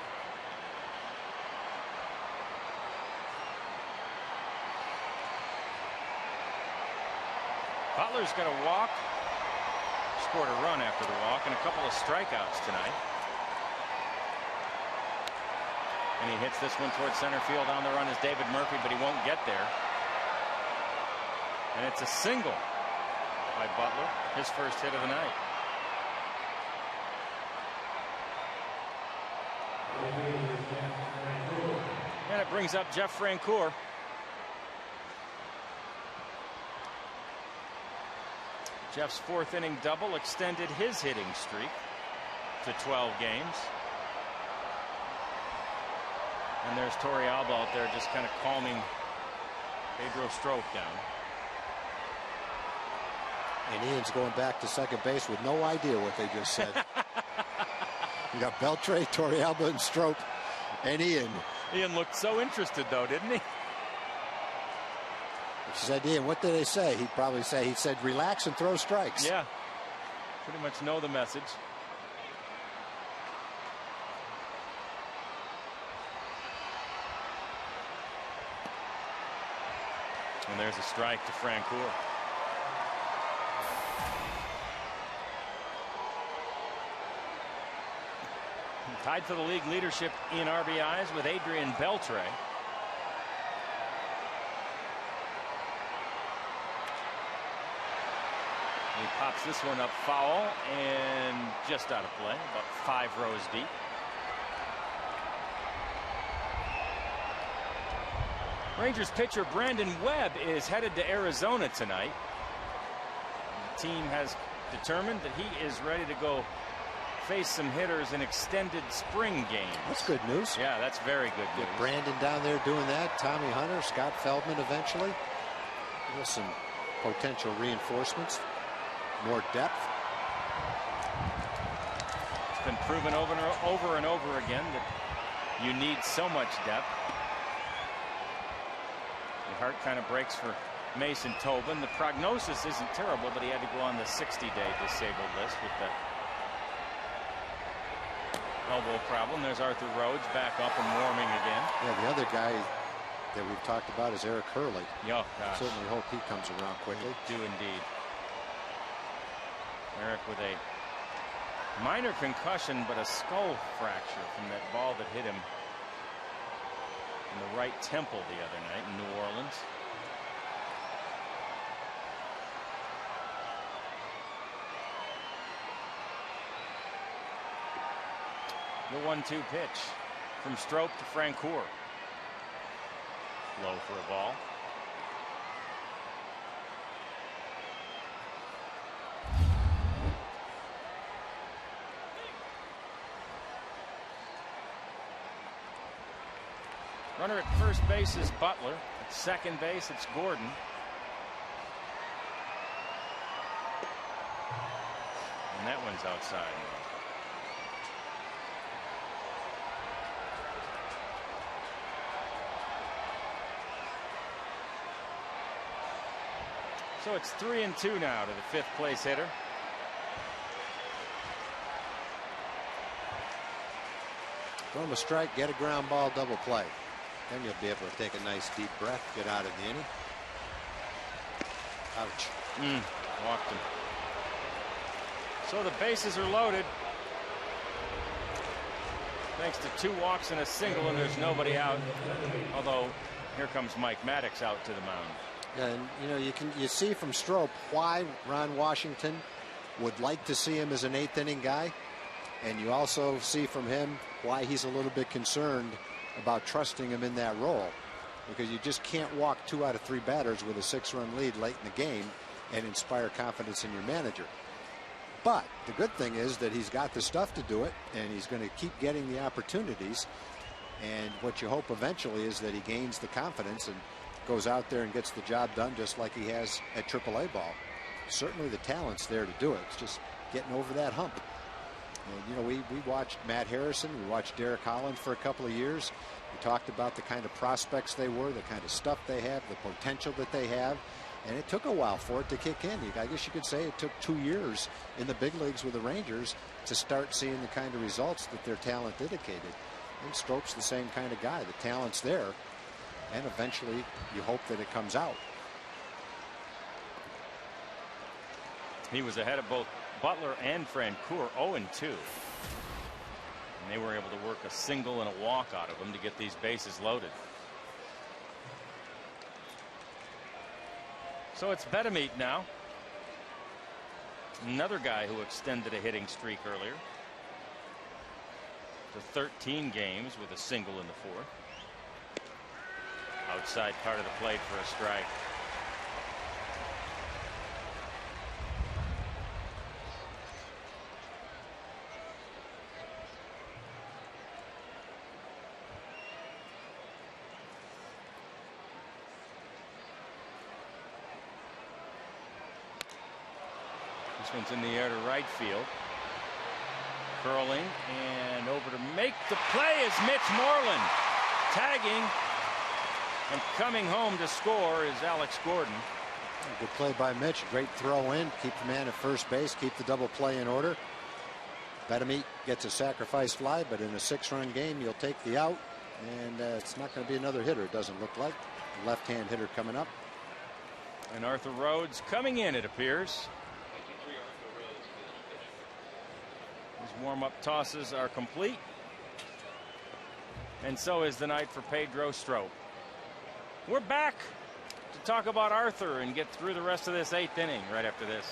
Butler's got a walk, scored a run after the walk, and a couple of strikeouts tonight. And he hits this one towards center field. On the run is David Murphy, but he won't get there. And it's a single by Butler, his first hit of the night. And it brings up Jeff Francoeur. Jeff's 4th inning double extended his hitting streak to 12 games. And there's Torey Alba out there just kind of calming Pedro Strop down. And Ian's going back to second base with no idea what they just said. You got Beltre, Torey Alba, and Strop, and Ian. Ian looked so interested, though, didn't he? She said, Ian, what did they say? He'd probably say, he said, relax and throw strikes. Yeah. Pretty much know the message. And there's a strike to Francoeur. Tied for the league leadership in RBIs with Adrian Beltre. Pops this one up foul and just out of play, about 5 rows deep. Rangers pitcher Brandon Webb is headed to Arizona tonight. The team has determined that he is ready to go face some hitters in extended spring games. That's good news. Yeah, that's very good news. Get Brandon down there doing that. Tommy Hunter, Scott Feldman eventually. With some potential reinforcements. More depth. It's been proven over and over again that you need so much depth. The heart kind of breaks for Mason Tobin. The prognosis isn't terrible, but he had to go on the 60-day disabled list with the elbow problem. There's Arthur Rhodes back up and warming again. Yeah, the other guy that we've talked about is Eric Hurley. Yeah, gosh. Certainly hope he comes around quickly. Do indeed. Eric with a minor concussion, but a skull fracture from that ball that hit him in the right temple the other night in New Orleans. The 1-2 pitch from Strop to Francoeur. Low for a ball. Runner at first base is Butler. At second base, it's Gordon. And that one's outside. So it's 3-2 now to the 5th place hitter. Throw him a strike, get a ground ball, double play. Then you'll be able to take a nice deep breath, get out of the inning. Ouch. Walked him. So the bases are loaded. Thanks to 2 walks and a single, and there's nobody out. Although here comes Mike Maddox out to the mound. Yeah, and you know, you see from Strop why Ron Washington would like to see him as an 8th inning guy, and you also see from him why he's a little bit concerned about trusting him in that role, because you just can't walk 2 out of 3 batters with a 6-run lead late in the game and inspire confidence in your manager. But the good thing is that he's got the stuff to do it, and he's going to keep getting the opportunities. And what you hope eventually is that he gains the confidence and goes out there and gets the job done just like he has at AAA ball. Certainly the talent's there to do it. It's just getting over that hump. And, you know, we watched Matt Harrison, we watched Derek Holland for a couple of years. We talked about the kind of prospects they were, the kind of stuff they have, the potential that they have. And it took a while for it to kick in. I guess you could say it took 2 years in the big leagues with the Rangers to start seeing the kind of results that their talent indicated. And Strop's the same kind of guy. The talent's there. And eventually you hope that it comes out. He was ahead of both Butler and Francoeur, 0-2. And they were able to work a single and a walk out of him to get these bases loaded. So it's Betemeat now. Another guy who extended a hitting streak earlier to 13 games with a single in the 4th. Outside part of the plate for a strike. This one's in the air to right field. Curling and over to make the play is Mitch Moreland. Tagging and coming home to score is Alex Gordon. Good play by Mitch. Great throw in. Keep the man at first base. Keep the double play in order. Betemeat gets a sacrifice fly, but in a 6-run game, you'll take the out. And it's not going to be another hitter, it doesn't look like. Left-hand hitter coming up. And Arthur Rhodes coming in, it appears. His warm-up tosses are complete. And so is the night for Pedro Strop. We're back to talk about Arthur and get through the rest of this 8th inning right after this.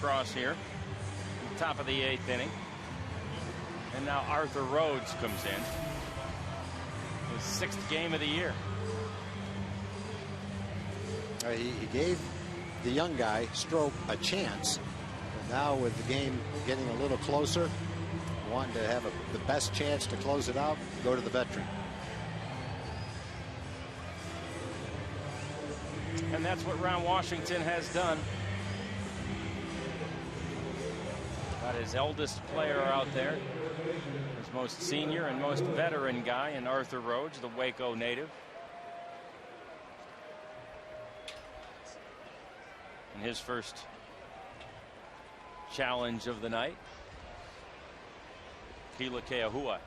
across here. Top of the 8th inning. And now Arthur Rhodes comes in. His 6th game of the year. He gave the young guy, Strope, a chance. But now with the game getting a little closer, wanting to have the best chance to close it out, go to the veteran. And that's what Ron Washington has done. Got his eldest player out there. His most senior and most veteran guy in Arthur Rhodes, the Waco native. And his first challenge of the night. Kila Keahua.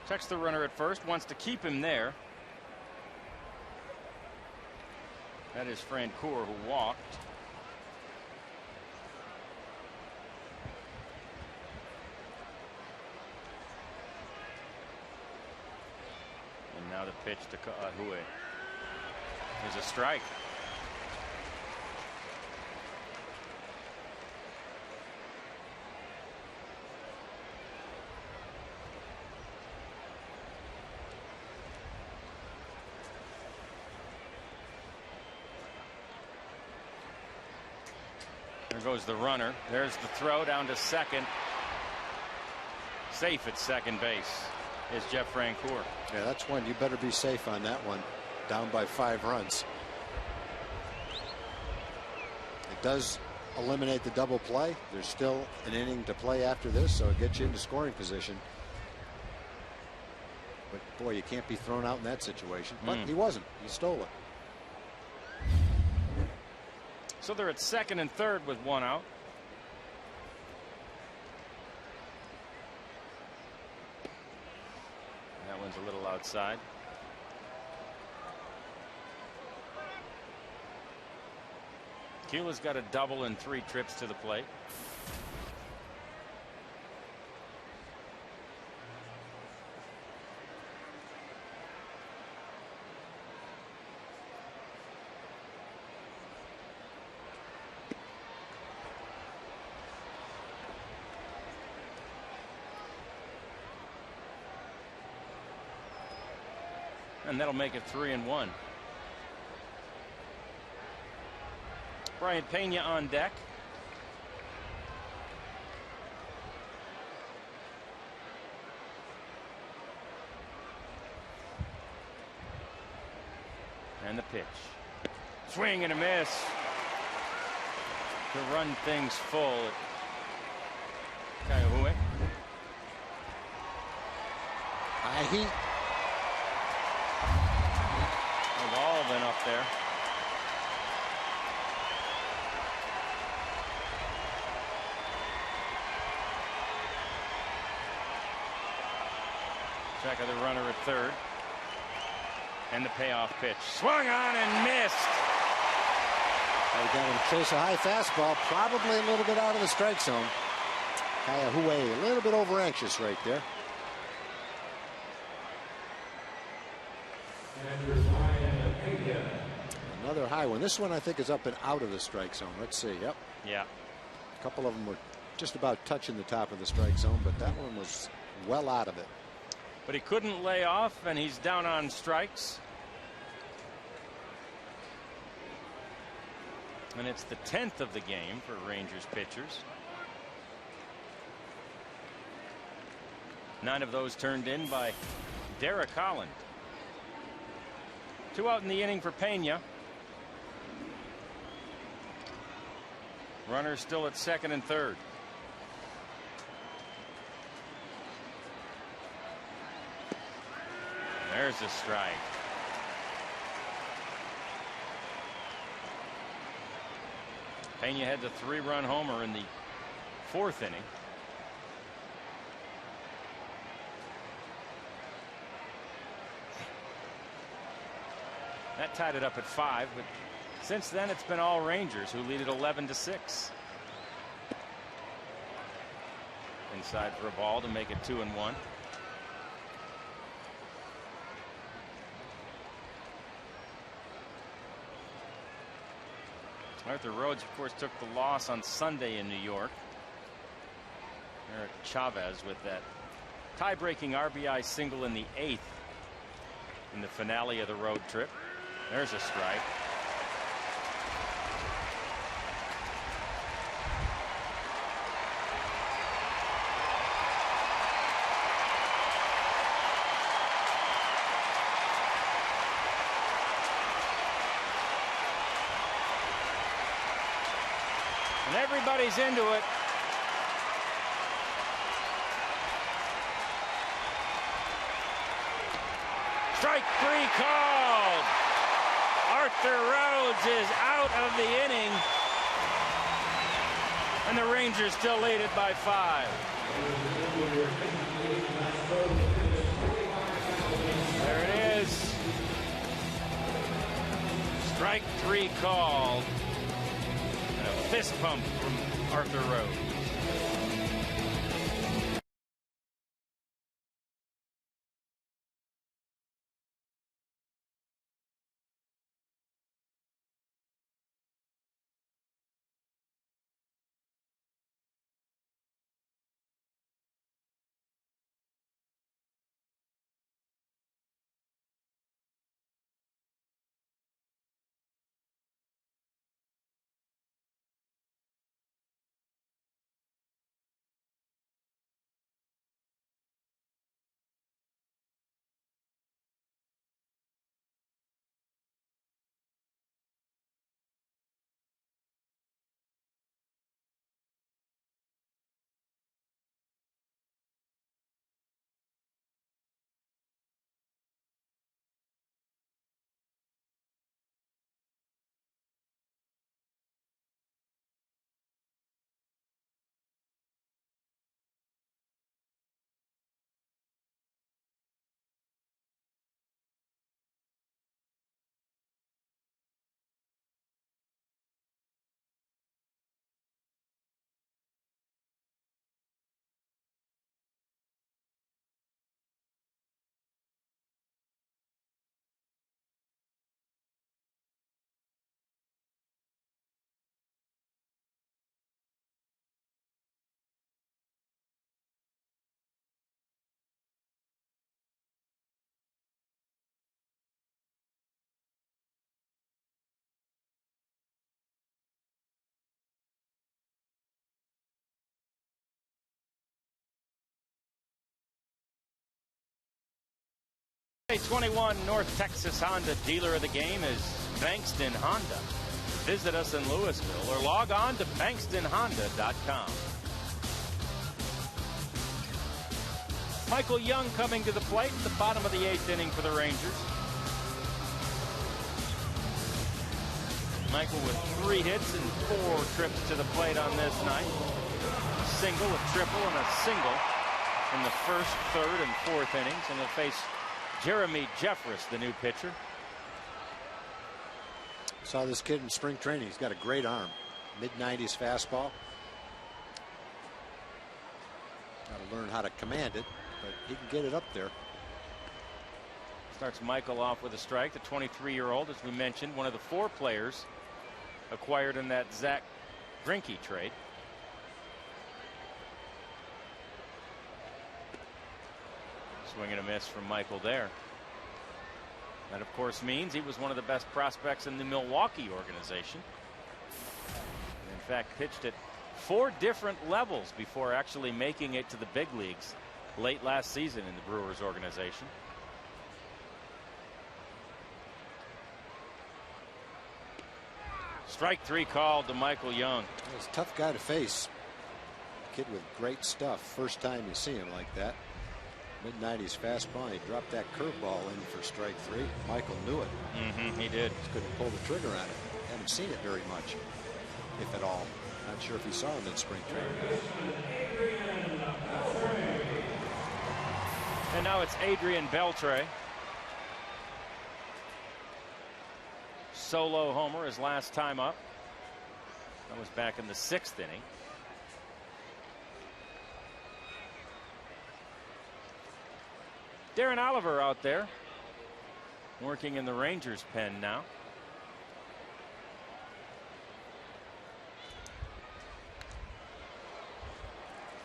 Checks the runner at first, wants to keep him there. That is Francoeur, who walked. And now the pitch to Keahua. There's a strike. There goes the runner. There's the throw down to second. Safe at second base is Jeff Francoeur. Yeah, that's one you better be safe on that one. Down by 5 runs. It does eliminate the double play. There's still an inning to play after this, so it gets you into scoring position. But boy, you can't be thrown out in that situation. But he wasn't. He stole it. So they're at second and third with 1 out. That one's a little outside. Keela's got a double and 3 trips to the plate. And that'll make it 3-1. Brian Pena on deck. And the pitch. Swing and a miss to run things full at Keahua. High heat. They've all been up there. Check of the runner at third. And the payoff pitch. Swung on and missed. They got him chase a high fastball, probably a little bit out of the strike zone. Keahua a little bit over anxious right there. Another high one. This one I think is up and out of the strike zone. Let's see. Yep. Yeah. A couple of them were just about touching the top of the strike zone, but that one was well out of it. But he couldn't lay off, and he's down on strikes. And it's the 10th of the game for Rangers pitchers. 9 of those turned in by Derek Holland. 2 out in the inning for Pena. Runner still at second and third. There's a strike. Pena had the 3-run homer in the 4th inning. That tied it up at 5, but Since then, it's been all Rangers who lead it 11-6. Inside for a ball to make it 2-1. Arthur Rhodes, of course, took the loss on Sunday in New York. Eric Chavez with that tie-breaking RBI single in the 8th in the finale of the road trip. There's a strike. And everybody's into it. Strike 3 called. Arthur Rhodes is out of the inning. And the Rangers still lead it by 5. There it is. Strike 3 called. And a fist pump from Arthur Rhodes. '21 North Texas Honda Dealer of the Game is Bankston Honda. Visit us in Louisville or log on to bankstonhonda.com. Michael Young coming to the plate at the bottom of the 8th inning for the Rangers. Michael with 3 hits and 4 trips to the plate on this night. A single, a triple, and a single in the 1st, 3rd, and 4th innings. And he'll face Jeremy Jeffress, the new pitcher. Saw this kid in spring training. He's got a great arm. Mid-90s fastball. Got to learn how to command it, but he can get it up there. Starts Michael off with a strike. The 23-year-old, as we mentioned, one of the 4 players acquired in that Zach Greinke trade. Swing and a miss from Michael there. That, of course, means he was one of the best prospects in the Milwaukee organization. In fact, pitched at 4 different levels before actually making it to the big leagues late last season in the Brewers organization. Strike 3 called to Michael Young. He's a tough guy to face. Kid with great stuff. First time you see him like that. Mid-90s fastball. He dropped that curveball in for strike 3. Michael knew it. He did. Just couldn't pull the trigger on it. Haven't seen it very much, if at all. Not sure if he saw him in spring training. And now it's Adrian Beltre. solo homer his last time up. That was back in the 6th inning. Darren Oliver out there working in the Rangers pen now.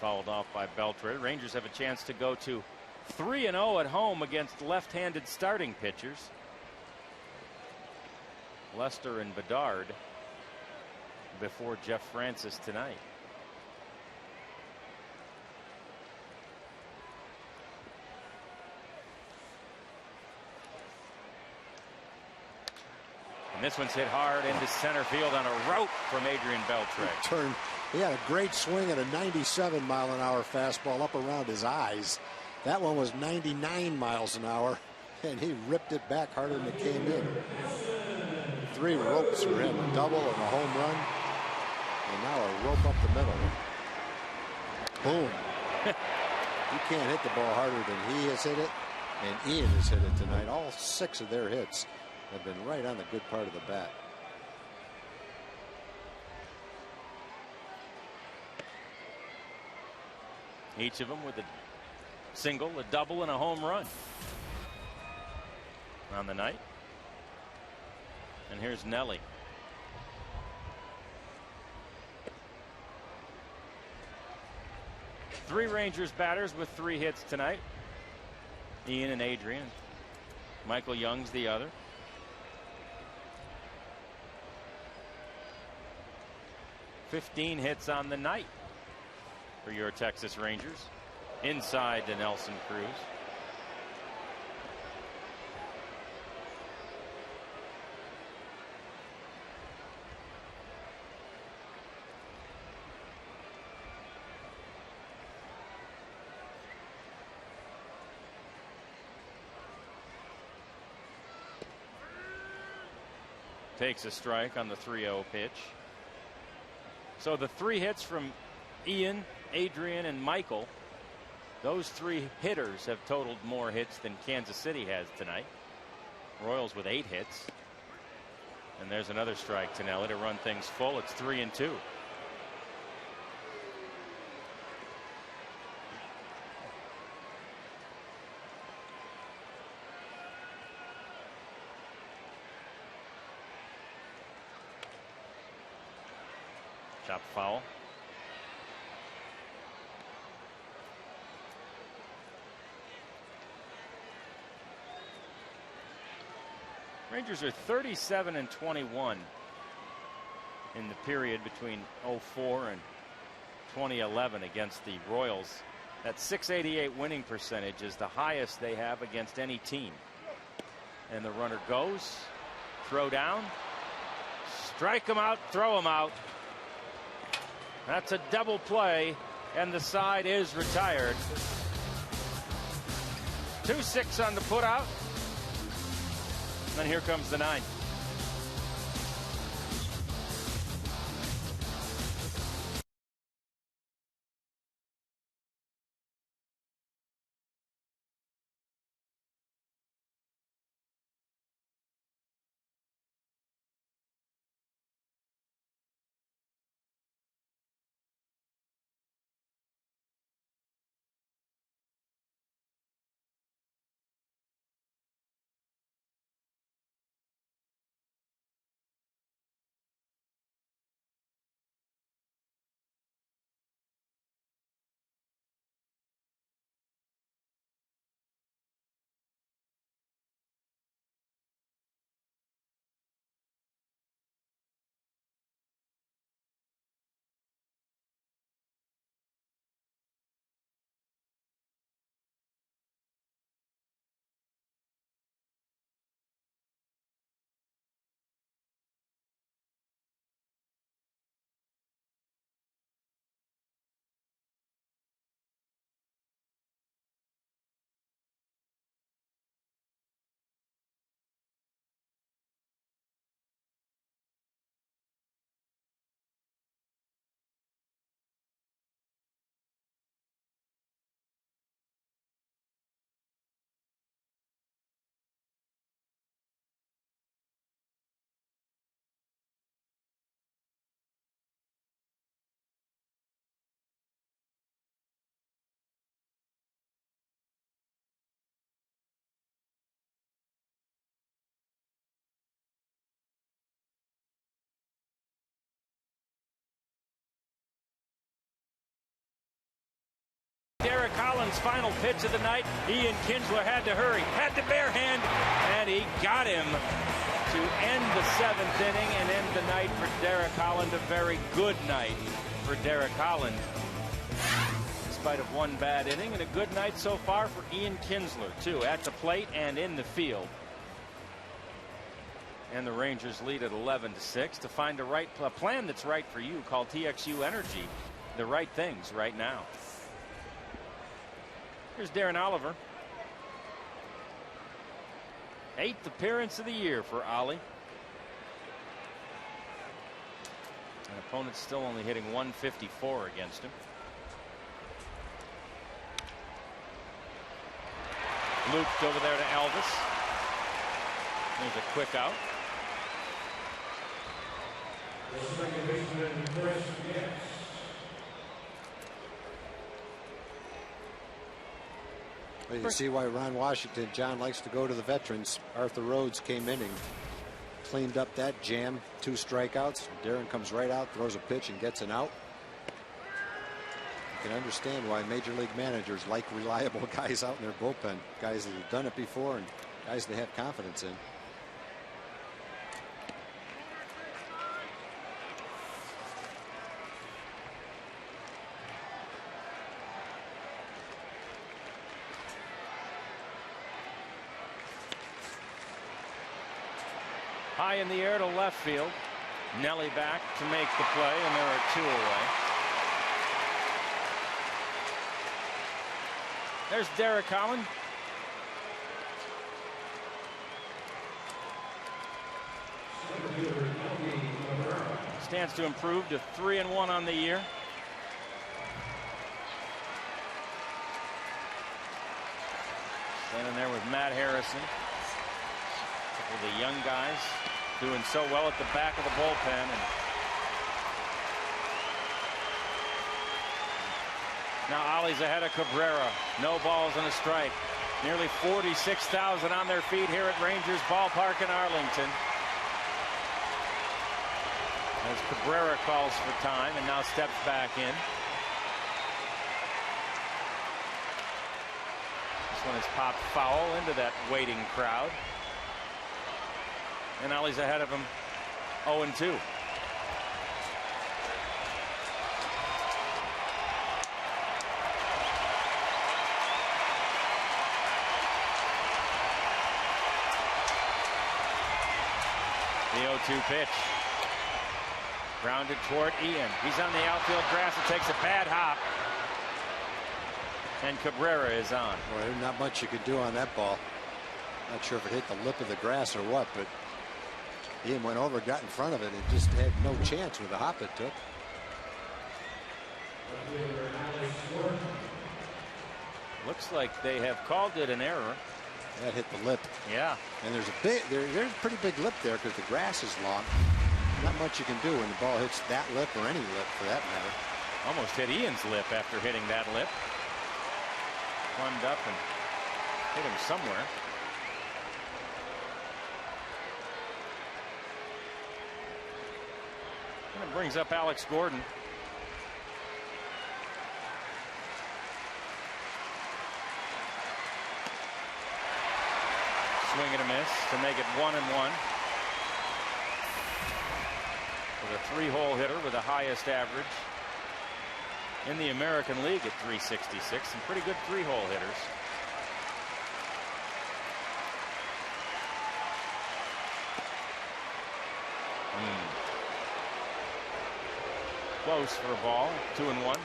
Fouled off by Beltre. Rangers have a chance to go to 3-0 at home against left-handed starting pitchers. Lester and Bedard before Jeff Francis tonight. And this one's hit hard into center field on a rope from Adrian Beltre. He had a great swing at a 97-mile-an-hour fastball up around his eyes. That one was 99 miles an hour, and he ripped it back harder than it came in. 3 ropes for him, a double and a home run, and now a rope up the middle. Boom. You can't hit the ball harder than he has hit it, and Ian has hit it tonight. All 6 of their hits have been right on the good part of the bat. Each of them with a single, a double, and a home run on the night. And here's Nelly. Three Rangers batters with 3 hits tonight. Ian and Adrian. Michael Young's the other. $15 hits on the night for your Texas Rangers. Inside to Nelson Cruz. Takes a strike on the 3-0 pitch. So the 3 hits from Ian, Adrian, and Michael, those 3 hitters have totaled more hits than Kansas City has tonight. Royals with 8 hits. And there's another strike to Nelly to run things full. It's 3-2. Chop foul. Rangers are 37-21 in the period between 04 and 2011 against the Royals. That .688 winning percentage is the highest they have against any team. And the runner goes, throw down, strike him out, throw him out. That's a double play, and the side is retired. 2-6 on the putout. And then here comes the 9. final pitch of the night. Ian Kinsler had to hurry, had to barehand, and he got him to end the 7th inning and end the night for Derek Holland. A very good night for Derek Holland, in spite of one bad inning, and a good night so far for Ian Kinsler, too, at the plate and in the field. And the Rangers lead at 11-6. To find a plan that's right for you, call TXU Energy. The right things right now. Here's Darren Oliver. 8th appearance of the year for Ollie. An opponent's still only hitting 154 against him. Looped over there to Elvis. There's a quick out. Well, you see why Ron Washington, John, likes to go to the veterans. Arthur Rhodes came in and cleaned up that jam. 2 strikeouts. Darren comes right out, throws a pitch, and gets an out. You can understand why major league managers like reliable guys out in their bullpen. Guys that have done it before and guys they have confidence in. High in the air to left field. Nelly back to make the play, and there are 2 away. There's Derek Holland. Stands to improve to 3-1 on the year. Standing there with Matt Harrison. The young guys doing so well at the back of the bullpen. And now Ollie's ahead of Cabrera. No balls and a strike. Nearly 46,000 on their feet here at Rangers Ballpark in Arlington. As Cabrera calls for time and now steps back in. This one is popped foul into that waiting crowd. And Ollie's ahead of him 0-2. The 0-2 pitch. Grounded toward Ian. He's on the outfield grass. It takes a bad hop. And Cabrera is on. Well, there's not much you could do on that ball. Not sure if it hit the lip of the grass or what, but Ian went over, got in front of it, and just had no chance with the hop it took. Looks like they have called it an error. That hit the lip. Yeah. And there's a pretty big lip there because the grass is long. Not much you can do when the ball hits that lip or any lip for that matter. Almost hit Ian's lip after hitting that lip. Climbed up and hit him somewhere. And it brings up Alex Gordon. Swing and a miss to make it 1-1. With a 3-hole hitter with the highest average in the American League at 366. Some pretty good 3-hole hitters. Close for a ball. 2-1.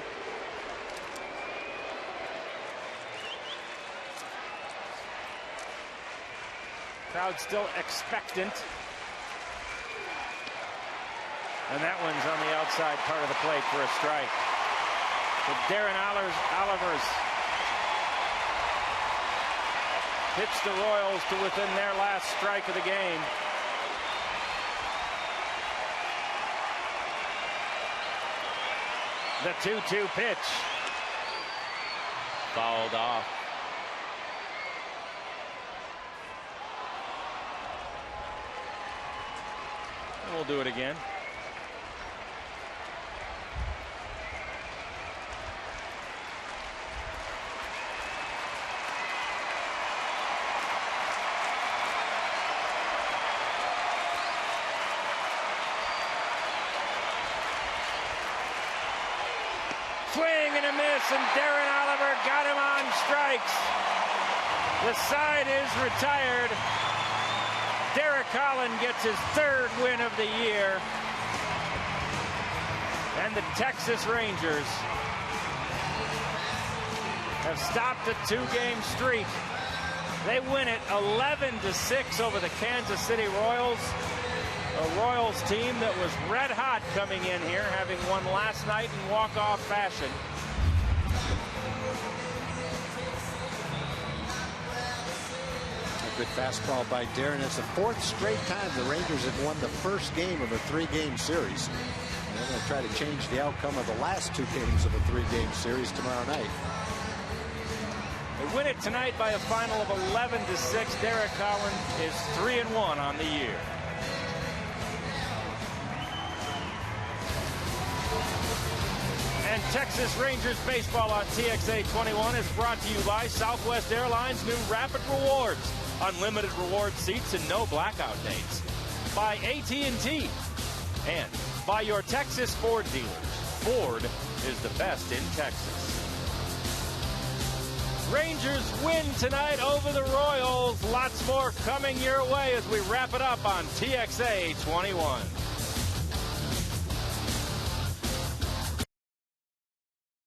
Crowd still expectant. And that one's on the outside part of the plate for a strike. But Darren Oliver's hits the Royals to within their last strike of the game. The 2-2 pitch. Fouled off. And we'll do it again. swing and a miss, and Darren Oliver got him on strikes. The side is retired. Derek Holland gets his 3rd win of the year. And the Texas Rangers have stopped a 2-game streak. They win it 11-6 over the Kansas City Royals. A Royals team that was red hot coming in here, having won last night in walk-off fashion. A good fastball by Darren. It's the 4th straight time the Rangers have won the first game of a 3-game series. And they're going to try to change the outcome of the last 2 games of a 3-game series tomorrow night. They win it tonight by a final of 11-6. Derek Holland is 3-1 on the year. And Texas Rangers baseball on TXA 21 is brought to you by Southwest Airlines' new Rapid Rewards. Unlimited reward seats and no blackout dates. By AT&T. And by your Texas Ford dealers. Ford is the best in Texas. Rangers win tonight over the Royals. Lots more coming your way as we wrap it up on TXA 21.